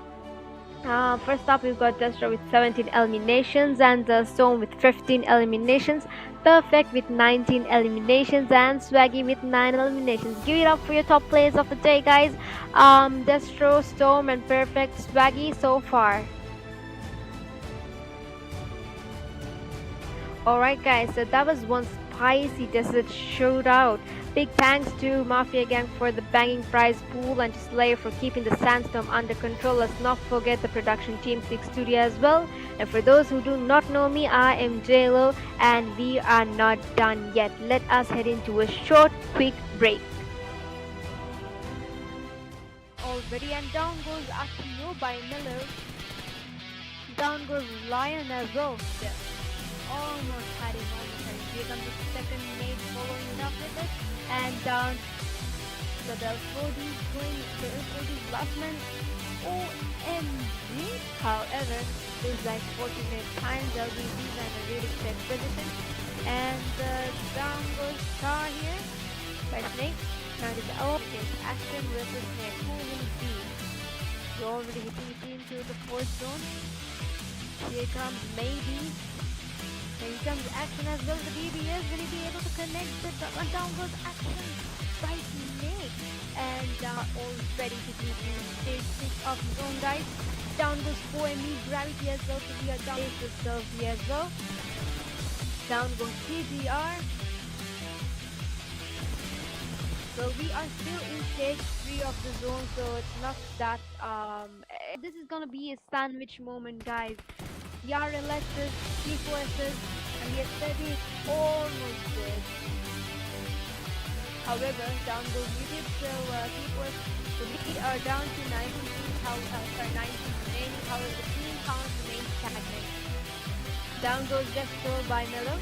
First up, we've got Destro with 17 eliminations, and Stone with 15 eliminations, Perfect with 19 eliminations, and Swaggy with 9 eliminations. Give it up for your top players of the day, guys. Destro, Storm, and Perfect. Swaggy so far. Alright, guys, so that was one spicy desert showdown. Big thanks to Mafia Gang for the banging prize pool, and to Slayer for keeping the sandstorm under control. Let's not forget the production team 6 Studio as well. And for those who do not know me, I am JLo, and we are not done yet. Let us head into a short, quick break. Already, and down goes Akio by Miller. Down goes Lion as well. Yeah. Almost had him. Here comes the second nade following up with it, and down. So the L4D's going, the L4D's last man. OMG! However, there's like 48 times LVGs and a really check position, and down goes Star here by Snake. Now this action versus Snake. Who will it be? We're already hitting it into the 4th zone. Here comes maybe. Here comes action as well. The BBS, will he be able to connect the downward action by Snake? And all ready to do stage 6 of zone, guys. Down goes 4ME gravity as well, so we are down the Sylvie as well. Down goes TGR. So we are still in stage 3 of the zone, so it's not that this is gonna be a sandwich moment, guys. The RLXs, T4Ss, and the S30 is almost dead. However, down goes YouTube, so T4s, so we are down to 19 remaining, however the team count remains stagnant. Down goes Desto by Mellow.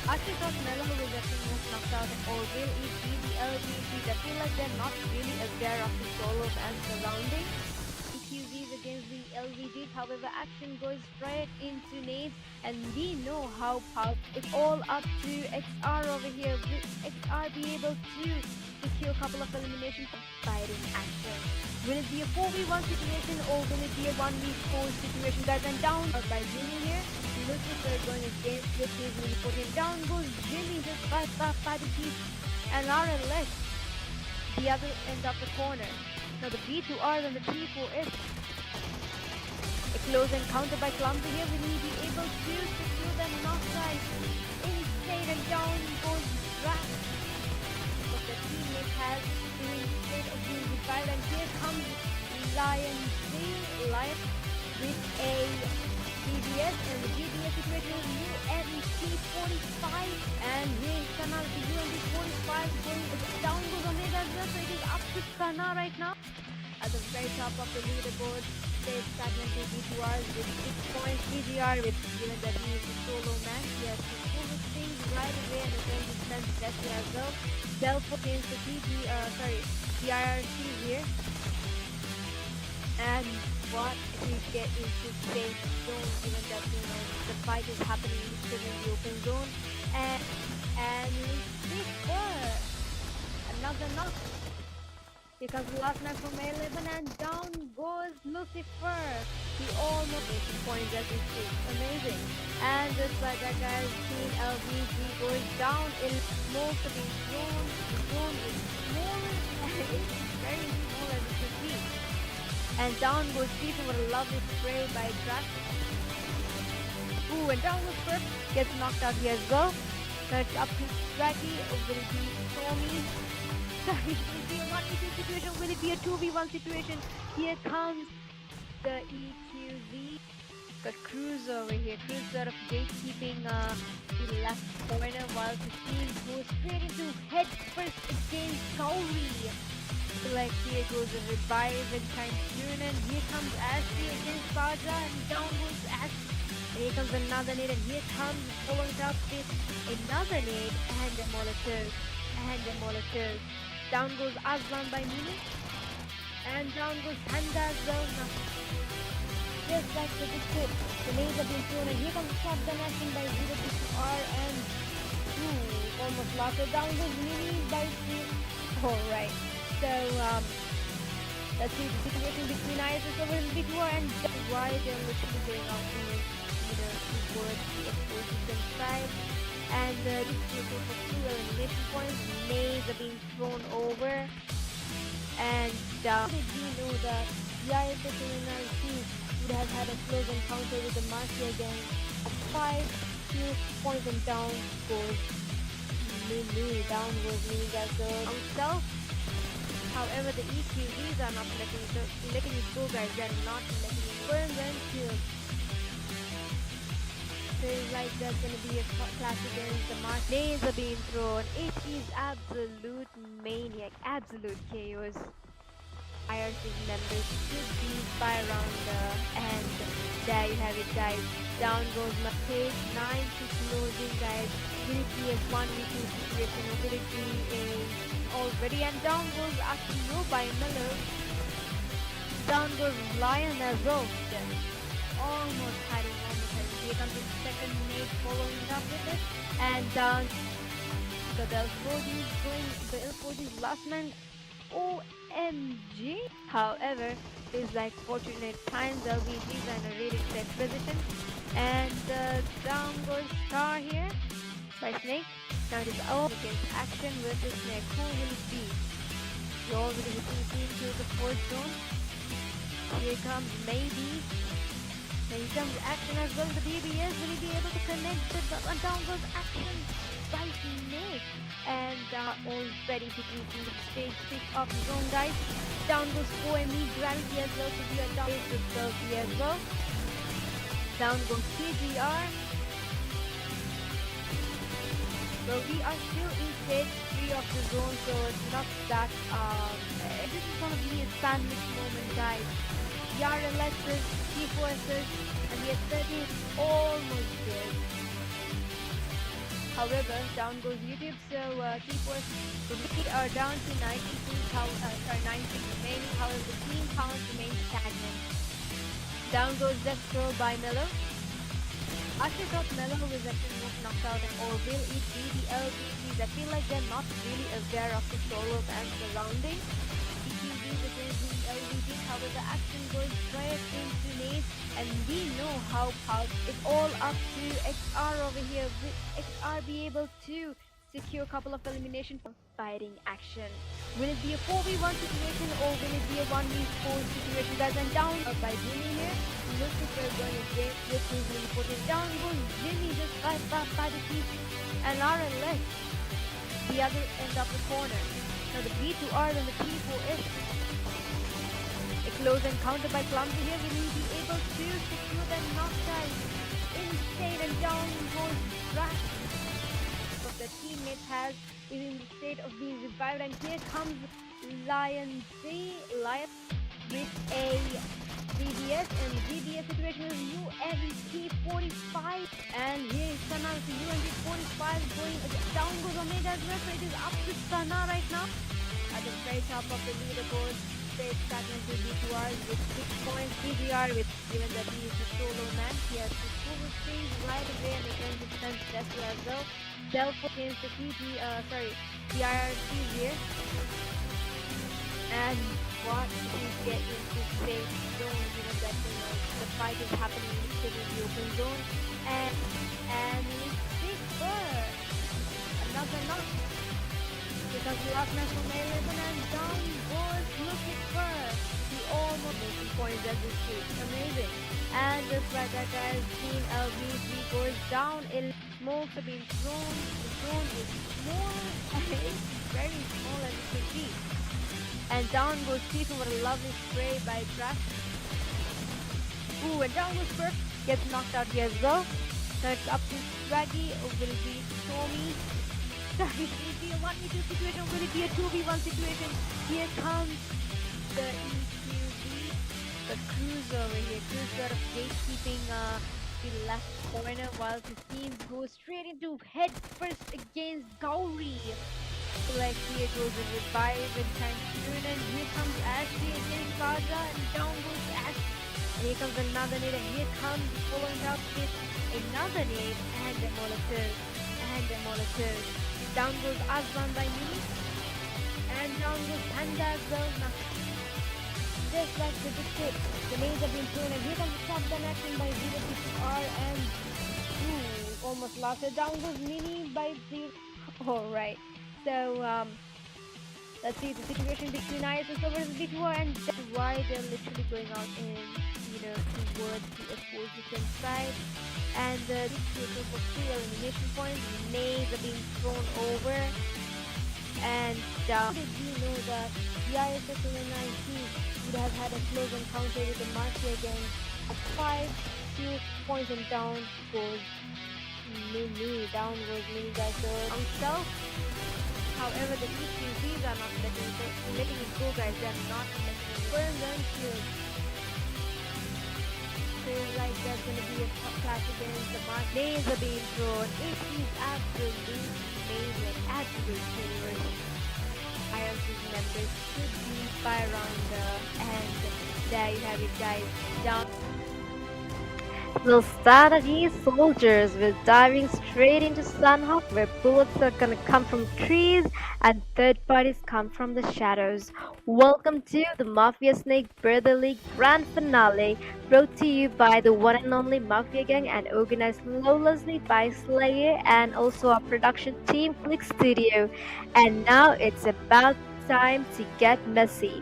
Actually thought Mellow was actually most knocked out, or will it be the LVGs? I feel like they're not really aware of the solo and surrounding. EQZs against the LVGs, however action goes straight into nades, and we know how powerful. It's all up to XR over here. Will XR be able to secure a couple of eliminations from fighting action? Will it be a 4v1 situation, or will it be a 1v4 situation, guys? And down by Jimmy here. Lucifer going against with his mini 14. Down goes Jimmy just by the piece, and RLX the other end of the corner. Now the B2R and the T4S. A close encounter by Clumsy here. Will he be able to secure the knockdown? Insane, and down goes Drax. But the teammate has instead of being revived, and here comes Lion with a GBS, and the GBS situation is UMT45, and here is Kana with the UMT45 going down goes Omega as well, so it is up to Kana right now. At the very top of the leaderboard, stays stagnant B2Rs with 6 points. PGR with, given that he is a solo man, he has to pull his things right away and return his defense Jesse as well. Delph against the the IRC here. And what he get into safe zone, given that the fight is happening still in the open zone, and Lucifer, another knock. Here comes the last knock from A11, and down goes Lucifer. He almost makes points as we speak. Amazing. And just like that, guys, Team LVG goes down in most of his zone. The zone is smaller, and it's very small as you can see. And down goes Stephen with a lovely spray by Drax. Ooh, and down goes Perp. Gets knocked out here as well. Now it's up to Dracky. Will it be Stormy? Sorry, will it be a 1v2 situation? Will it be a 2v1 situation? Here comes the EQZ. Got Cruz over here. Cruz sort of gatekeeping the left corner, while the team goes straight into head first against Kauri. Like here goes a revive and time tune, and here comes Ashley against Saja, and down goes Ashley. And here comes another nade, and here comes following up with another nade and a molotov. Down goes Aslan by Mini, and down goes Handa as well. Now, just like the big the nades have been thrown, and here comes shotgun action by 0-R, and almost lost it. Down goes Mini by 3. Alright. So, let's see the situation between ISSL and B2R, and why they're literally going out to towards the exposition side. And this is for 2 elimination points. Nades are being thrown over. And did you know that the ISSLnRC would have had a close encounter with the Mafia gang at 5 points, and down goes Mini. Down goes Mini, guys. So, himself. However, the EQZs are not letting it go, guys. They are not letting it burn them kill. Feels like there's gonna be a clash against the mark. Nades are being thrown. It is absolute maniac, absolute chaos. IRC members should be by around and there you have it, guys. Down goes Page 9 to closing, guys. Will it be a 1v2 situation, or will it be a already? And down goes Akio by Miller. Down goes Lion as well. Almost hiding. Here comes the second nade following up with it. And down the L4D's going, the L4D's last man. OMG. However, it's like fortunate times. LVGs are in a really safe position. And down goes Star here by Snake. Now it is all against action versus Snake. Who will it be? You already hitting the team to the 4th zone. Here comes maybe. Here comes action as well. The BBS will he be able to connect the down goes action by Snake. And already decreasing the stage 6 of the zone, guys. Down goes 4ME gravity as well. So we are down with Selfie as well. Down goes CGR. So we are still in stage 3 of the zone, so it's not that this is gonna be a sandwich moment, guys. ESSLxNRC, T4s, and we are 30 almost there. However, down goes YouTube, so T4s we are down to 90 remaining. However, the team count remains stagnant. Down goes Death Throw by Mellow. After thought Mellow was actually knocked out and or will it be the LVGs? I feel like they're not really aware of the solos and surroundings. TQBs against the LVGs, however, action goes straight into Nate, and we know how it's all up to XR over here. Will XR be able to secure a couple of elimination fighting action? Will it be a 4v1 situation or will it be a 1v4 situation, guys? And down by Jimmy here. Lucifer going to get with his important down goes Jimmy just by the feet and RLX the other end of the corner. Now the B2R and the P4S a close encounter by Clumsy here. Will he be able to secure them? Not guys. Insane, and down goes Drax. But the teammate is in the state of being revived, and here comes Lion with a GBS, and the GBS situation is UMP45, and here is Sana with the UMP45 going down goes Omega as well, so it is up to Sana right now at the very top of the leaderboard. Straight stagnant to B2R with 6 points. PGR with, given that he is a solo man, he has to solo streams right away and returns his defense best as well. Delph against the PRRC here. And what is getting into safe zone, given that the fight is happening still in the open zone, and it's another knock. Because the last match from 11 and down goes Lucifer. He almost making points as this speak. Amazing. And just like that, guys, Team LVG goes down. Smokes are being thrown. The drone is small and it's very small as you can see. And down goes Tifu with a lovely spray by Trash. Ooh, and down goes Perp. Gets knocked out here as well. So it's up to Swaggy, or will it be Stormy? Will it be a 1v2 situation, or will it be a 2v1 situation? Here comes the EQB, the Cruise over here. Cruise sort of gatekeeping the left corner, while his team goes straight into head first against Gauri. Like here goes a revive in time soon, and here comes Ashley against Raja, and down goes Ash. And here comes another nade, and here comes following up with another nade, and Demolitors. Down goes Azman by Mini, and down goes Panda as well. Now, just like the tip, the nades have been thrown, and here comes the shotgun action by 064R, and almost lost it. Down goes Mini by 0. Alright, so let's see the situation between ISSL versus B2R, and that's why they're literally going out in, towards the opposition side. And this is for 3 elimination points. Nades are being thrown over. And did you know that the ISSLNRC would have had a close encounter with the Mafia again at 5 points, and down goes Mini. Down goes Mini, guys. So himself. However, the EQZs are not letting it go, guys. They're not letting it burn them shield. Like there's gonna be a clash against the mark. Nades are being thrown. It is absolutely amazing. Absolutely. IRC's members should be by around and there you have it, guys. Down. Will strategy soldiers will diving straight into Sunhawk, where bullets are gonna come from trees and third parties come from the shadows. Welcome to the Mafia Snake Birthday League Grand Finale, brought to you by the one and only Mafia Gang and organized flawlessly by Slayer and also our production team Click Studio. And now it's about time to get messy.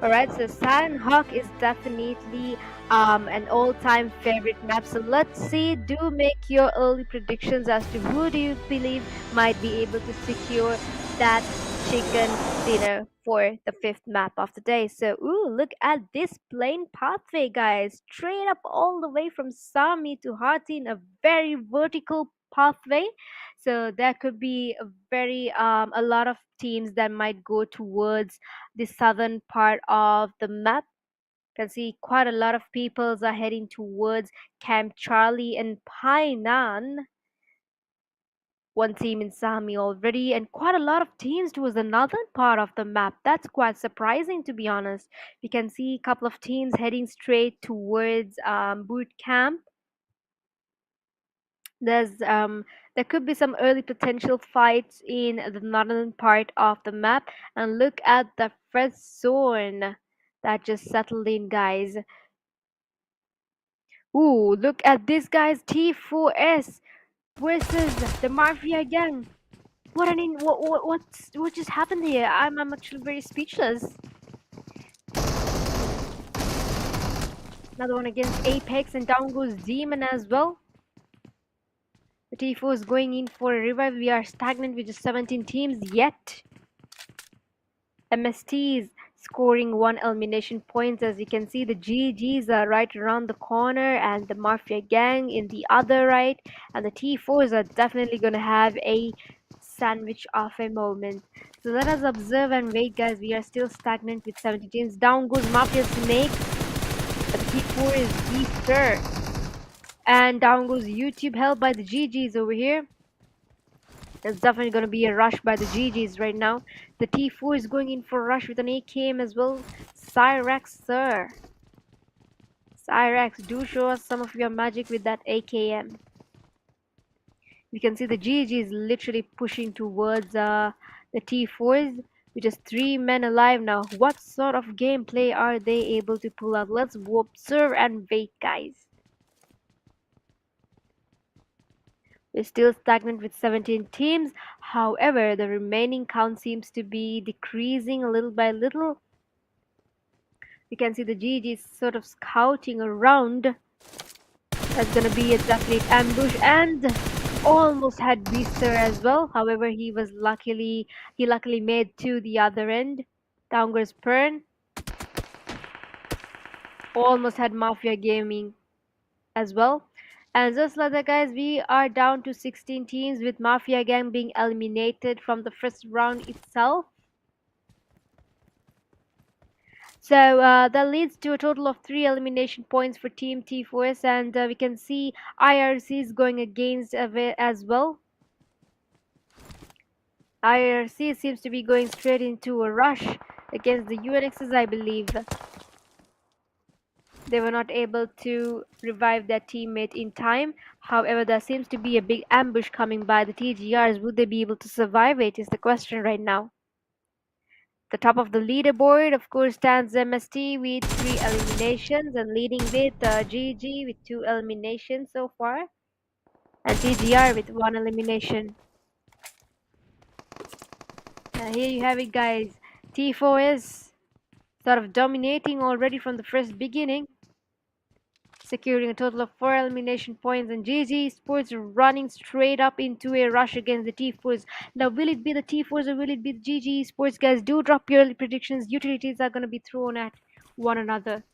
All right, so Silent Hawk is definitely an all-time favorite map. So let's see, do make your early predictions as to who do you believe might be able to secure that chicken dinner for the fifth map of the day. So, ooh, look at this plain pathway, guys. Straight up all the way from Sami to Hati in a very vertical pathway. So there could be a lot of teams that might go towards the southern part of the map. Can see quite a lot of peoples are heading towards Camp Charlie and Painan. One team in Sami already, and quite a lot of teams towards the northern part of the map. That's quite surprising, to be honest. We can see a couple of teams heading straight towards boot camp. There's there could be some early potential fights in the northern part of the map, and look at the first zone that just settled in, guys. Ooh, look at this guy's T4S versus the Mafia gang. What just happened here? I'm actually very speechless. Another one against Apex, and down goes Demon as well. The T4 is going in for a revive. We are stagnant with just 17 teams yet. MSTs scoring one elimination points. As you can see, the GGs are right around the corner, and the Mafia gang in the other right, and the T4s are definitely going to have a sandwich of a moment. So let us observe and wait, guys. We are still stagnant with 70 teams. Down goes Mafia Snake, but the T4 is Beaster, and down goes YouTube, held by the GGs over here. There's definitely going to be a rush by the GGs right now. The T4 is going in for a rush with an AKM as well. Cyrax, sir. Cyrax, do show us some of your magic with that AKM. You can see the GG is literally pushing towards the T4s with just 3 men alive now. What sort of gameplay are they able to pull out? Let's observe and wait, guys. We're still stagnant with 17 teams. However, the remaining count seems to be decreasing little by little. You can see the GG sort of scouting around. That's gonna be a definite ambush, and almost had Beaster as well. However, he luckily made to the other end. Down goes Pern. Almost had Mafia Gaming as well. And just like that, guys, we are down to 16 teams with Mafia Gang being eliminated from the first round itself. So that leads to a total of 3 elimination points for Team T4S, and we can see IRC is going against it as well. IRC seems to be going straight into a rush against the UNXs, I believe. They were not able to revive their teammate in time. However, there seems to be a big ambush coming by the TGRs. Would they be able to survive it is the question right now. The top of the leaderboard, of course, stands MST with 3 eliminations, and leading with GG with 2 eliminations so far, and TGR with 1 elimination. Here you have it, guys. T4 is sort of dominating already from the first beginning, securing a total of 4 elimination points, and GG Sports running straight up into a rush against the T4s. Now, will it be the T4s or will it be the GG Sports, guys? Do drop your predictions. Utilities are going to be thrown at one another.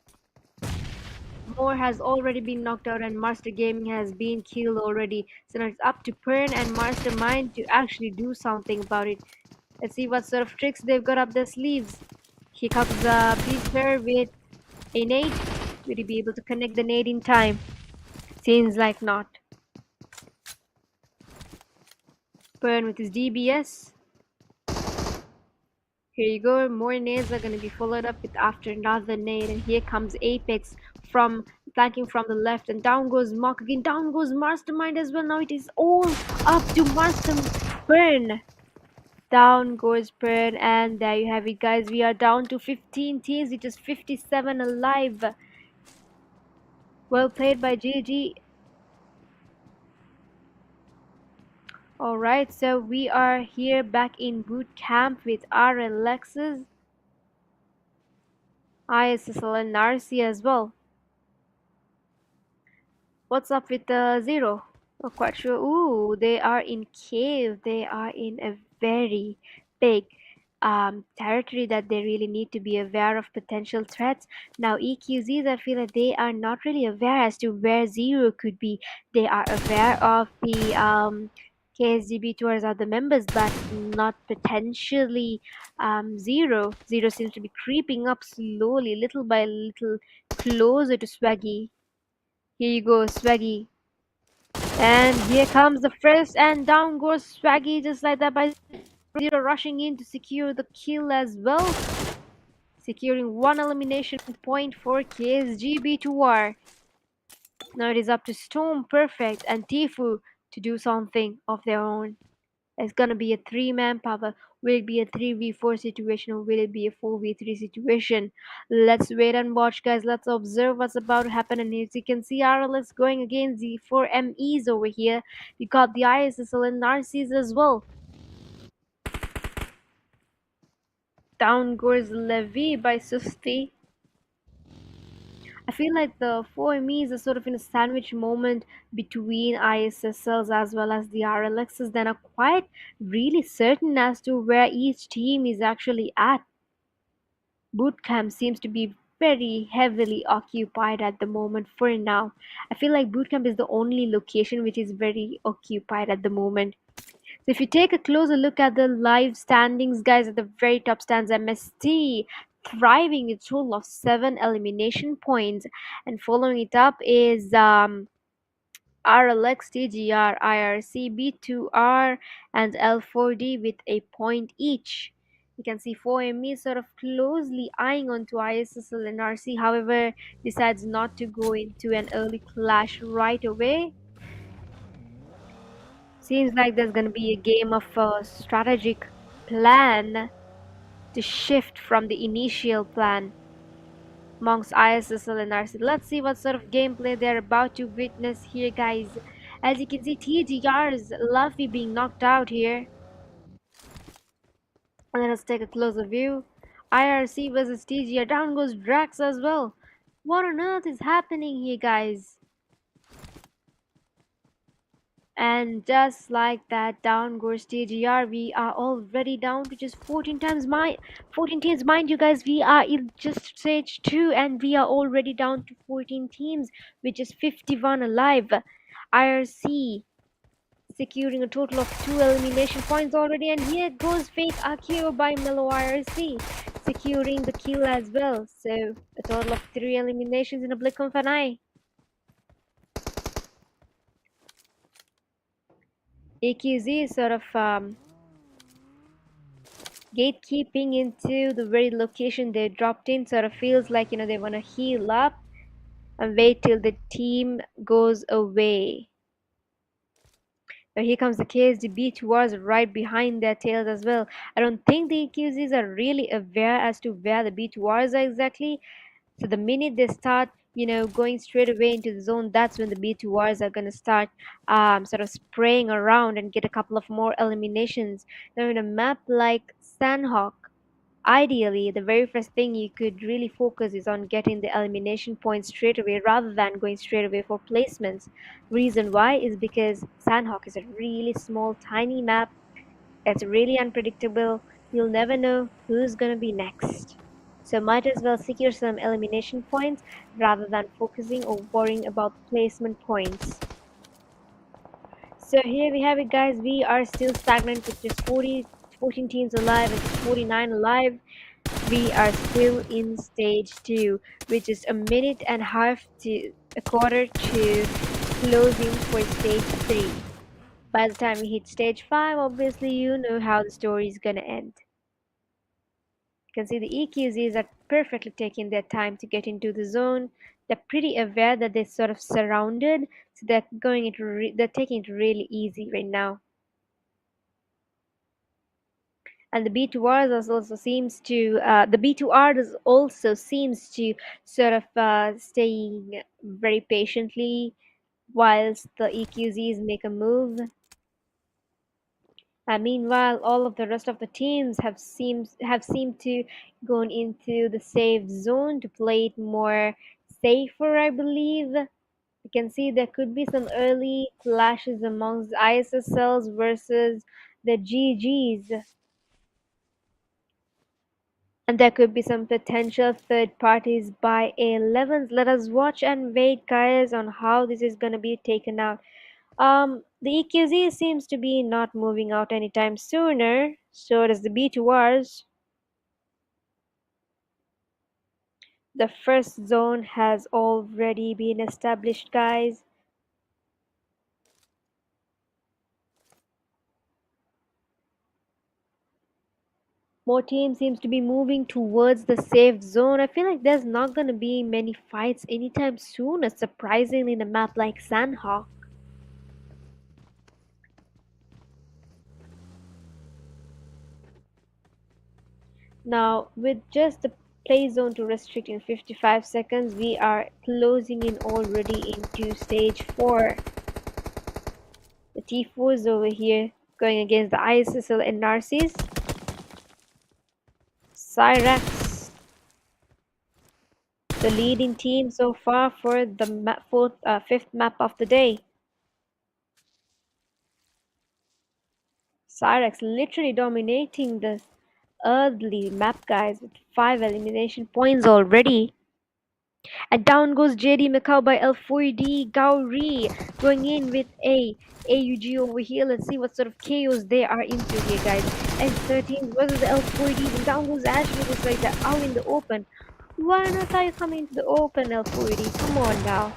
Moore has already been knocked out, and Master Gaming has been killed already. So now it's up to Pern and Mastermind to actually do something about it. Let's see what sort of tricks they've got up their sleeves. Here comes Beaster with a nade. Will he be able to connect the nade in time? Seems like not. Burn with his DBS. Here you go. More nades are going to be followed up with after another nade. And here comes Apex from flanking from the left. And down goes Mark again. Down goes Mastermind as well. Now it is all up to Master Burn. Down goes Burn. And there you have it, guys. We are down to 15 teams. It is 57 alive. Well played by GG. Alright, so we are here back in boot camp with our Alexis. ISSLNRC as well. What's up with the zero? Not quite sure. Ooh, they are in cave. They are in a very big territory that they really need to be aware of potential threats. Now, EQZs, I feel like they are not really aware as to where zero could be. They are aware of the KSGB towards other members, but not potentially zero. Zero seems to be creeping up slowly, little by little, closer to Swaggy. Here you go, Swaggy. And here comes the first, and down goes Swaggy just like that by Zero rushing in to secure the kill as well. Securing one elimination point for KSGB2R. Now it is up to Storm, Perfect, and Tifu to do something of their own. It's gonna be a three-man power. Will it be a 3v4 situation or will it be a 4v3 situation? Let's wait and watch, guys. Let's observe what's about to happen. And as you can see, RLX going against the 4MEs over here. We got the ISSL and Narcis as well. Down goes Levy by Susti. I feel like the 4MEs are sort of in a sandwich moment between ISSLs as well as the RLXs that are quite really certain as to where each team is actually at. Bootcamp seems to be very heavily occupied at the moment for now. I feel like bootcamp is the only location which is very occupied at the moment. So if you take a closer look at the live standings, guys, at the very top stands MST, thriving with a total of 7 elimination points, and following it up is RLX, TGR, IRC, B2R, and L4D with a point each. You can see 4ME sort of closely eyeing onto ISSL and RC, however, decides not to go into an early clash right away. Seems like there's going to be a game of a strategic plan to shift from the initial plan amongst ISSL and RC. Let's see what sort of gameplay they're about to witness here, guys. As you can see, TGR's Luffy being knocked out here. Let us take a closer view. IRC versus TGR. Down goes Drax as well. What on earth is happening here, guys? And just like that, down goes TGR. We are already down to just 14 times 14 teams. Mind you guys, we are in just stage 2 and we are already down to 14 teams, which is 51 alive. IRC securing a total of 2 elimination points already, and here goes fake Akio by Mellow IRC securing the kill as well. So a total of 3 eliminations in a blink of an eye. AQZ is sort of gatekeeping into the very location they dropped in. Sort of feels like, they want to heal up and wait till the team goes away. Now here comes the KSDB towards right behind their tails as well. I don't think the EQZs are really aware as to where the B2Rs are exactly. So the minute they start, going straight away into the zone, that's when the B2Rs are going to start sort of spraying around and get a couple of more eliminations. Now in a map like Sandhawk, ideally, the very first thing you could really focus is on getting the elimination points straight away rather than going straight away for placements. Reason why is because Sandhawk is a really small, tiny map. It's really unpredictable. You'll never know who's gonna be next. So might as well secure some elimination points rather than focusing or worrying about placement points. So here we have it, guys. We are still stagnant with just 14 teams alive and 49 alive. We are still in stage 2, which is a minute and a half to a quarter to closing for stage 3. By the time we hit stage 5, obviously you know how the story is gonna end. You can see the EQZs are perfectly taking their time to get into the zone. They're pretty aware that they're sort of surrounded, so they're taking it really easy right now. And the B2R also seems to sort of staying very patiently whilst the EQZs make a move. And meanwhile, all of the rest of the teams have seemed to gone into the safe zone to play it more safer, I believe. You can see there could be some early clashes amongst ISSLs versus the GGs, and there could be some potential third parties by A11s. Let us watch and wait, guys, on how this is going to be taken out. The EQZ seems to be not moving out anytime sooner. So does the B2Rs. The first zone has already been established, guys. More teams seems to be moving towards the safe zone. I feel like there's not gonna be many fights anytime soon, surprisingly in a map like Sandhawk. Now, with just the play zone to restrict in 55 seconds, we are closing in already into stage 4. The T4s over here going against the ISSLNRCs. Cyrax, the leading team so far for the fifth map of the day. Cyrax literally dominating the early map, guys, with 5 elimination points already. And down goes JD Macau by L4D Gauri, going in with a AUG over here. Let's see what sort of chaos they are into here, guys. S13 versus the L4D, and down goes Ash. Looks like they're out in the open. Why not are you coming into the open, L4D? Come on now.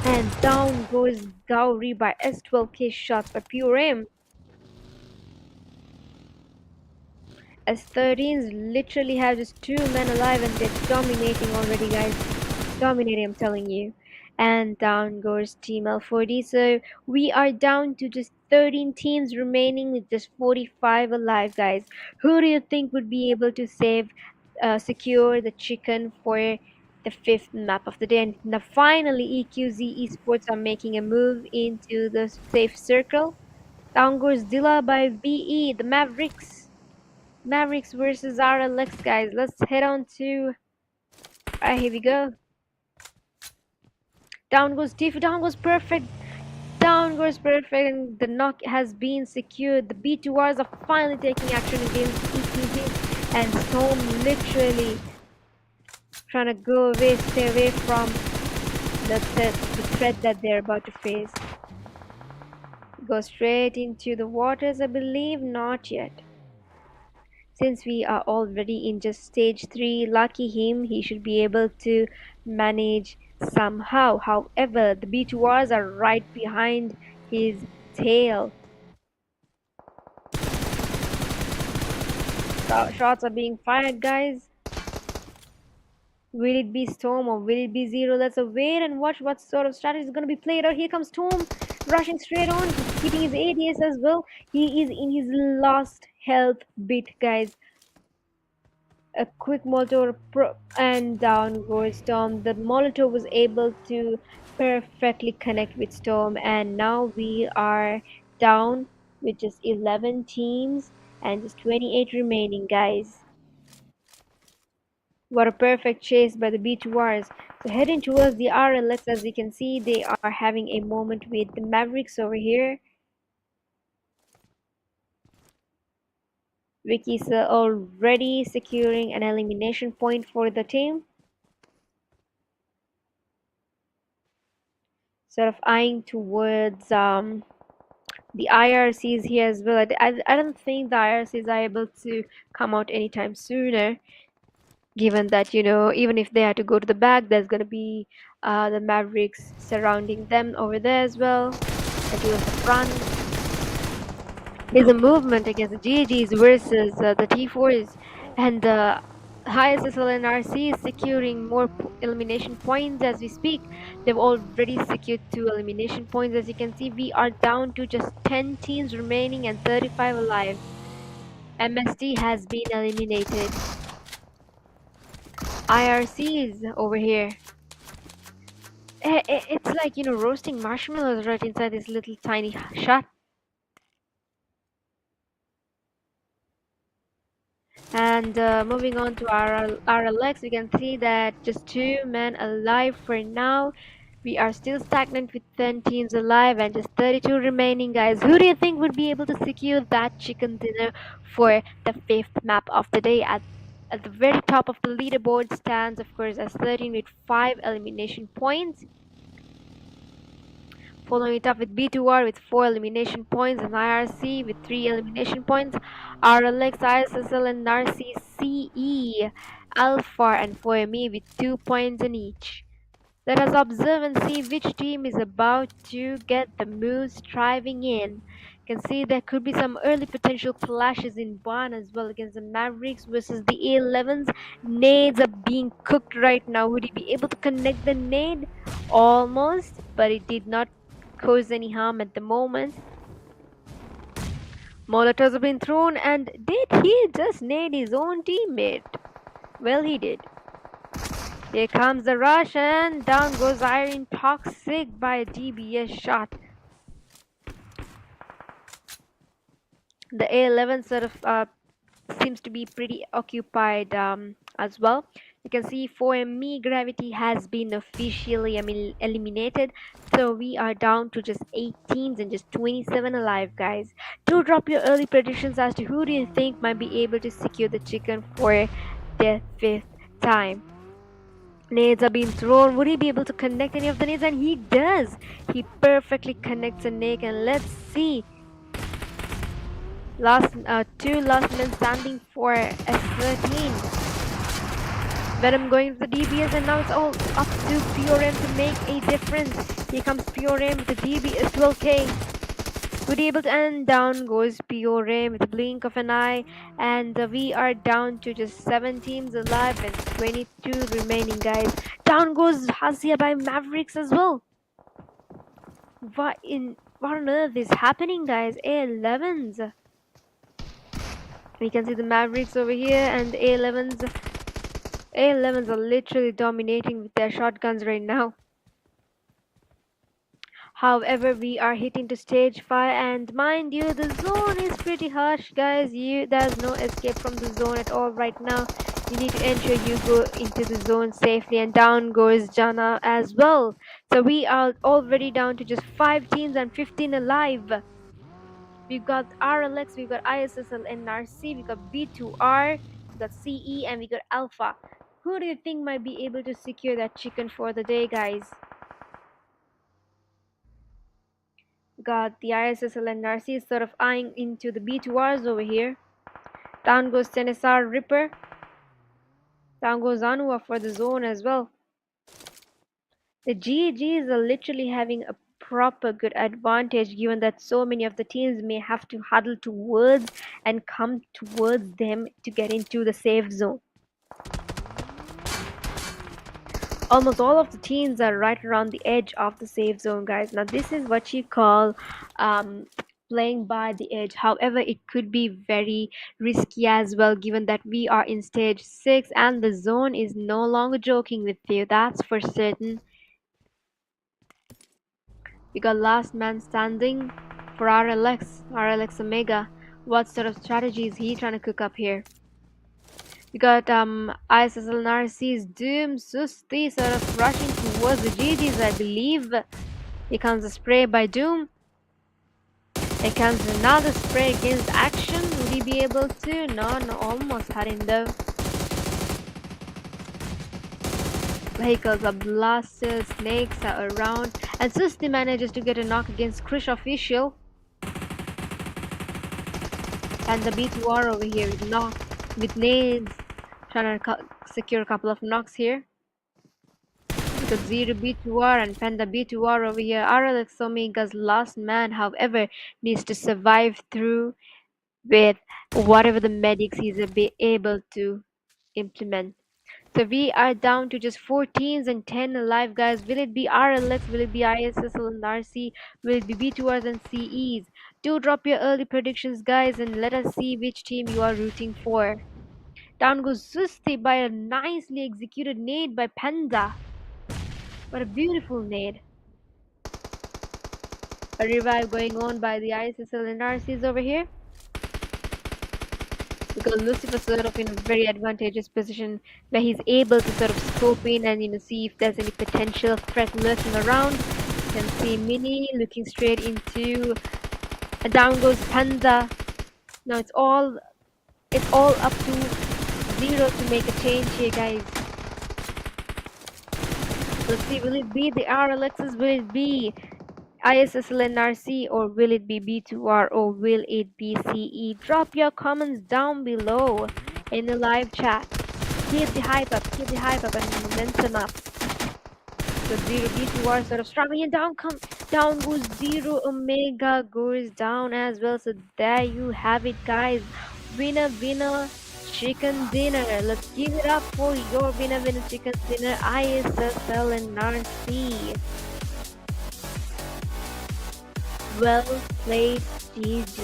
And down goes Gauri by S12K shots by pure aim. S13s literally have just 2 men alive and they're dominating already, guys. Dominating, I'm telling you. And down goes Team L4D. So we are down to just 13 teams remaining with just 45 alive, guys. Who do you think would be able to secure the chicken for the fifth map of the day? And now finally, EQZ Esports are making a move into the safe circle. Down goes Dilla by VE, the Mavericks. Mavericks versus RLX, guys. Let's head on to. Alright, here we go. Down goes Tifu. Down goes perfect. Down goes perfect, and the knock has been secured. The B2Rs are finally taking action against EQZ, and Storm literally trying to go away, stay away from the threat that they're about to face. Go straight into the waters, I believe. Not yet. Since we are already in just stage 3, lucky him, he should be able to manage somehow. However, the B2Rs are right behind his tail. Shots are being fired, guys. Will it be Storm or will it be Zero? Let's wait and watch what sort of strategy is going to be played out. Here comes Storm, rushing straight on, keeping his ADS as well. He is in his last health bit, guys. A quick Molotov and down goes Storm. The Molotov was able to perfectly connect with Storm, and now we are down with just 11 teams and just 28 remaining, guys. What a perfect chase by the B2Rs. So heading towards the RLX, as you can see, they are having a moment with the Mavericks over here. Vicky's already securing an elimination point for the team. Sort of eyeing towards the IRCs here as well. I don't think the IRCs are able to come out anytime sooner, given that, you know, even if they had to go to the back, there's going to be the Mavericks surrounding them over there as well. And towards the front. There's a movement against the GGs versus the T4s, and the ISSLNRC is securing more elimination points as we speak. They've already secured 2 elimination points. As you can see, we are down to just 10 teams remaining and 35 alive. MST has been eliminated. IRCs over here. It's like, you know, roasting marshmallows right inside this little tiny shot. And moving on to our legs, we can see that just two men alive for now. We are still stagnant with 10 teams alive and just 32 remaining, guys. Who do you think would be able to secure that chicken dinner for the fifth map of the day? At the very top of the leaderboard stands, of course, as 13 with 5 elimination points. Following it up with B2R with 4 elimination points and IRC with 3 elimination points. RLX, ISSL, and NRC, CE, Alpha, and 4ME with 2 points in each. Let us observe and see which team is about to get the moves driving in. You can see there could be some early potential clashes in one as well against the Mavericks versus the A11s. Nades are being cooked right now. Would he be able to connect the nade? Almost, but it did not cause any harm at the moment. Molotovs have been thrown, and did he just nade his own teammate? Well, he did. Here comes the rush, and down goes Iron Toxic by a DBS shot. The A11 sort of seems to be pretty occupied as well. You can see 4ME Gravity has been officially eliminated. So we are down to just 8 teams and just 27 alive, guys. Do drop your early predictions as to who do you think might be able to secure the chicken for the fifth time. Nades are being thrown. Would he be able to connect any of the nades? And he does. He perfectly connects a nade. And let's see. Two last men standing for S13. Venom going to the DBS, and now it's all up to Pure to make a difference. Here comes Pure with the DBS 12K. Would be able to, and down goes Pure with a blink of an eye, and we are down to just 7 teams alive and 22 remaining, guys. Down goes Hasia by Mavericks as well. What on earth is happening, guys? A11s. We can see the Mavericks over here, and the A11s. A11s are literally dominating with their shotguns right now. However, we are hitting to stage 5, and mind you, the zone is pretty harsh, guys. There's no escape from the zone at all right now. You need to ensure you go into the zone safely, and down goes Jana as well. So we are already down to just 5 teams and 15 alive. We've got RLX, we've got ISSLNRC, we've got B2R, we've got CE, and we got Alpha. Who do you think might be able to secure that chicken for the day, guys? Got the ISSLNRC sort of eyeing into the B2Rs over here. Down goes Tenesar Ripper. Down goes Anua for the zone as well. The GGs are literally having a proper good advantage, given that so many of the teams may have to huddle towards and come towards them to get into the safe zone. Almost all of the teams are right around the edge of the safe zone, guys. Now this is what you call playing by the edge. However, it could be very risky as well, given that we are in stage 6 and the zone is no longer joking with you, that's for certain. We got last man standing for RLX Omega. What sort of strategy is he trying to cook up here? We got ISSLNRC's Doom Susti sort of rushing towards the GGs, I believe. Here comes a spray by Doom. Here comes another spray against Action. Would he be able to? No, almost had him though. Vehicles are blasted, snakes are around, and Susti manages to get a knock against Krish Official. And the B2R over here with nades, trying to secure a couple of knocks here. We got Zero B2R and Panda B2R over here. RLX Omega's last man, however, needs to survive through with whatever the medics he's able to implement. So we are down to just 4 teams and 10 alive, guys. Will it be RLX? Will it be ISSLNRC? Will it be B2Rs and CEs? Do drop your early predictions, guys, and let us see which team you are rooting for. Down goes Susti by a nicely executed nade by Panda. What a beautiful nade. A revive going on by the ISSLNRCs over here. We got Lucifer sort of in a very advantageous position where he's able to sort of scope in and see if there's any potential threat lurking around. You can see Mini looking straight into, and down goes Panda. Now it's all up to Zero to make a change here, guys. Let's see, will it be the RLXs? Will it be ISSLNRC, or will it be B2R, or will it be CE? Drop your comments down below in the live chat. Keep the hype up, and the momentum up. So Zero B2R sort of struggling, and down goes Zero. Omega goes down as well. So there you have it, guys. Winner chicken dinner. Let's give it up for your winner chicken dinner, ISSLNRC. Well played, GG.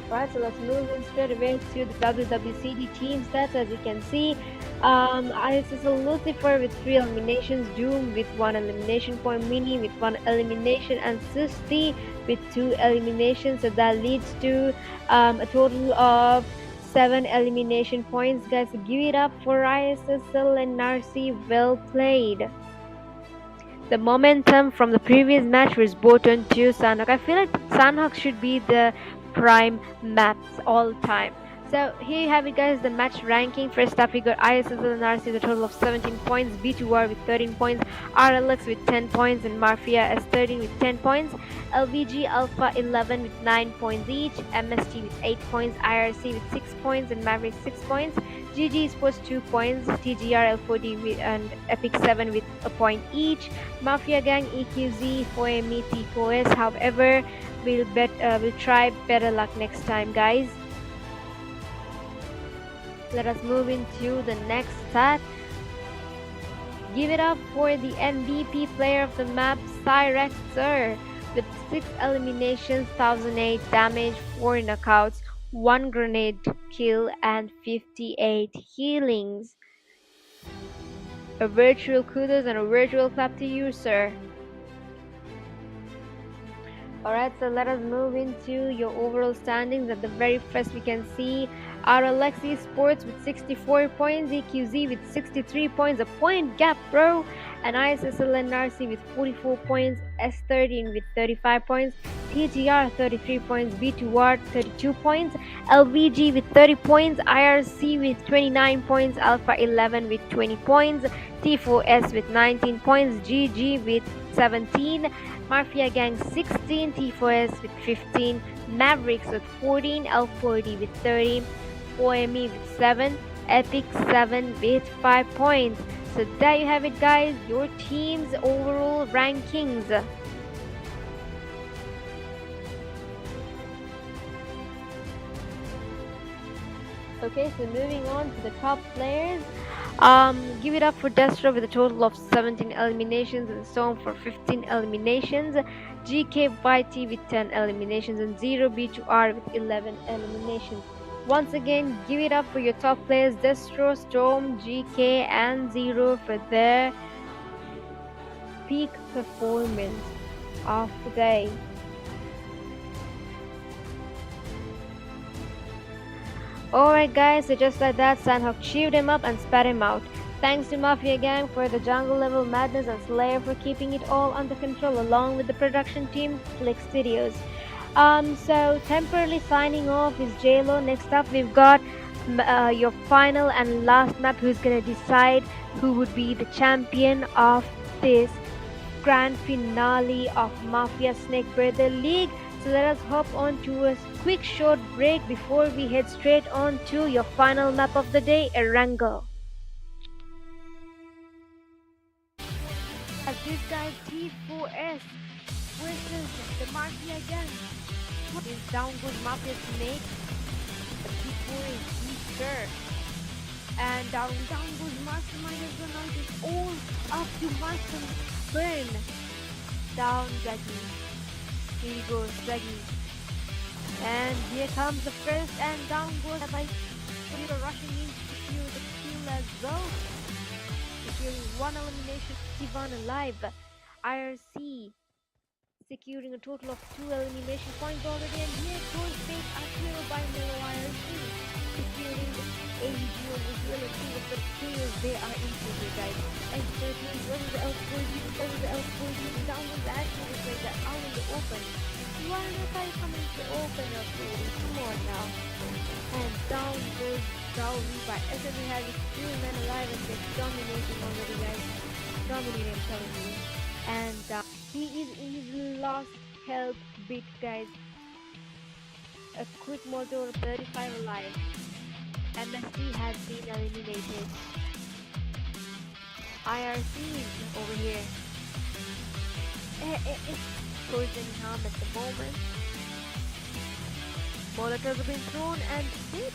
Right, so let's move in straight away to the WWCD team stats. As you can see, ISSL Lucifer with 3 eliminations, Doom with 1 elimination point, Mini with 1 elimination, and Sisti with 2 eliminations. So that leads to a total of 7 elimination points, guys. So give it up for ISSL and NRC. Well played. The momentum from the previous match was brought on to Sanhok. I feel like Sanhok should be the prime maps all time. So here you have it, guys, the match ranking. First up we got ISSLNRC with a total of 17 points, B2R with 13 points, RLX with 10 points, and Mafia S13 with 10 points, LVG Alpha 11 with 9 points each, MST with 8 points, IRC with 6 points, and Mavericks 6 points, GG Sports 2 points, TGR L4D and Epic 7 with a point each, Mafia Gang EQZ 4ME T4S. However, we'll try better luck next time, guys. Let us move into the next stat. Give it up for the MVP player of the map, Cyrex Sir, with 6 eliminations, 1008 damage, 4 knockouts, 1 grenade kill, and 58 healings. A virtual kudos and a virtual clap to you, sir. Alright, so let us move into your overall standings. At the very first, we can see RLX ESPORTS with 64 points, EQZ with 63 points, a point gap, bro, and ISSLNRC with 44 points, S13 with 35 points, TGR 33 points, B2R 32 points, LVG with 30 points, IRC with 29 points, Alpha 11 with 20 points, T4S with 19 points, GG with 17, Mafia Gang 16, T4S with 15, Mavericks with 14, L4D with 30, 4ME with 7, Epic 7 with 5 points. So there you have it, guys, your team's overall rankings. Okay, so moving on to the top players. Give it up for Destro with a total of 17 eliminations, and Storm for 15 eliminations, GKYT with 10 eliminations, and Zero B2R with 11 eliminations. Once again, give it up for your top players, Destro, Storm, GK, and Zero, for their peak performance of the day. Alright guys, so just like that, Sanhok chewed him up and spat him out. Thanks to Mafia Gang for the jungle level madness, and Slayer for keeping it all under control, along with the production team, Flick Studios. So temporarily signing off is JLo. Next up we've got your final and last map, who's gonna decide who would be the champion of this grand finale of Mafia Snake Brother League. So let us hop on to a quick short break before we head straight on to your final map of the day, Erangel. As this guy T4S versus the Mafia Gang. This down goes Mafia Snake. The T4 is Easter. And down goes Mastermind as well. Now it's all up to Mastermind. Burn. Down Zaggy. Here he goes, Zaggy. And here comes the first, and down goes by You are rushing in to secure the kill as well. Securing one elimination, 51 alive. IRC securing a total of 2 elimination points already, and here goes fake Akira by Melo IRC, securing AVG over here. Let's see what the players they are into here, guys. S13 versus the L4G, over the L4G, down with the action is like that out in the open. Why not I coming to open up here? Come on now. And down goes Dowry by SME has 2 men alive and they're dominating already, guys. Dominating, I'm telling you. And he is in his last health bit, guys. A quick motor 35 alive. MSD has been eliminated. IRC is over here. It's causing harm at the moment. Molotovs have been thrown and hit.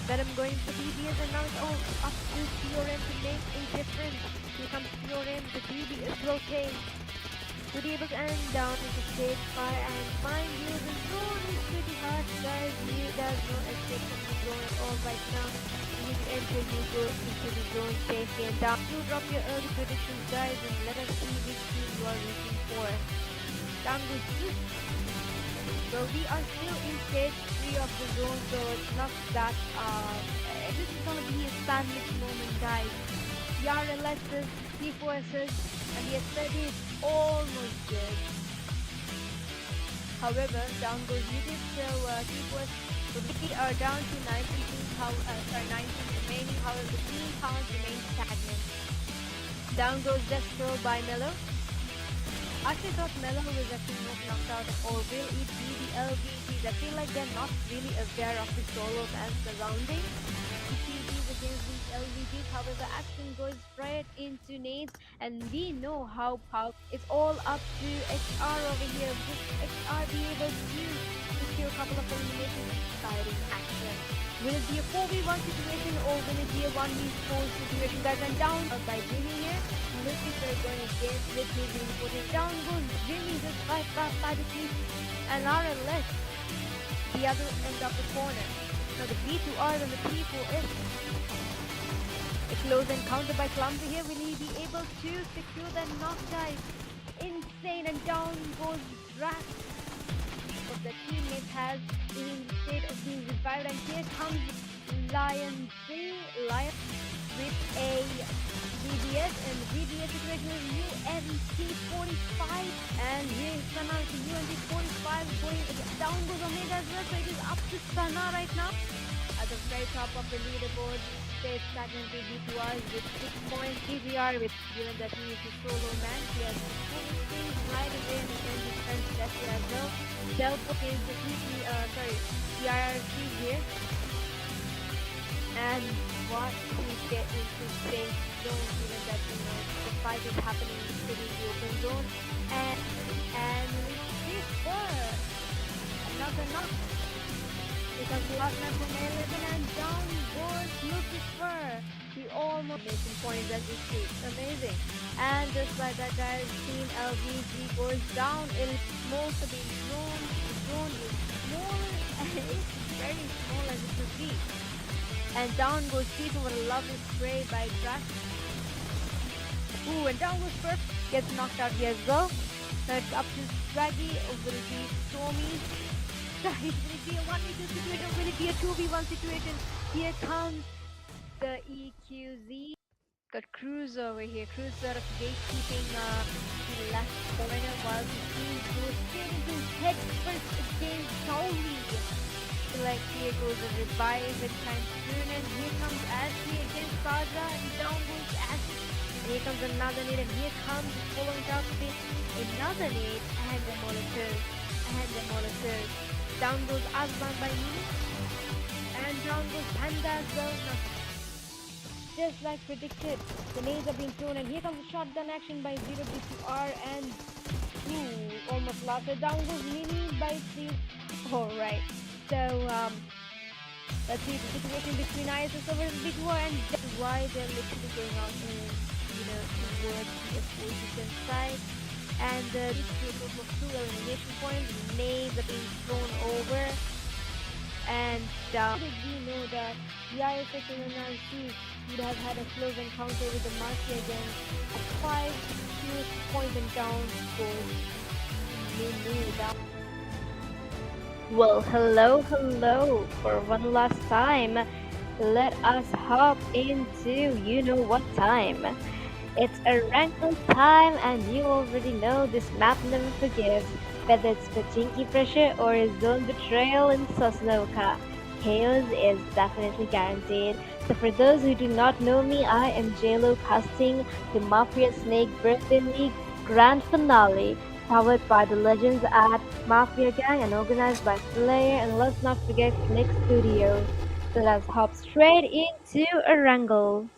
Venom going for DBS and now it's all up to PRM to make a difference. Here comes PRM, the DBS rotate. To be able to end down into stage 5 and mind you, the zone is pretty hard, guys. There's no escape from the zone at all right now. You need to enter, you go into the zone safely and down. You drop your early predictions, guys, and let us see which team you are rooting for. Down goes Zeus. So we are still in stage 3 of the zone, so it's not that, this is gonna be a sandwich moment, guys. RLS's, C4S's, and the S30 is almost good. However, down goes Muted, so C4S, so we are down to 19 remaining, however the team count remains stagnant. Down goes Destro by Mello. Actually thought Mello was actually not knocked out at all. Will it be the LVGs? I feel like they're not really aware of the solos and surroundings. CCDs against these LVGs, however, action goes right into nades, and we know how powerful. It's all up to XR over here. Will XR be able to secure a couple of eliminations? Exciting action. Will it be a 4v1 situation or will it be a 1v4 situation? Guys, and down by Jimmy here. Lucifer going against with his input. Down goes Jimmy just by the team. And RLS, the other end of the corner. Now the B2R and the P4S. A close encounter by Clumsy here. Will he be able to secure that knock, guys? Insane, and down goes Drax. But the teammate has in the state of being revived, and here comes Lion 3, Lion with a VBS, and the VBS situation is UNT45, and here is Sana to UNT45 going down goes Omega as well, so it is up to Sana right now. At the very top of the leaderboard, stays stagnant B2Rs with 6 points. TVR with, given that he is a solo man, he has 4 things right away and he can defend Jesse as well. Delpo is the TRC here. And what we get into safe zone, given that the fight is happening in the open zone. And Lucifer, another knock. Because the last man from 11 and down goes Lucifer. He almost making points as we speak. Amazing. And just like that, guys, Team LVG goes down. It's most of being thrown. The zone is small and it's very small as you can see. And down goes Chief over a lovely spray by Drax. Ooh, and down goes Perf. Gets knocked out here as well. Now it's up to Swaggy. Will it be Stormy? Guys, will it be a 1v2 situation? Will it be a 2v1 situation? Here comes the EQZ. Got Cruz over here. Cruz sort of gatekeeping the left corner while the team goes straight into head first against Sauli. Like here goes a revive with time soon, and here comes Ashley against Saja, and down goes Ashley. And here comes another nade, and here comes following up with another nade, and the Molotov. Down goes Azman by me, and down goes Panda as well. Now, just like predicted, the nades are being thrown, and here comes a shotgun action by 0B2R, and almost lost it. Down goes Mini by 3. Alright. So, let's see the situation between ISS over B2R, and that's why they're literally going out in, towards the opposition side. And this is a total of 2 elimination points. Nades are being thrown over. And did we know that the ISSLnRC would have had a close encounter with the Mafia again at 5 huge point and down scores? We knew that. Well, hello for one last time. Let us hop into you know what time. It's a rankle time, and you already know this map never forgives. Whether it's Pachinki pressure or a zone betrayal in Sosnoka, chaos is definitely guaranteed. So for those who do not know me, I am JLo casting the Mafia Snake Birthday League Grand Finale, powered by the legends at Mafia Gang and organized by Slayer, and let's not forget Click Studios. So let's hop straight into a wrangle.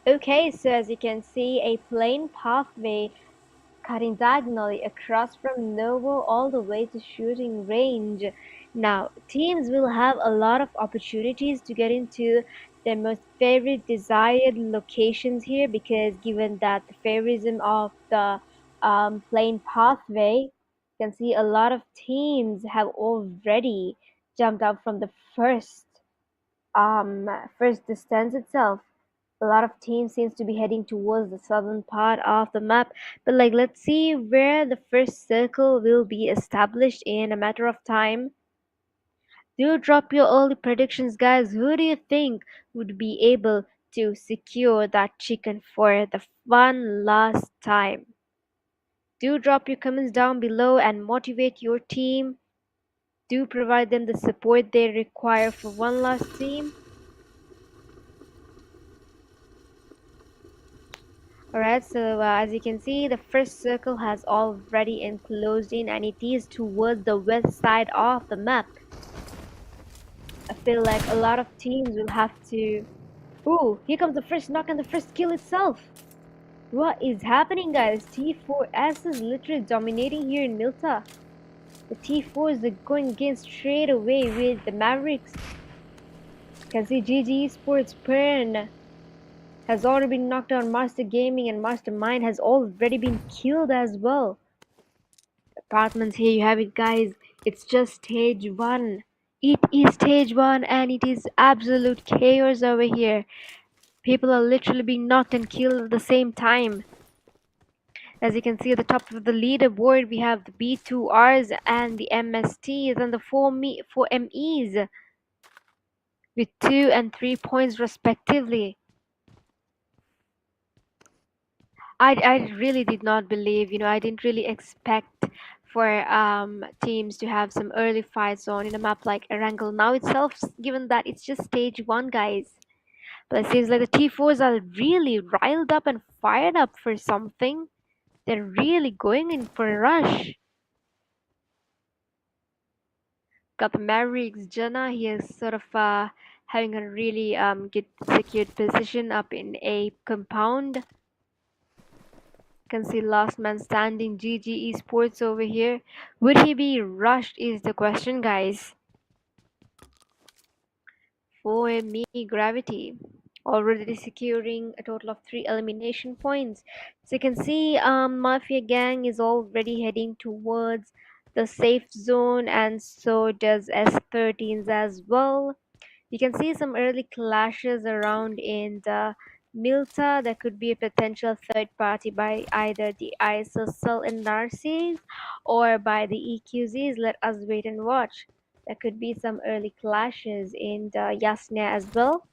Okay, so as you can see, a plain pathway cutting diagonally across from Novo all the way to shooting range. Now, teams will have a lot of opportunities to get into their most favorite desired locations here because given that the favorism of the plain pathway, you can see a lot of teams have already jumped out from the first distance itself. A lot of teams seems to be heading towards the southern part of the map, but like let's see where the first circle will be established in a matter of time. Do drop your early predictions, guys. Who do you think would be able to secure that chicken for the one last time? Do drop your comments down below and motivate your team. Do provide them the support they require for one last team. Alright, so as you can see, the first circle has already enclosed in and it is towards the west side of the map. I feel like a lot of teams will have to... Ooh, here comes the first knock and the first kill itself! What is happening, guys? T4S is literally dominating here in Milta. The T4s are going against straight away with the Mavericks. You can see GG Esports Pern has already been knocked down. Master Gaming and Mastermind has already been killed as well. Apartments, here you have it, guys. It's just stage 1. It is stage 1 and it is absolute chaos over here. People are literally being knocked and killed at the same time. As you can see at the top of the leaderboard, we have the B2Rs and the MSTs and the 4 MEs with 2 and 3 points respectively. I really did not believe, I didn't really expect for teams to have some early fights on in a map like Erangel now itself, given that it's just stage 1, guys. But it seems like the T4s are really riled up and fired up for something. They're really going in for a rush. Got the Mavericks, Jenna. He is sort of having a really good secured position up in a compound. Can see last man standing, GG Esports over here. Would he be rushed is the question, guys. For me, Gravity already securing a total of 3 elimination points. So you can see Mafia Gang is already heading towards the safe zone, and so does S13s as well. You can see some early clashes around in the Milta. There could be a potential third party by either the ISSLnRCs or by the EQZs. Let us wait and watch. There could be some early clashes in the Yasna as well.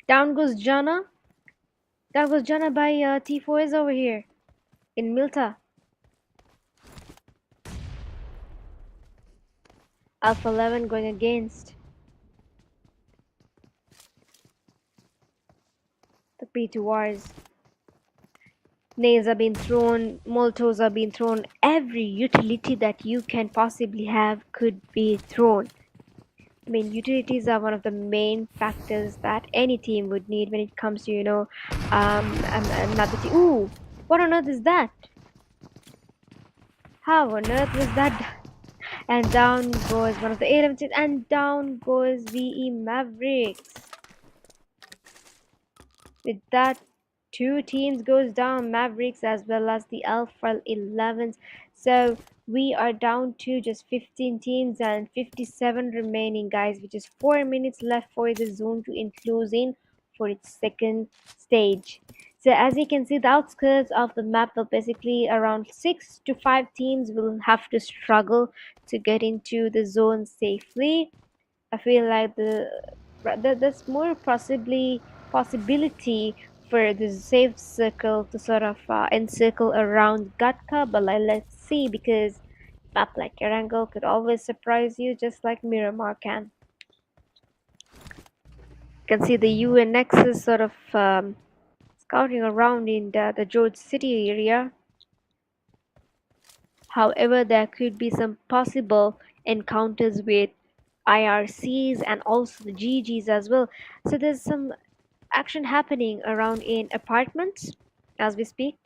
Down goes Jana. That was Jana by T4s over here in Milta. Alpha 11 going against the P2Rs. Nades are being thrown, Molotov are being thrown. Every utility that you can possibly have could be thrown. I mean, utilities are one of the main factors that any team would need when it comes to, another team. Ooh, what on earth is that? How on earth was that? And down goes one of the A11s, and down goes VE Mavericks. With that, Two teams goes down, Mavericks as well as the Alpha 11s. So we are down to just 15 teams and 57 remaining, guys, which is 4 minutes left for the zone to include in for its second stage. So as you can see, the outskirts of the map will basically around 6 to 5 teams will have to struggle to get into the zone safely. I feel like there's more possibility for the safe circle to sort of encircle around Gatka, but like, let's see, because map like Erangel could always surprise you, just like Miramar can. You can see the UNX is sort of scouting around in the George City area. However, there could be some possible encounters with IRCs and also the GGs as well. So there's some action happening around in apartments as we speak.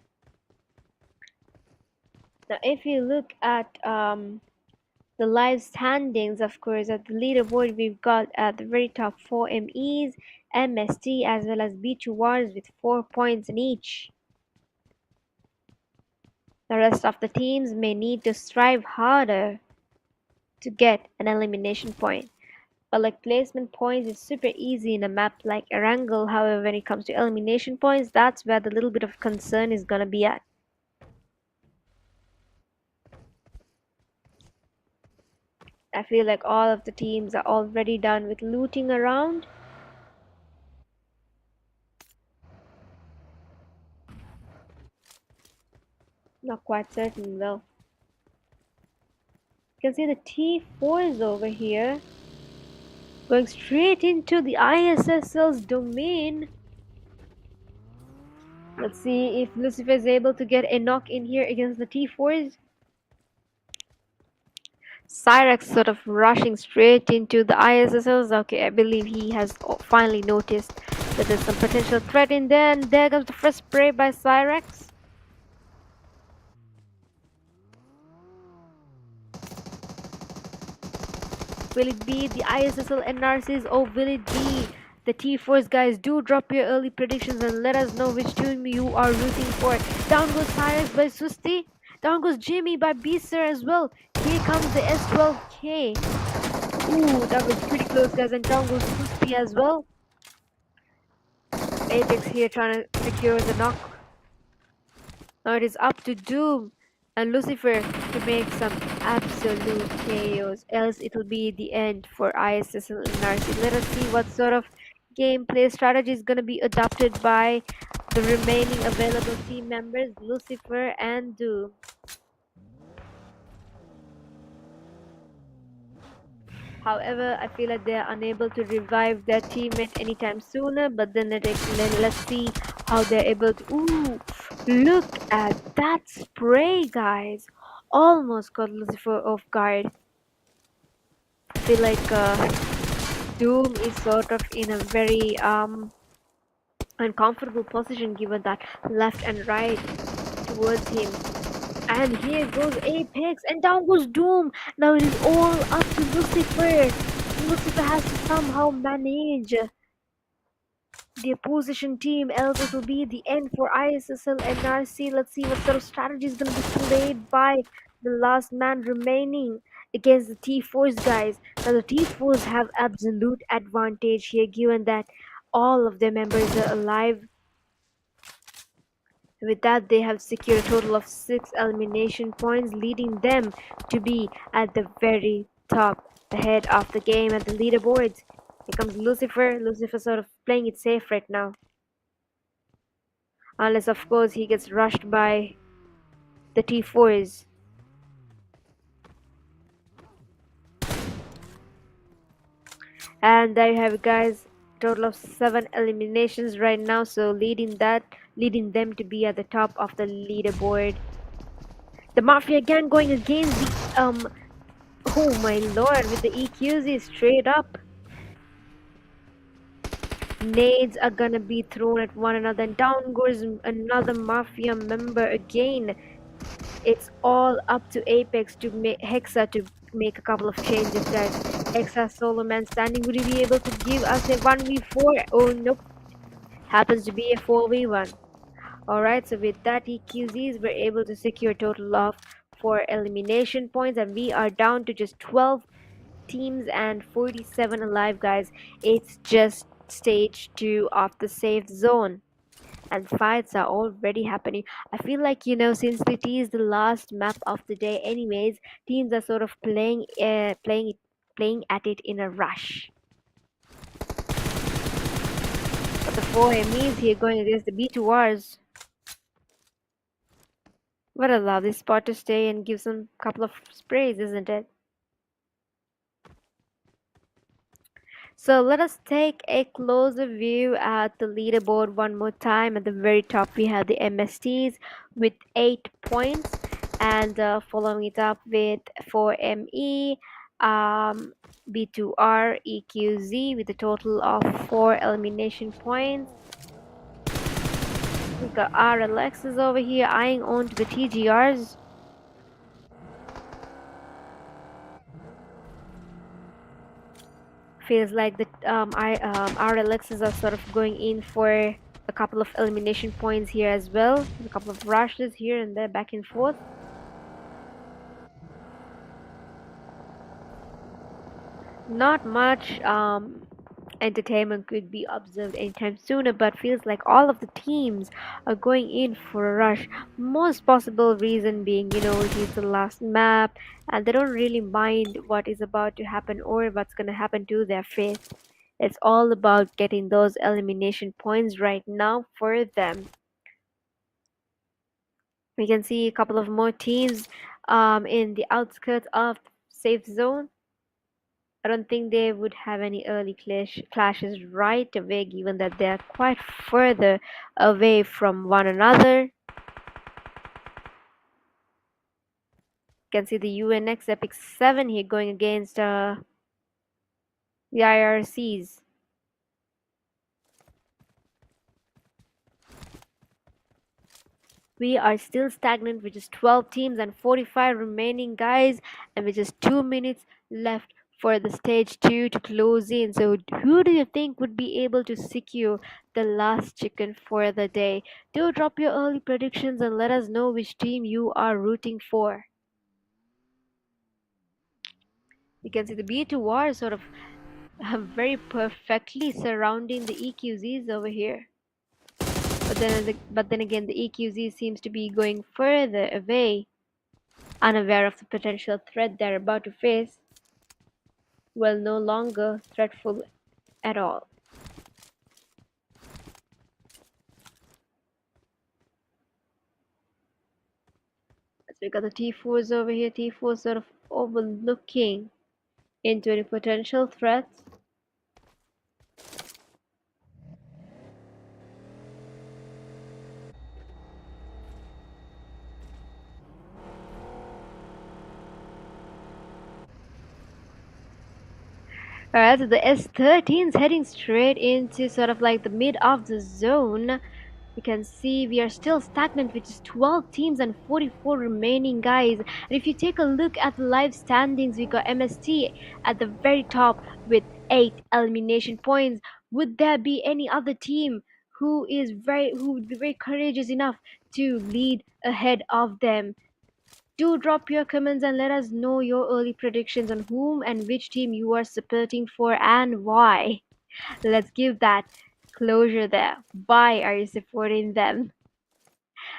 Now, if you look at the live standings, of course, at the leaderboard, we've got at the very top 4 MEs, MST, as well as B2Rs with 4 points in each. The rest of the teams may need to strive harder to get an elimination point. But like placement points is super easy in a map like Erangel. However, when it comes to elimination points, that's where the little bit of concern is gonna be at. I feel like all of the teams are already done with looting around. Not quite certain though. You can see the T4s over here going straight into the ISSL's domain. Let's see if Lucifer is able to get a knock in here against the T4s. Cyrex sort of rushing straight into the ISSLs. Okay, I believe he has finally noticed that there's some potential threat in there, and there comes the first spray by Cyrex. Will it be the ISSLNRCs or will it be the T4s? Guys, do drop your early predictions and let us know which team you are rooting for. Down goes Cyrex by Susti. Down goes Jimmy by Beaster as well. Here comes the S12K. Ooh, that was pretty close, guys. And down goes Susti as well. Apex here trying to secure the knock. Now it is up to Doom and Lucifer to make some absolute chaos, else it will be the end for ISSLNRC. Let us see what sort of gameplay strategy is going to be adopted by the remaining available team members, Lucifer and Doom. However, I feel like they are unable to revive their teammate anytime sooner, but then let's see how they're able to. Ooh, look at that spray, guys. Almost got Lucifer off guard. I feel like Doom is sort of in a very uncomfortable position given that left and right towards him. And here goes Apex and down goes Doom. Now it is all up to Lucifer. Lucifer has to somehow manage the opposition team, else it will be the end for ISSLNRC. Let's see what sort of strategy is going to be played by the last man remaining against the T4s, guys. Now the T4s have absolute advantage here given that all of their members are alive. With that, they have secured a total of 6 elimination points, leading them to be at the very top, the head of the game at the leaderboards. Here comes Lucifer. Lucifer sort of playing it safe right now. Unless, of course, he gets rushed by the T4s. And there you have it, guys. Total of 7 eliminations right now, so leading them to be at the top of the leaderboard. The Mafia again going against the oh my lord, with the EQZ straight up. Nades are gonna be thrown at one another, and down goes another Mafia member again. It's all up to Apex to make Hexa to make a couple of changes, guys. Hexa solo man standing. Would he be able to give us a 1v4? Oh nope. Happens to be a 4v1. Alright, so with that EQZs were able to secure a total of 4 elimination points, and we are down to just 12 teams and 47 alive, guys. It's just stage 2 of the safe zone, and fights are already happening. I feel like, since it is the last map of the day anyways, teams are sort of playing at it in a rush. But the 4MEs here going against the B2Rs. What a lovely spot to stay and give some couple of sprays, isn't it? So let us take a closer view at the leaderboard one more time. At the very top, we have the MSTs with 8 points, and following it up with 4ME, B2R, EQZ with a total of 4 elimination points. We've got RLXs over here eyeing on to the TGRs. Feels like the RLXs are sort of going in for a couple of elimination points here as well. A couple of rushes here and there, back and forth. Not much entertainment could be observed anytime sooner, but feels like all of the teams are going in for a rush. Most possible reason being, it is the last map and they don't really mind what is about to happen or what's going to happen to their face. It's all about getting those elimination points right now for them. We can see a couple of more teams in the outskirts of safe zone. I don't think they would have any early clashes right away, given that they are quite further away from one another. You can see the UNX Epic 7 here going against the IRCs. We are still stagnant with just 12 teams and 45 remaining, guys, and with just 2 minutes left for the stage 2 to close in. So who do you think would be able to secure the last chicken for the day? Do drop your early predictions and let us know which team you are rooting for. You can see the B2R sort of very perfectly surrounding the EQZs over here. But then again, the EQZ seems to be going further away, unaware of the potential threat they're about to face. Well, no longer threatful at all. So we got the T4s over here. T4 sort of overlooking into any potential threats. Alright, so the S13's heading straight into sort of like the mid of the zone. You can see we are still stagnant with just 12 teams and 44 remaining, guys. And if you take a look at the live standings, we got MST at the very top with 8 elimination points. Would there be any other team who would be very courageous enough to lead ahead of them? Do drop your comments and let us know your early predictions on whom and which team you are supporting for and why. Let's give that closure there. Why are you supporting them?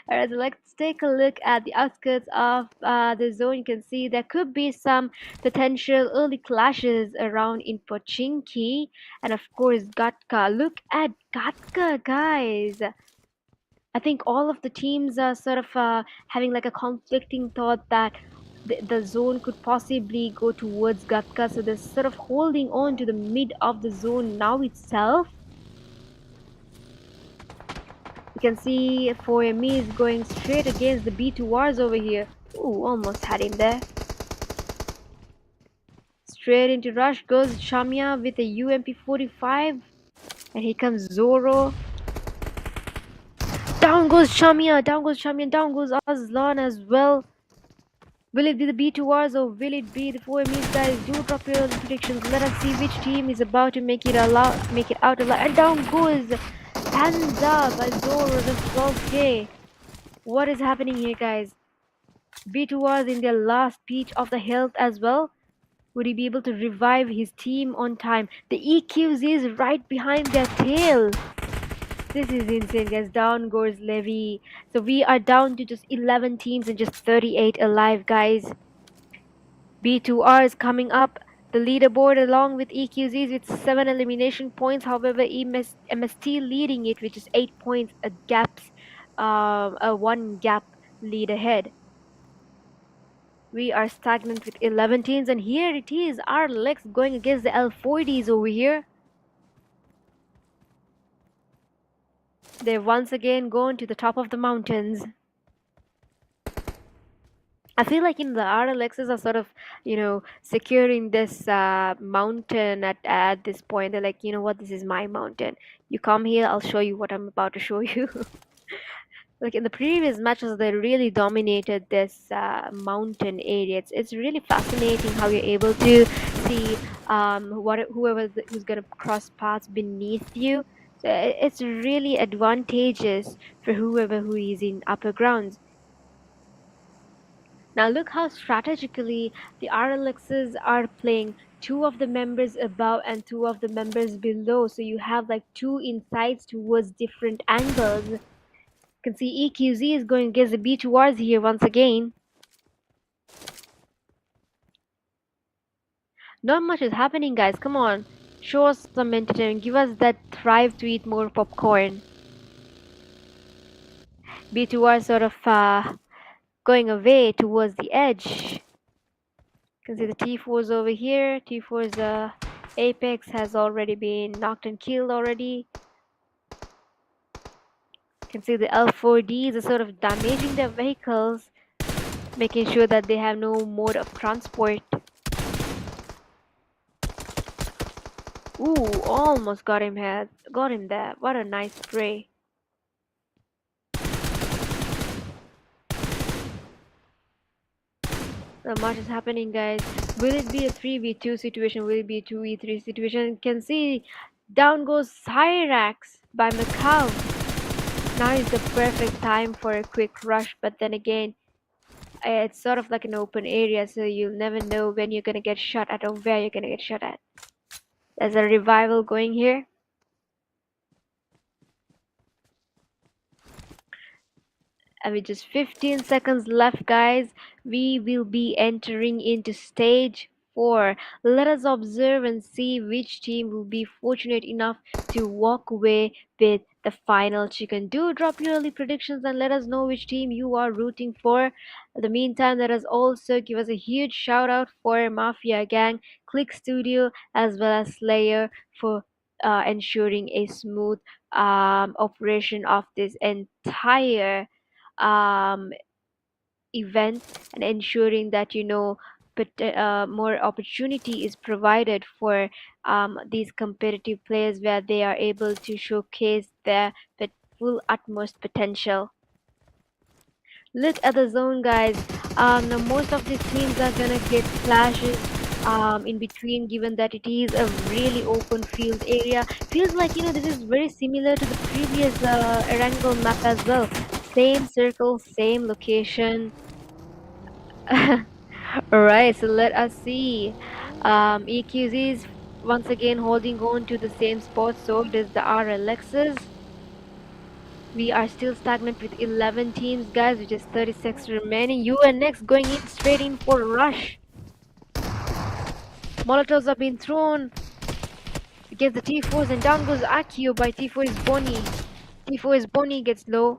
Alright, so let's take a look at the outskirts of the zone. You can see there could be some potential early clashes around in Pochinki and of course Gatka. Look at Gatka, guys. I think all of the teams are sort of having like a conflicting thought that the zone could possibly go towards Gatka, so they're sort of holding on to the mid of the zone now itself. You can see 4ME is going straight against the B2Rs over here. Ooh, almost had him there. Straight into rush goes Shamya with a UMP45, and here comes Zoro. Down goes Shamia, down goes Shamia, down goes Azlan as well. Will it be the B2Rs or will it be the 4MEs, guys? Do drop your predictions. Let us see which team is about to make it out alive. And down goes Hands up, Azor the 12K. What is happening here, guys? B2 was in their last peach of the health as well. Would he be able to revive his team on time? The EQs is right behind their tail. This is insane, guys. Down goes Levy. So we are down to just 11 teams and just 38 alive, guys. B2R is coming up the leaderboard along with EQZs with 7 elimination points. However, MST leading it with just 8 points, a 1 gap lead ahead. We are stagnant with 11 teams, and here it is, our legs going against the L40s over here. They've once again gone to the top of the mountains. I feel like the RLXs are sort of, securing this mountain at this point. They're like, you know what, this is my mountain. You come here, I'll show you what I'm about to show you. Like in the previous matches, they really dominated this mountain area. It's really fascinating how you're able to see who's gonna cross paths beneath you. So it's really advantageous for who is in upper grounds. Now look how strategically the RLXs are playing. Two of the members above and two of the members below. So you have like two insights towards different angles. You can see EQZ is going against the B2Rs here once again. Not much is happening, guys. Come on. Show us some entertainment. Give us that thrive to eat more popcorn. B2R sort of going away towards the edge. You can see the T4s over here. T4's Apex has already been knocked and killed already. You can see the L4Ds are sort of damaging their vehicles, making sure that they have no mode of transport. Ooh, almost got him there. What a nice spray. Not much is happening, guys. Will it be a 3v2 situation? Will it be a 2v3 situation? You can see down goes Cyrax by Macau. Now is the perfect time for a quick rush, but then again, it's sort of like an open area, so you'll never know when you're gonna get shot at or where you're gonna get shot at. There's a revival going here. And with just 15 seconds left, guys, we will be entering into stage 4. Let us observe and see which team will be fortunate enough to walk away with the final chicken. Do drop your early predictions and let us know which team you are rooting for. In the meantime, let us also give us a huge shout out for Mafia Gang, Click Studio, as well as Slayer for ensuring a smooth operation of this entire um, event, and ensuring that but more opportunity is provided for these competitive players where they are able to showcase their full utmost potential. Look at the zone, guys. Now most of these teams are gonna get flashes in between, given that it is a really open field area. Feels like this is very similar to the previous Erangel map as well. Same circle, same location. Alright, so let us see. EQZ is once again holding on to the same spot, so does the RLXs. We are still stagnant with 11 teams, guys, which is 36 remaining. UNX going in straight in for a rush. Molotovs are being thrown against the T4s, and down goes Akio by T4 is Bonnie. T4 is Bonnie gets low.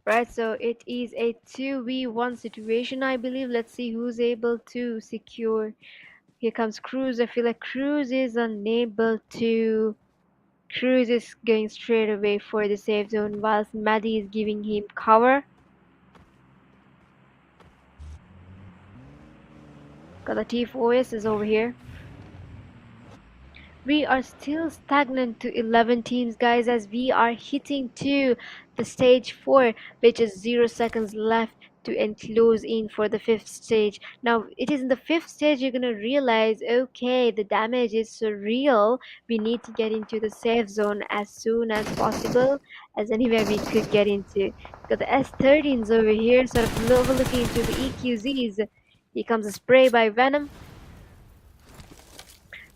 Right, so it is a 2v1 situation, I believe. Let's see who's able to secure. Here comes Cruz. I feel like Cruz is unable to. Cruz is going straight away for the safe zone whilst Maddie is giving him cover. Got the T4S is over here. We are still stagnant to 11 teams, guys, as we are hitting to the stage 4, which is 0 seconds left to enclose in for the fifth stage. Now it is in the fifth stage you're gonna realize, okay, the damage is so real. We need to get into the safe zone as soon as possible, as anywhere we could get into. Got the S13s over here, sort of overlooking into the EQZs. Here comes a spray by Venom,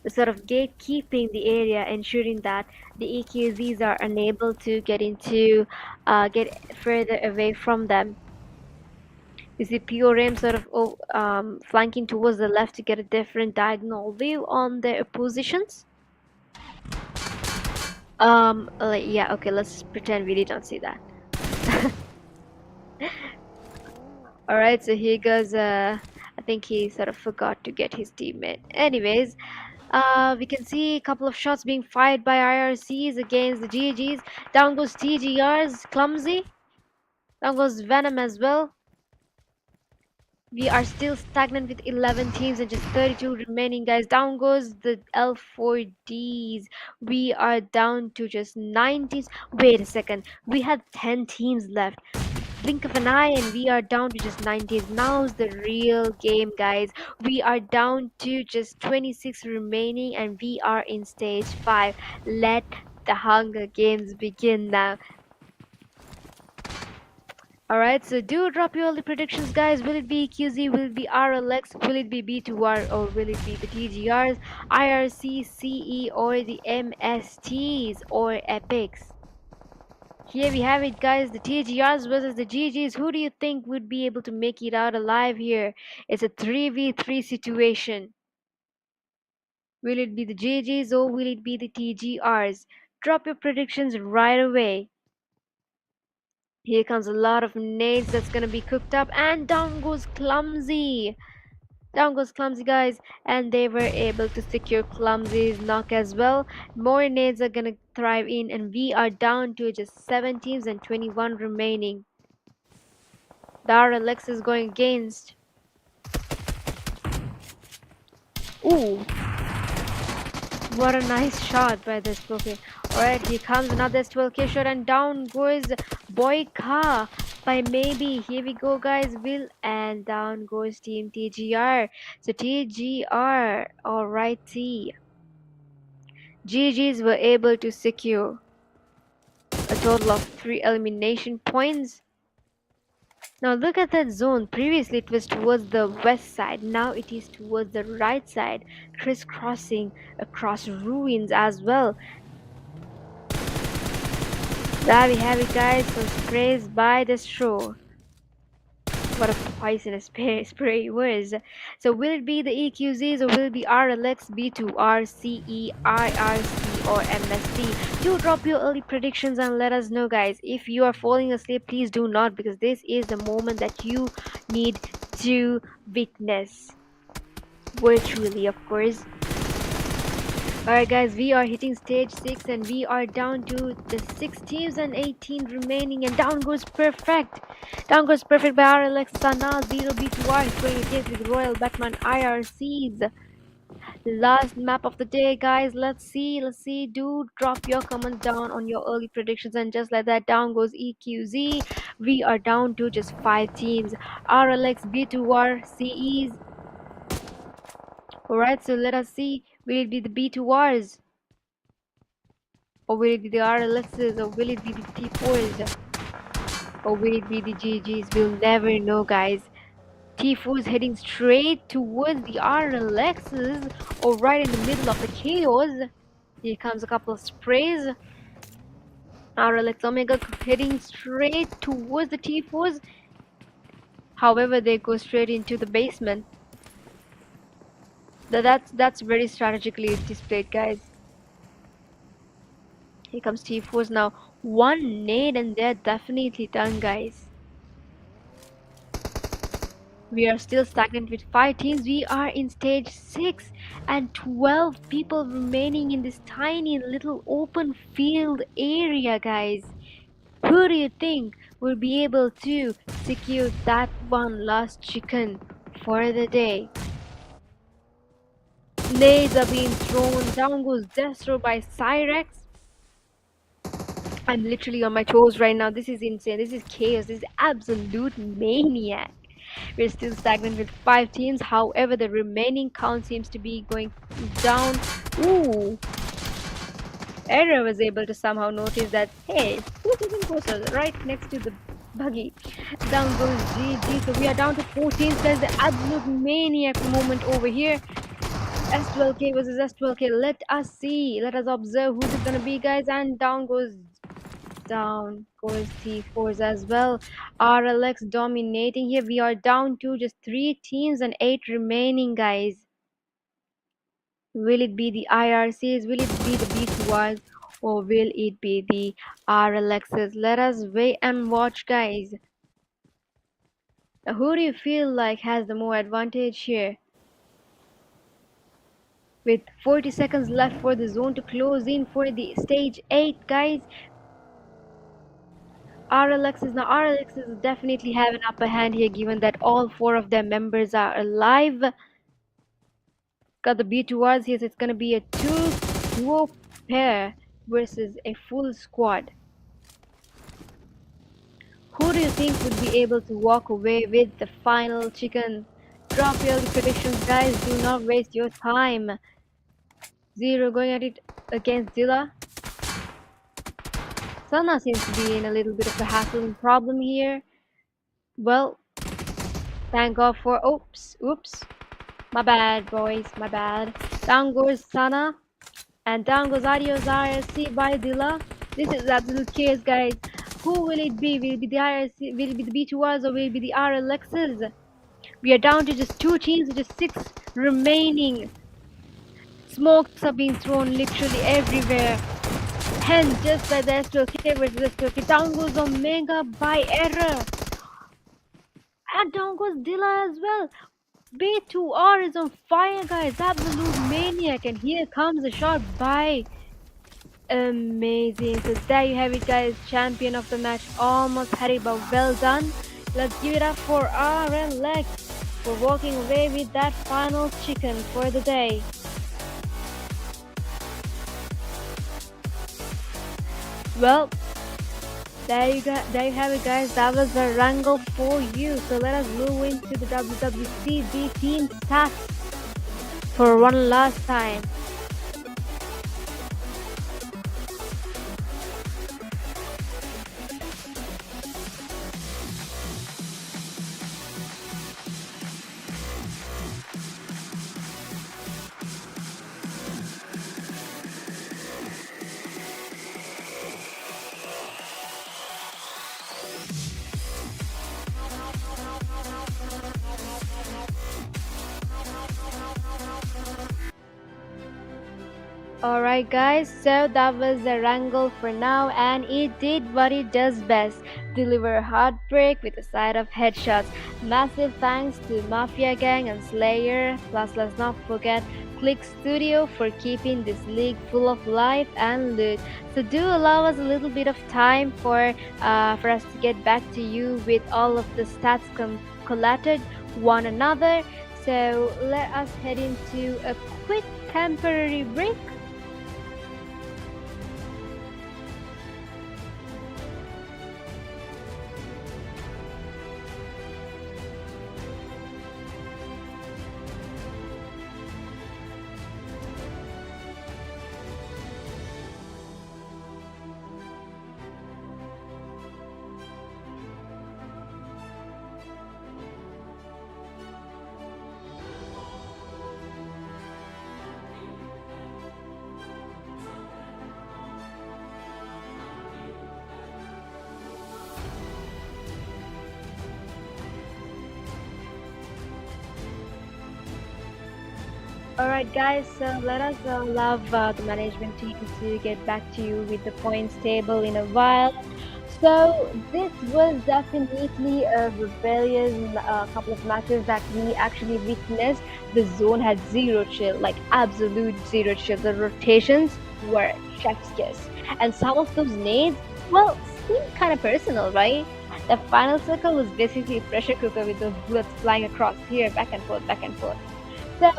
the sort of gatekeeping the area, ensuring that the EQZs are unable to get further away from them. You see PRM sort of flanking towards the left to get a different diagonal view on their positions. Yeah, okay, let's pretend we did not see that. All right, so here goes. I think he sort of forgot to get his teammate. Anyways, we can see a couple of shots being fired by IRCs against the GGs. Down goes TGRs, clumsy. Down goes Venom as well. We are still stagnant with 11 teams and just 32 remaining, guys. Down goes the L4Ds. We are down to just 9 teams. Wait a second. We had 10 teams left. Blink of an eye and we are down to just 9 teams. Now's the real game, guys. We are down to just 26 remaining and we are in stage 5. Let the Hunger Games begin now. Alright, so do drop your early predictions, guys. Will it be QZ? Will it be RLX? Will it be B2R? Or will it be the TGRs, IRC, CE, or the MSTs, or Epics? Here we have it, guys. The TGRs versus the GGs. Who do you think would be able to make it out alive here? It's a 3v3 situation. Will it be the GGs or will it be the TGRs? Drop your predictions right away. Here comes a lot of nades that's gonna be cooked up, and down goes Clumsy. Down goes Clumsy, guys, and they were able to secure Clumsy's knock as well. More nades are gonna thrive in, and we are down to just 7 teams and 21 remaining. Alex is going against. Ooh, what a nice shot by this Poke. Alright, here comes another 12k shot and down goes Boyka by maybe. Here we go, guys. Will, and down goes Team TGR. So TGR, alrighty. GGs were able to secure a total of 3 elimination points. Now look at that zone. Previously it was towards the west side. Now it is towards the right side, crisscrossing across ruins as well. There we have it, guys. Some sprays by the shore. What a poisonous spray it was. So will it be the EQZs or will it be RLX, B2R, CE, IRC, or MSC? Do drop your early predictions and let us know, guys. If you are falling asleep, please do not, because this is the moment that you need to witness. Virtually, of course. Alright, guys, we are hitting stage 6 and we are down to the 6 teams and 18 remaining, and down goes perfect. Down goes perfect by RLX, Sana, 0B2R, going against with Royal Batman IRCs. Last map of the day, guys. Let's see. Do drop your comments down on your early predictions, and just like that, down goes EQZ. We are down to just 5 teams. RLX, B2R, CEs. Alright, so let us see. Will it be the B2Rs? Or will it be the RLXs? Or will it be the T4s? Or will it be the GGs? We'll never know, guys. T4s heading straight towards the RLXs, or right in the middle of the chaos. Here comes a couple of sprays. RLX Omega heading straight towards the T4s. However, they go straight into the basement. That's very strategically displayed, guys. Here comes T4s now. One nade and they're definitely done, guys. We are still stagnant with 5 teams. We are in stage 6 and 12 people remaining in this tiny little open field area, guys. Who do you think will be able to secure that one last chicken for the day? Nades are being thrown. Down goes Destro by Cyrex. I'm literally on my toes right now. This is insane. This is chaos. This is absolute maniac. We're still stagnant with 5 teams. However, the remaining count seems to be going down. Ooh, Era was able to somehow notice that, hey, who's even closer? Right next to the buggy. Down goes GG. So we are down to 14. There's the absolute maniac moment over here. S12K versus S12K. Let us see. Let us observe who's it gonna be, guys. And down goes T4s as well. RLX dominating here. We are down to just 3 teams and 8 remaining, guys. Will it be the IRCs? Will it be the B2Rs? Or will it be the RLXs? Let us wait and watch, guys. Now, who do you feel like has the more advantage here? With 40 seconds left for the zone to close in for the stage 8, guys. RLXs definitely have an upper hand here, given that all 4 of their members are alive. Got the B2Rs here, so it's gonna be a duo pair versus a full squad. Who do you think would be able to walk away with the final chicken? Drop your predictions, guys. Do not waste your time. Zero going at it against Zilla. Sana seems to be in a little bit of a hassling problem here. Well, thank God for oops. My bad, boys, my bad. Down goes Sana. And down goes Adios IRC by Dilla. This is absolute chaos, guys. Who will it be? Will it be the IRC? Will it be the B2Rs or will it be the RLXs? We are down to just 2 teams with just 6 remaining. Smokes are being thrown literally everywhere. Hence, just by the S12K versus S12K. Down goes Omega by error. And down goes Dilla as well. B2R is on fire, guys. Absolute maniac. And here comes a shot by amazing. So there you have it, guys. Champion of the match. Almost had it, but well done. Let's give it up for RLX for walking away with that final chicken for the day. Well, there you have it, guys. That was the wrangle for you. So let us move into the WWCD team stats for one last time. Alright, guys, so that was the wrangle for now, and it did what it does best, deliver heartbreak with a side of headshots. Massive thanks to Mafia Gang and Slayer, plus let's not forget Click Studio for keeping this league full of life and loot. So do allow us a little bit of time for us to get back to you with all of the stats collated one another. So let us head into a quick temporary break. Alright, guys, so let us allow the management team to get back to you with the points table in a while. So this was definitely a rebellious couple of matches that we actually witnessed. The zone had zero chill, like absolute zero chill. The rotations were chef's kiss. And some of those nades, well, seemed kind of personal, right? The final circle was basically a pressure cooker with those bullets flying across here, back and forth, back and forth. So,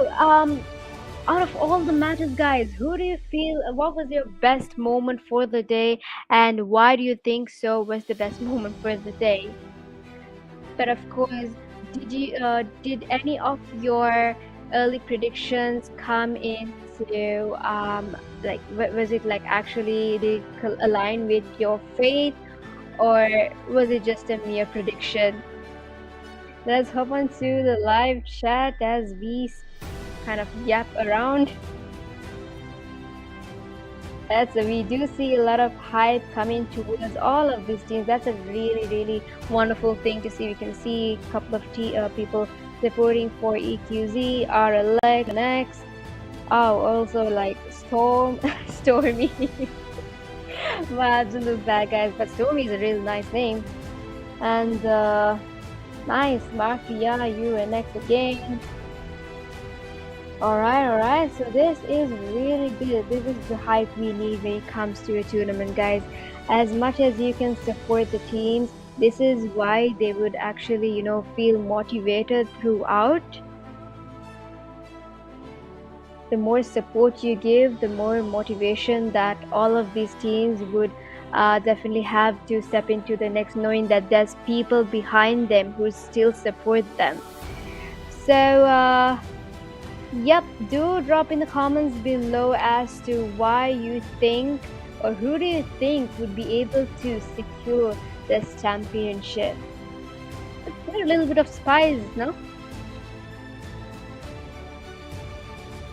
out of all the matches, guys, who do you feel? What was your best moment for the day, and why do you think so was the best moment for the day? But of course, did any of your early predictions come into like was it like actually did it align with your faith, or was it just a mere prediction? Let's hop on to the live chat as we kind of yap around. So we do see a lot of hype coming towards all of these teams. That's a really, really wonderful thing to see. We can see a couple of people supporting for EQZ, RLX, Next. Oh, also like Storm, Stormy. My absolute bad guys, but Stormy is a really nice name. And nice, Mafia, UNX again. Alright, so this is really good. This is the hype we need when it comes to a tournament, guys. As much as you can support the teams, this is why they would actually, feel motivated throughout. The more support you give, the more motivation that all of these teams would definitely have to step into the next, knowing that there's people behind them who still support them. So, yep, do drop in the comments below as to why you think, or who do you think would be able to secure this championship. Let's put a little bit of spice, no?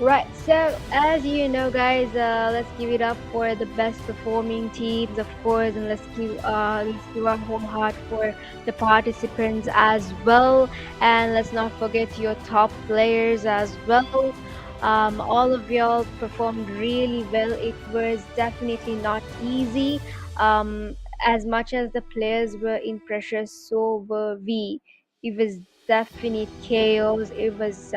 Right, so as you know, guys, let's give it up for the best performing teams, of course, and let's give our whole heart for the participants as well, and let's not forget your top players as well. All of y'all performed really well. It was definitely not easy. As much as the players were in pressure, so were we. It was definite chaos. It was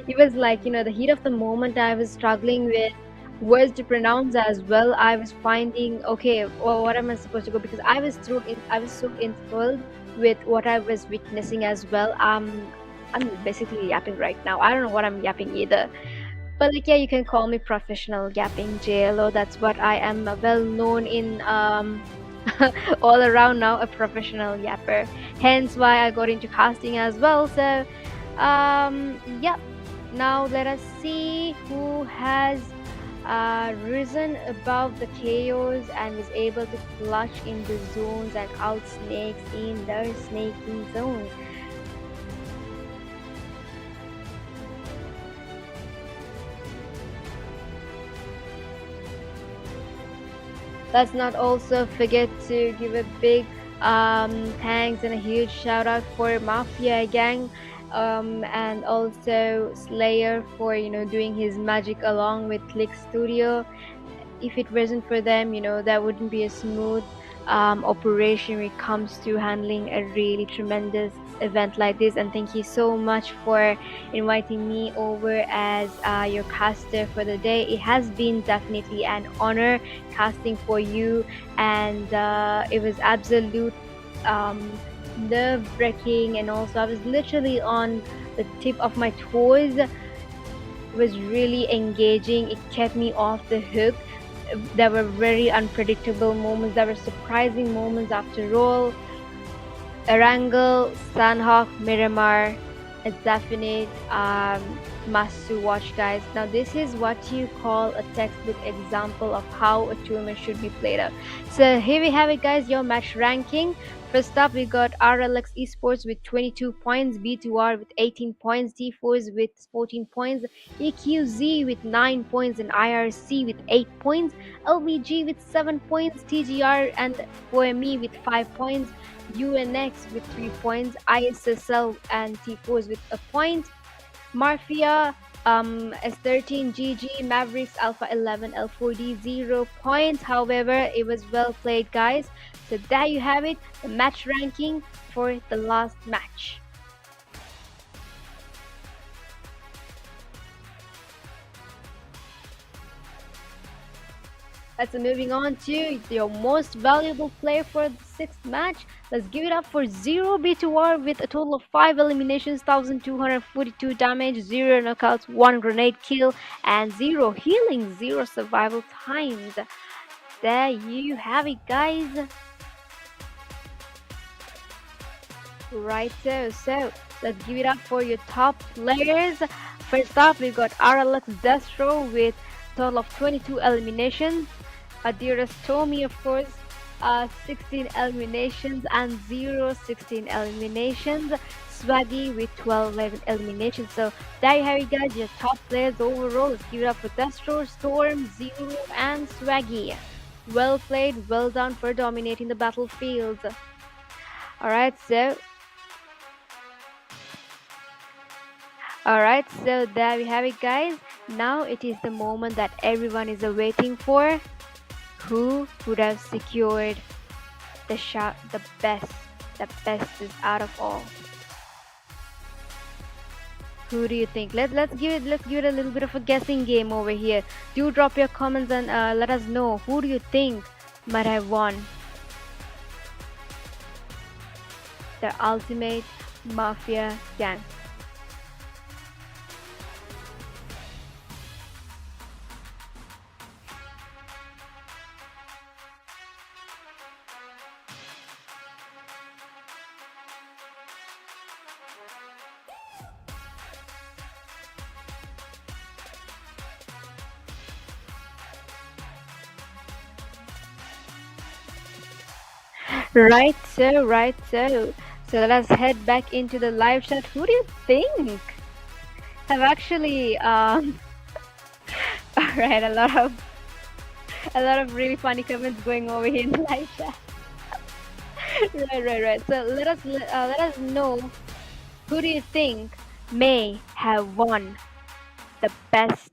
it was like, the heat of the moment. I was struggling with words to pronounce as well. I was finding, okay, well, what am I supposed to go, because I was so enthralled with what I was witnessing as well. I'm basically yapping right now. I don't know what I'm yapping either, but like, yeah, you can call me professional yapping JLO. That's what I am, well known in all around now, a professional yapper, hence why I got into casting as well. So yep, now let us see who has risen above the chaos and is able to clutch in the zones and out snakes in their snaking zones. Let's not also forget to give a big thanks and a huge shout out for Mafia gang, and also Slayer for doing his magic along with Click Studio. If it wasn't for them, that wouldn't be a smooth operation when it comes to handling a really tremendous event like this. And thank you so much for inviting me over as your caster for the day. It has been definitely an honor casting for you, and it was absolute nerve-wracking, and also I was literally on the tip of my toes. It was really engaging. It kept me off the hook. There were very unpredictable moments. There were surprising moments after all. Erangel, Sandhawk, Miramar, a definite must to watch, guys. Now this is what you call a textbook example of how a tournament should be played out. So here we have it, guys, your match ranking. First up, we got RLX Esports with 22 points, B2R with 18 points, T4s with 14 points, EQZ with 9 points, and IRC with 8 points, LVG with 7 points, TGR and OME with 5 points, UNX with 3 points, ISSL and T4s with a point, Mafia, S13, GG, Mavericks, Alpha 11, L4D, 0 points. However, it was well played, guys. So there you have it, the match ranking for the last match. That's moving on to your most valuable player for the sixth match. Let's give it up for Zero B2R with a total of 5 eliminations, 1242 damage, 0 knockouts, 1 grenade kill, and 0 healing, 0 survival times. There you have it, guys. Right, so let's give it up for your top players. First up, we got RLX Destro with a total of 22 eliminations. Adiras Tommy, of course, 16 eliminations and 16 eliminations. Swaggy with 12 eliminations. So there you have it, guys, your top players overall. Let's give it up for Destro, Storm, Zero, and Swaggy. Well played, well done for dominating the battlefield. Alright, so there we have it, guys. Now it is the moment that everyone is awaiting for. Who would have secured the bestest out of all? Who do you think? Let's give it a little bit of a guessing game over here. Do drop your comments and let us know who do you think might have won the ultimate Mafia gang. Right, so. So let us head back into the live chat. Who do you think have actually alright, a lot of really funny comments going over here in the live chat. Right. So let us know who do you think may have won the first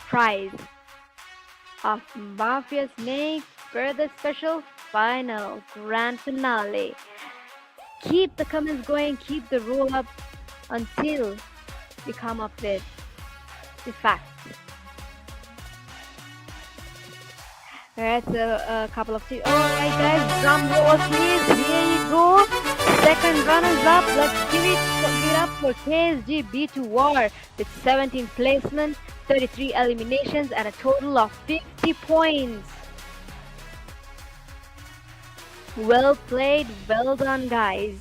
prize of Mafia Snake for the special final grand finale. Keep the comments going, keep the roll up until we come up with the facts. Alright, so a couple of tips. Alright guys, drum roll please, here you go. Second runners up, let's give it up for KSG B2R with 17 placements, 33 eliminations and a total of 50 points. Well played, well done guys.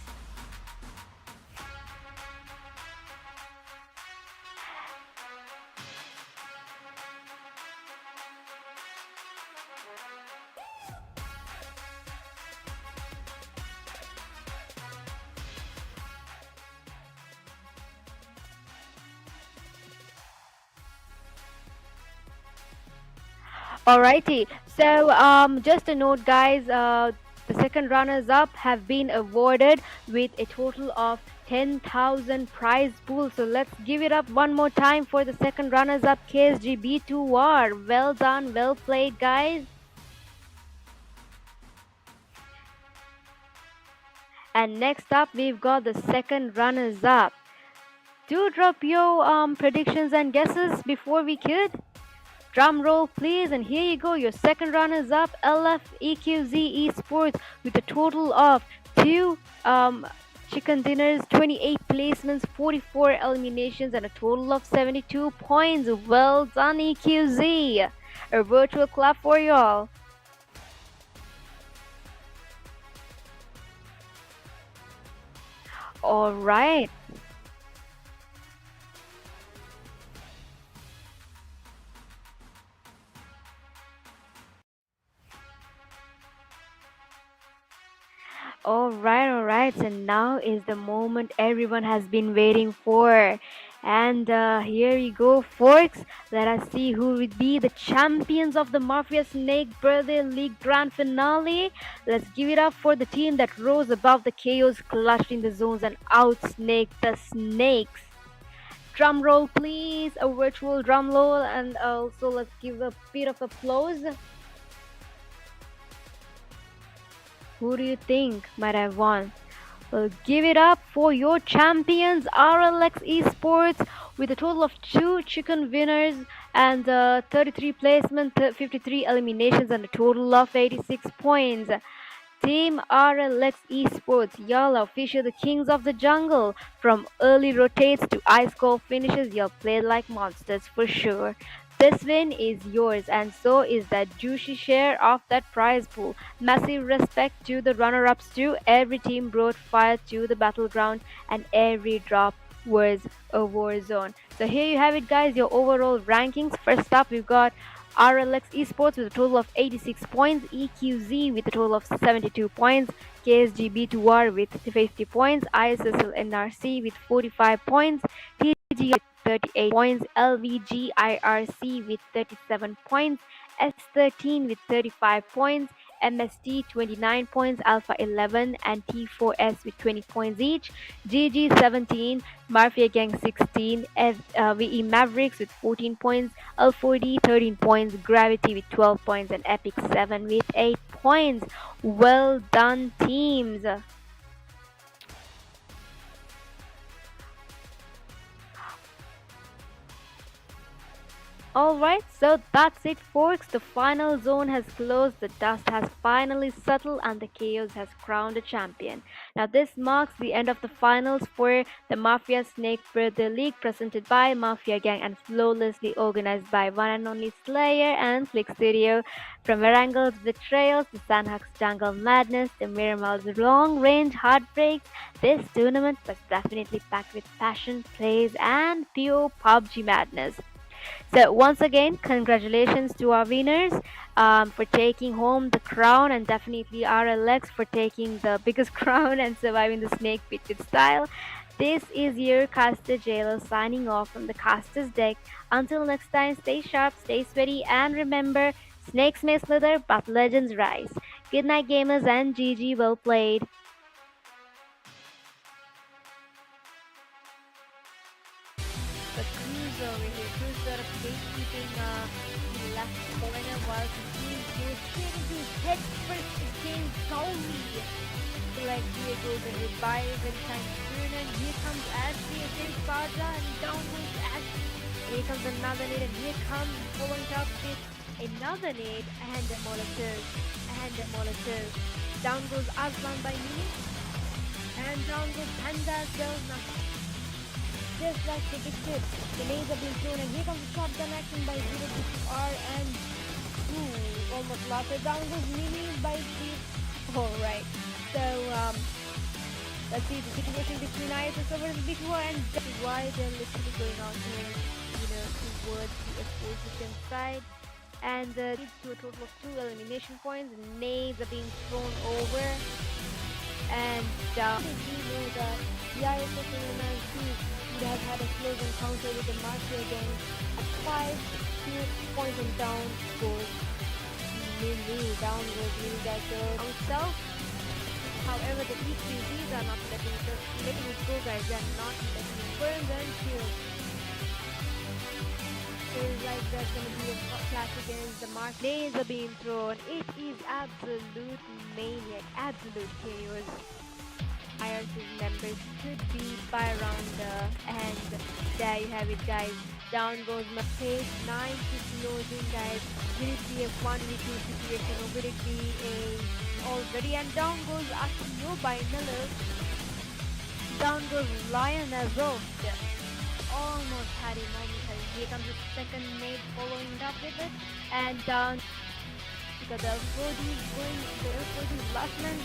Alrighty, so just a note guys, the second runners up have been awarded with a total of 10,000 prize pool. So let's give it up one more time for the second runners up KSG B2R. Well done, well played guys. And next up we've got the second runners up. Do drop your predictions and guesses before we could. Drum roll please, and here you go, your second runners up, LVGxCE ESPORTS with a total of 2 chicken dinners, 28 placements, 44 eliminations and a total of 72 points. Well done EQZ. A virtual clap for y'all. Alright. Alright, so now is the moment everyone has been waiting for. And here we go, folks. Let us see who would be the champions of the Mafia Snake Birthday League Grand Finale. Let's give it up for the team that rose above the chaos, clutched in the zones and outsnaked the snakes. Drum roll please, a virtual drum roll, and also let's give a bit of applause. Who do you think might have won? Well, give it up for your champions, RLX Esports, with a total of 2 chicken winners And 33 placement, 53 eliminations, and a total of 86 points. Team RLX Esports, y'all are officially the kings of the jungle. From early rotates to ice cold finishes, y'all played like monsters for sure. This win is yours, and so is that juicy share of that prize pool. Massive respect to the runner ups, too. Every team brought fire to the battleground, and every drop was a war zone. So, here you have it, guys, your overall rankings. First up, we've got RLX Esports with a total of 86 points, EQZ with a total of 72 points, KSGB2R with 50 points, ISSLNRC with 45 points, TG with 38 points, LVGIRC with 37 points, S13 with 35 points, MST 29 points, Alpha 11 and T4S with 20 points each, GG 17, Mafia Gang 16, VE Mavericks with 14 points, L4D 13 points, Gravity with 12 points, and Epic 7 with 8 points. Well done, teams. Alright, so that's it, folks. The final zone has closed, the dust has finally settled, and the chaos has crowned a champion. Now, this marks the end of the finals for the Mafia Snake Birthday League, presented by Mafia Gang and flawlessly organized by one and only Slayer and Flick Studio. From Warangel's betrayals, the Sandhawk's jungle madness, the Miramal's long range heartbreaks, this tournament was definitely packed with passion, plays, and pure PUBG madness. So once again, congratulations to our winners for taking home the crown, and definitely RLX for taking the biggest crown and surviving the snake pit with style. This is your caster Jailer signing off from the caster's deck. Until next time, stay sharp, stay sweaty, and remember, snakes may slither, but legends rise. Good night, gamers, and GG, well played. The cruiser over here, cruiser of gatekeeping the left corner while the team goes straight into his head first against Zombie. So like here goes a revive and trying to turn, and here comes Ashley against Baja, and down goes Ashley. Here comes another nade, and here comes following up with another nade and a molotov and a molotov. Down goes Aslan by me, and down goes Panda as well. Now, just like predicted, the nades have been thrown, and here comes the shotgun action by 0R, and almost lost it. Down goes Mimi by 3. Alright, so let's see the situation between ISS versus B2R, and that is why they're literally going on here, towards the opposition side. And leads to a total of 2 elimination points. Nades are being thrown over, and we know that the ISSLNRC would have had a close encounter with the Mafia Gang at 5 points, and down goes Lily. Down goes Lily that himself. However, the EQZs are not letting it go, guys. They are not letting it burn their shield. Feels like there's gonna be a clash against the mark. Nades are being thrown. It is absolute maniac, absolute chaos. IRC's members could be by around and there you have it, guys. Down goes my page 9 to closing, guys. Will it be a 1v2 situation, or will it be a already? And down goes Akio by Miller. Down goes Lion as well. Almost had it momentarily. Here comes the second nade following up with it, and down because the L4D is going, the L4D is last man.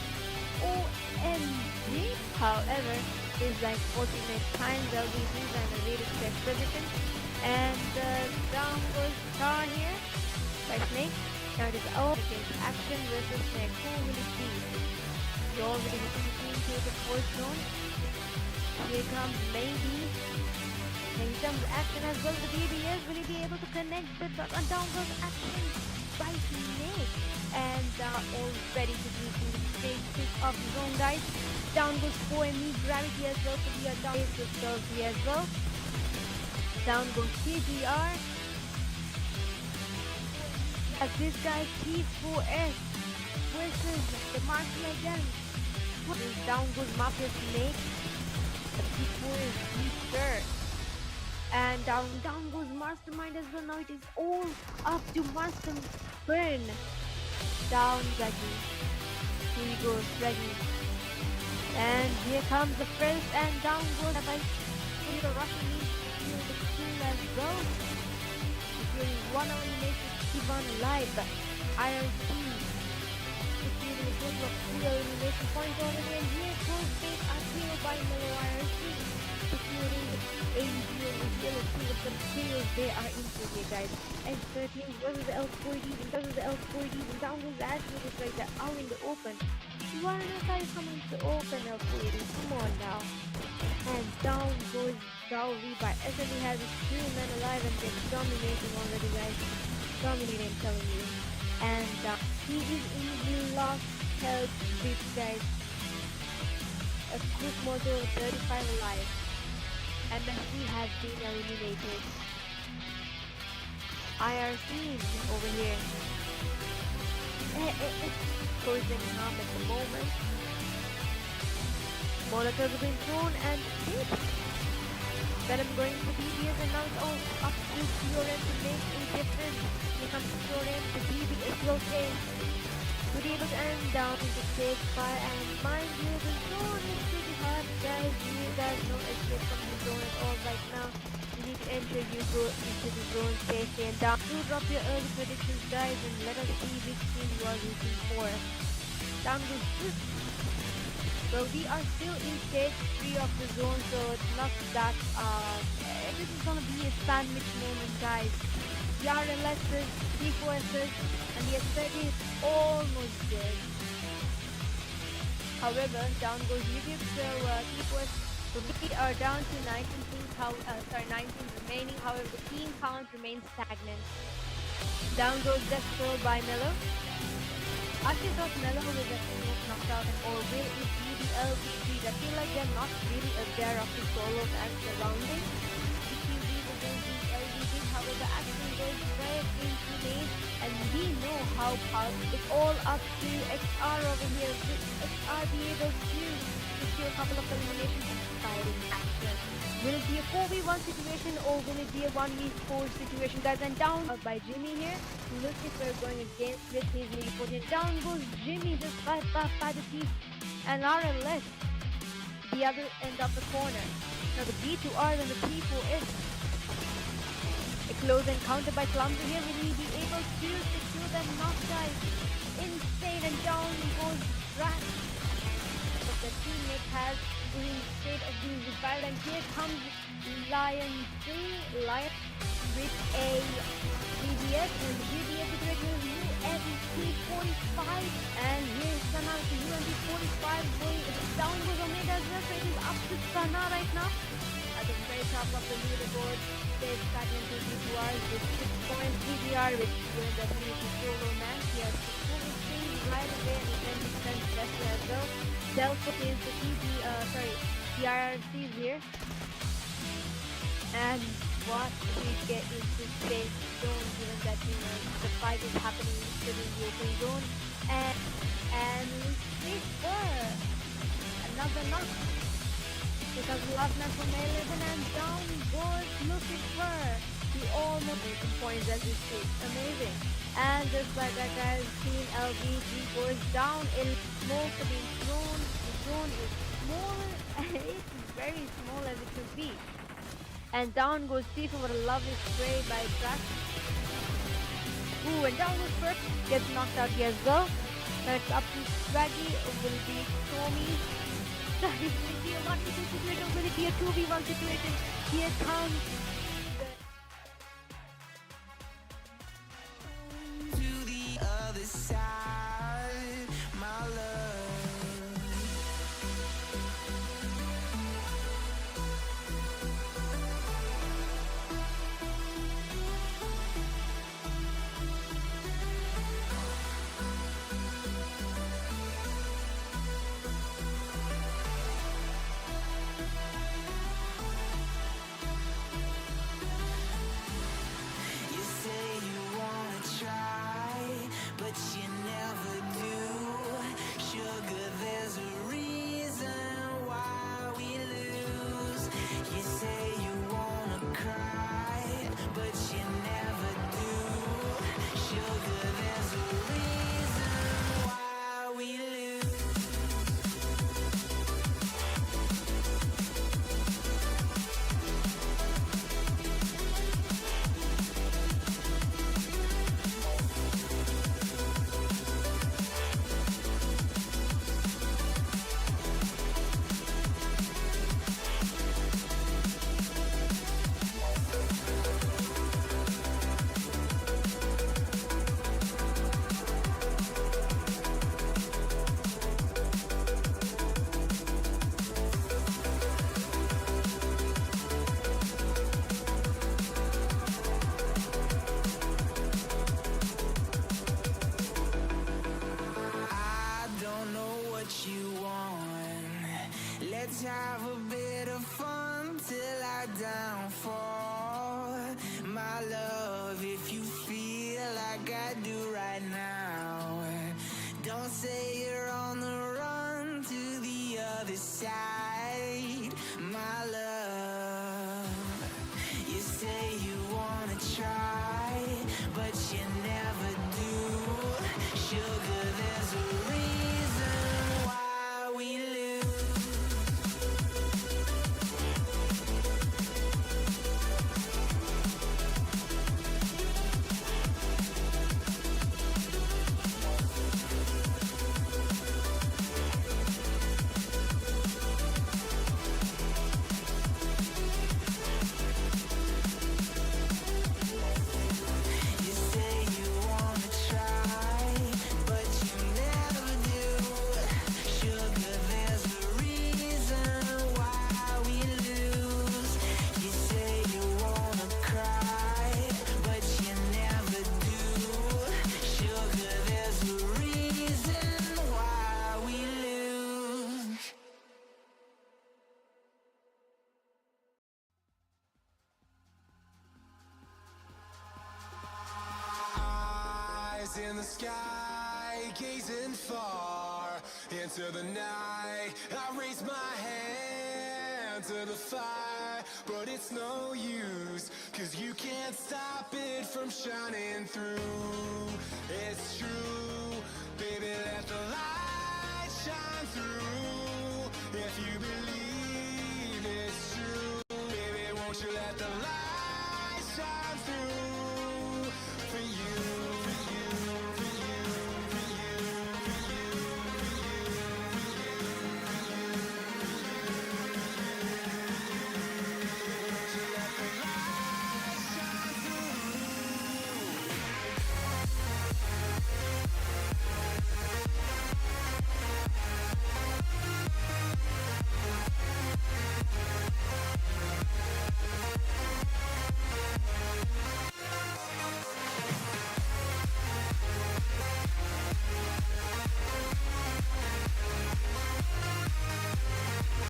OMG. However, is like ultimate times LVGs and a really check position, and down goes Star here by Snake. Now it is all against action versus Snake. Who will it be? You already have to team to the fourth zone. Here comes maybe. In terms of action as well, the DBS, will he be able to connect with that? And down goes action by Snake. And all ready to do the stage 6 of the zone, guys. Down goes 4ME Gravity as well, so we are down with Selfie as well. Down goes TGR. As this guy T4S versus the Mafia again. Down goes Mafia Snake. The T4 is weaker. And down goes Mastermind as well. Now it is all up to Master Burn. Down Draggy. Here he goes, Draggy. And here comes the first, and down goes by the Russian lead the kill as well. Securing 1 elimination to keep on alive. IRC securing a total of 3 elimination points already, and here goes big Akio by Melo IRC. Securing 80 elimination with the kills they are into here, guys. And 13 versus the L4Ds and versus the L4Ds, and down goes Akio just like that out in the open. Why not I coming to open L4Ds? Come on now. And down goes Dowry by SME has his 2 men alive and they're dominating already, guys. Dominating, I'm telling you. And he is in the last health streak, guys. A quick moto 35 alive. And he has been eliminated. IRC over here. Closing harm at the moment. Molotovs have been thrown and hit. Venom going to DBS and now it's all up to Theorem to make a difference. Here comes Theorem, the DB is okay. Good able to end down into stage fire, and mind you, the zone is pretty hard, guys. You guys know escape from the zone at all right now. You need to ensure you go into the zone safely and down. Do drop your early predictions, guys, and let us see which team you are rooting for. Down goes this. Well, we are still in stage 3 of the zone, so it's not that this is gonna be a sandwich moment, guys. The RLSs, T4Ss, and the S30 is almost dead. However, down goes YouTube, so T4S we are down to 19 teams, 19 remaining. However, the team count remains stagnant. Down goes Death Scroll by Melo. Actually thought Melo will get knocked out and or will it be the LVGs? I feel like they're not really aware of the solos and surroundings. TQBs against the LVGs, however, action goes right into lane, and we know how powerful. It's all up to XR over here. Will XR be able to secure a couple of eliminations and fighting action? Will it be a 4v1 situation or will it be a 1v4 situation, guys? And down by Jimmy here. Lucifer going against with his lead position. Down goes Jimmy, just by the teeth. And RLS, the other end of the corner. Now the B2R and the P4S. A close encounter by Clumsy here. Will he be able to secure that knock, guys? Insane, and down goes Rat. But the teammate has in state of being revived, and here comes Lion 3, Lion with a DBS, and the DBS is regular UMP45, and here's Sana with the UMP45 going down goes Omega as well, so it is up to Sana right now. At the very top of the leaderboard, there's stagnant to B2R with 6 points, DBR with definitely solo man. He has 4 right away and he can best as well. Delphi is the the IRCs here. And what we get into space zone, given that the fight is happening within the open zone. And Lucifer, another knock. Because last match from 11 and down goes Lucifer. He almost making points as we speak. Amazing. And just like that, guys, Team LVG goes down in smoke being thrown. The zone is smaller and it's very small as it could be. And down goes Tifa with a lovely spray by Track. Ooh, and down goes Perk. Gets knocked out here as well. Now it's up to Swaggy. Will be Tommy. Will it be a 1v2 situation? Will it be a 2v1 situation? Here comes other side, my love. have a bit of fun till I downfall. My love, if you feel like I do right now, don't say you're on the run to the other side. My love, you say you wanna try, but you never do. Sugar, there's a reason why we lose. You say you wanna try, but you never do. Sugar, there's a reason why we lose. You say you wanna cry, but you never do. Sugar, there's a reason why we lose. Eyes in the sky, gazing far into the night. I raise my hand to the fire, but it's no use, 'cause you can't stop it from shining through. It's true.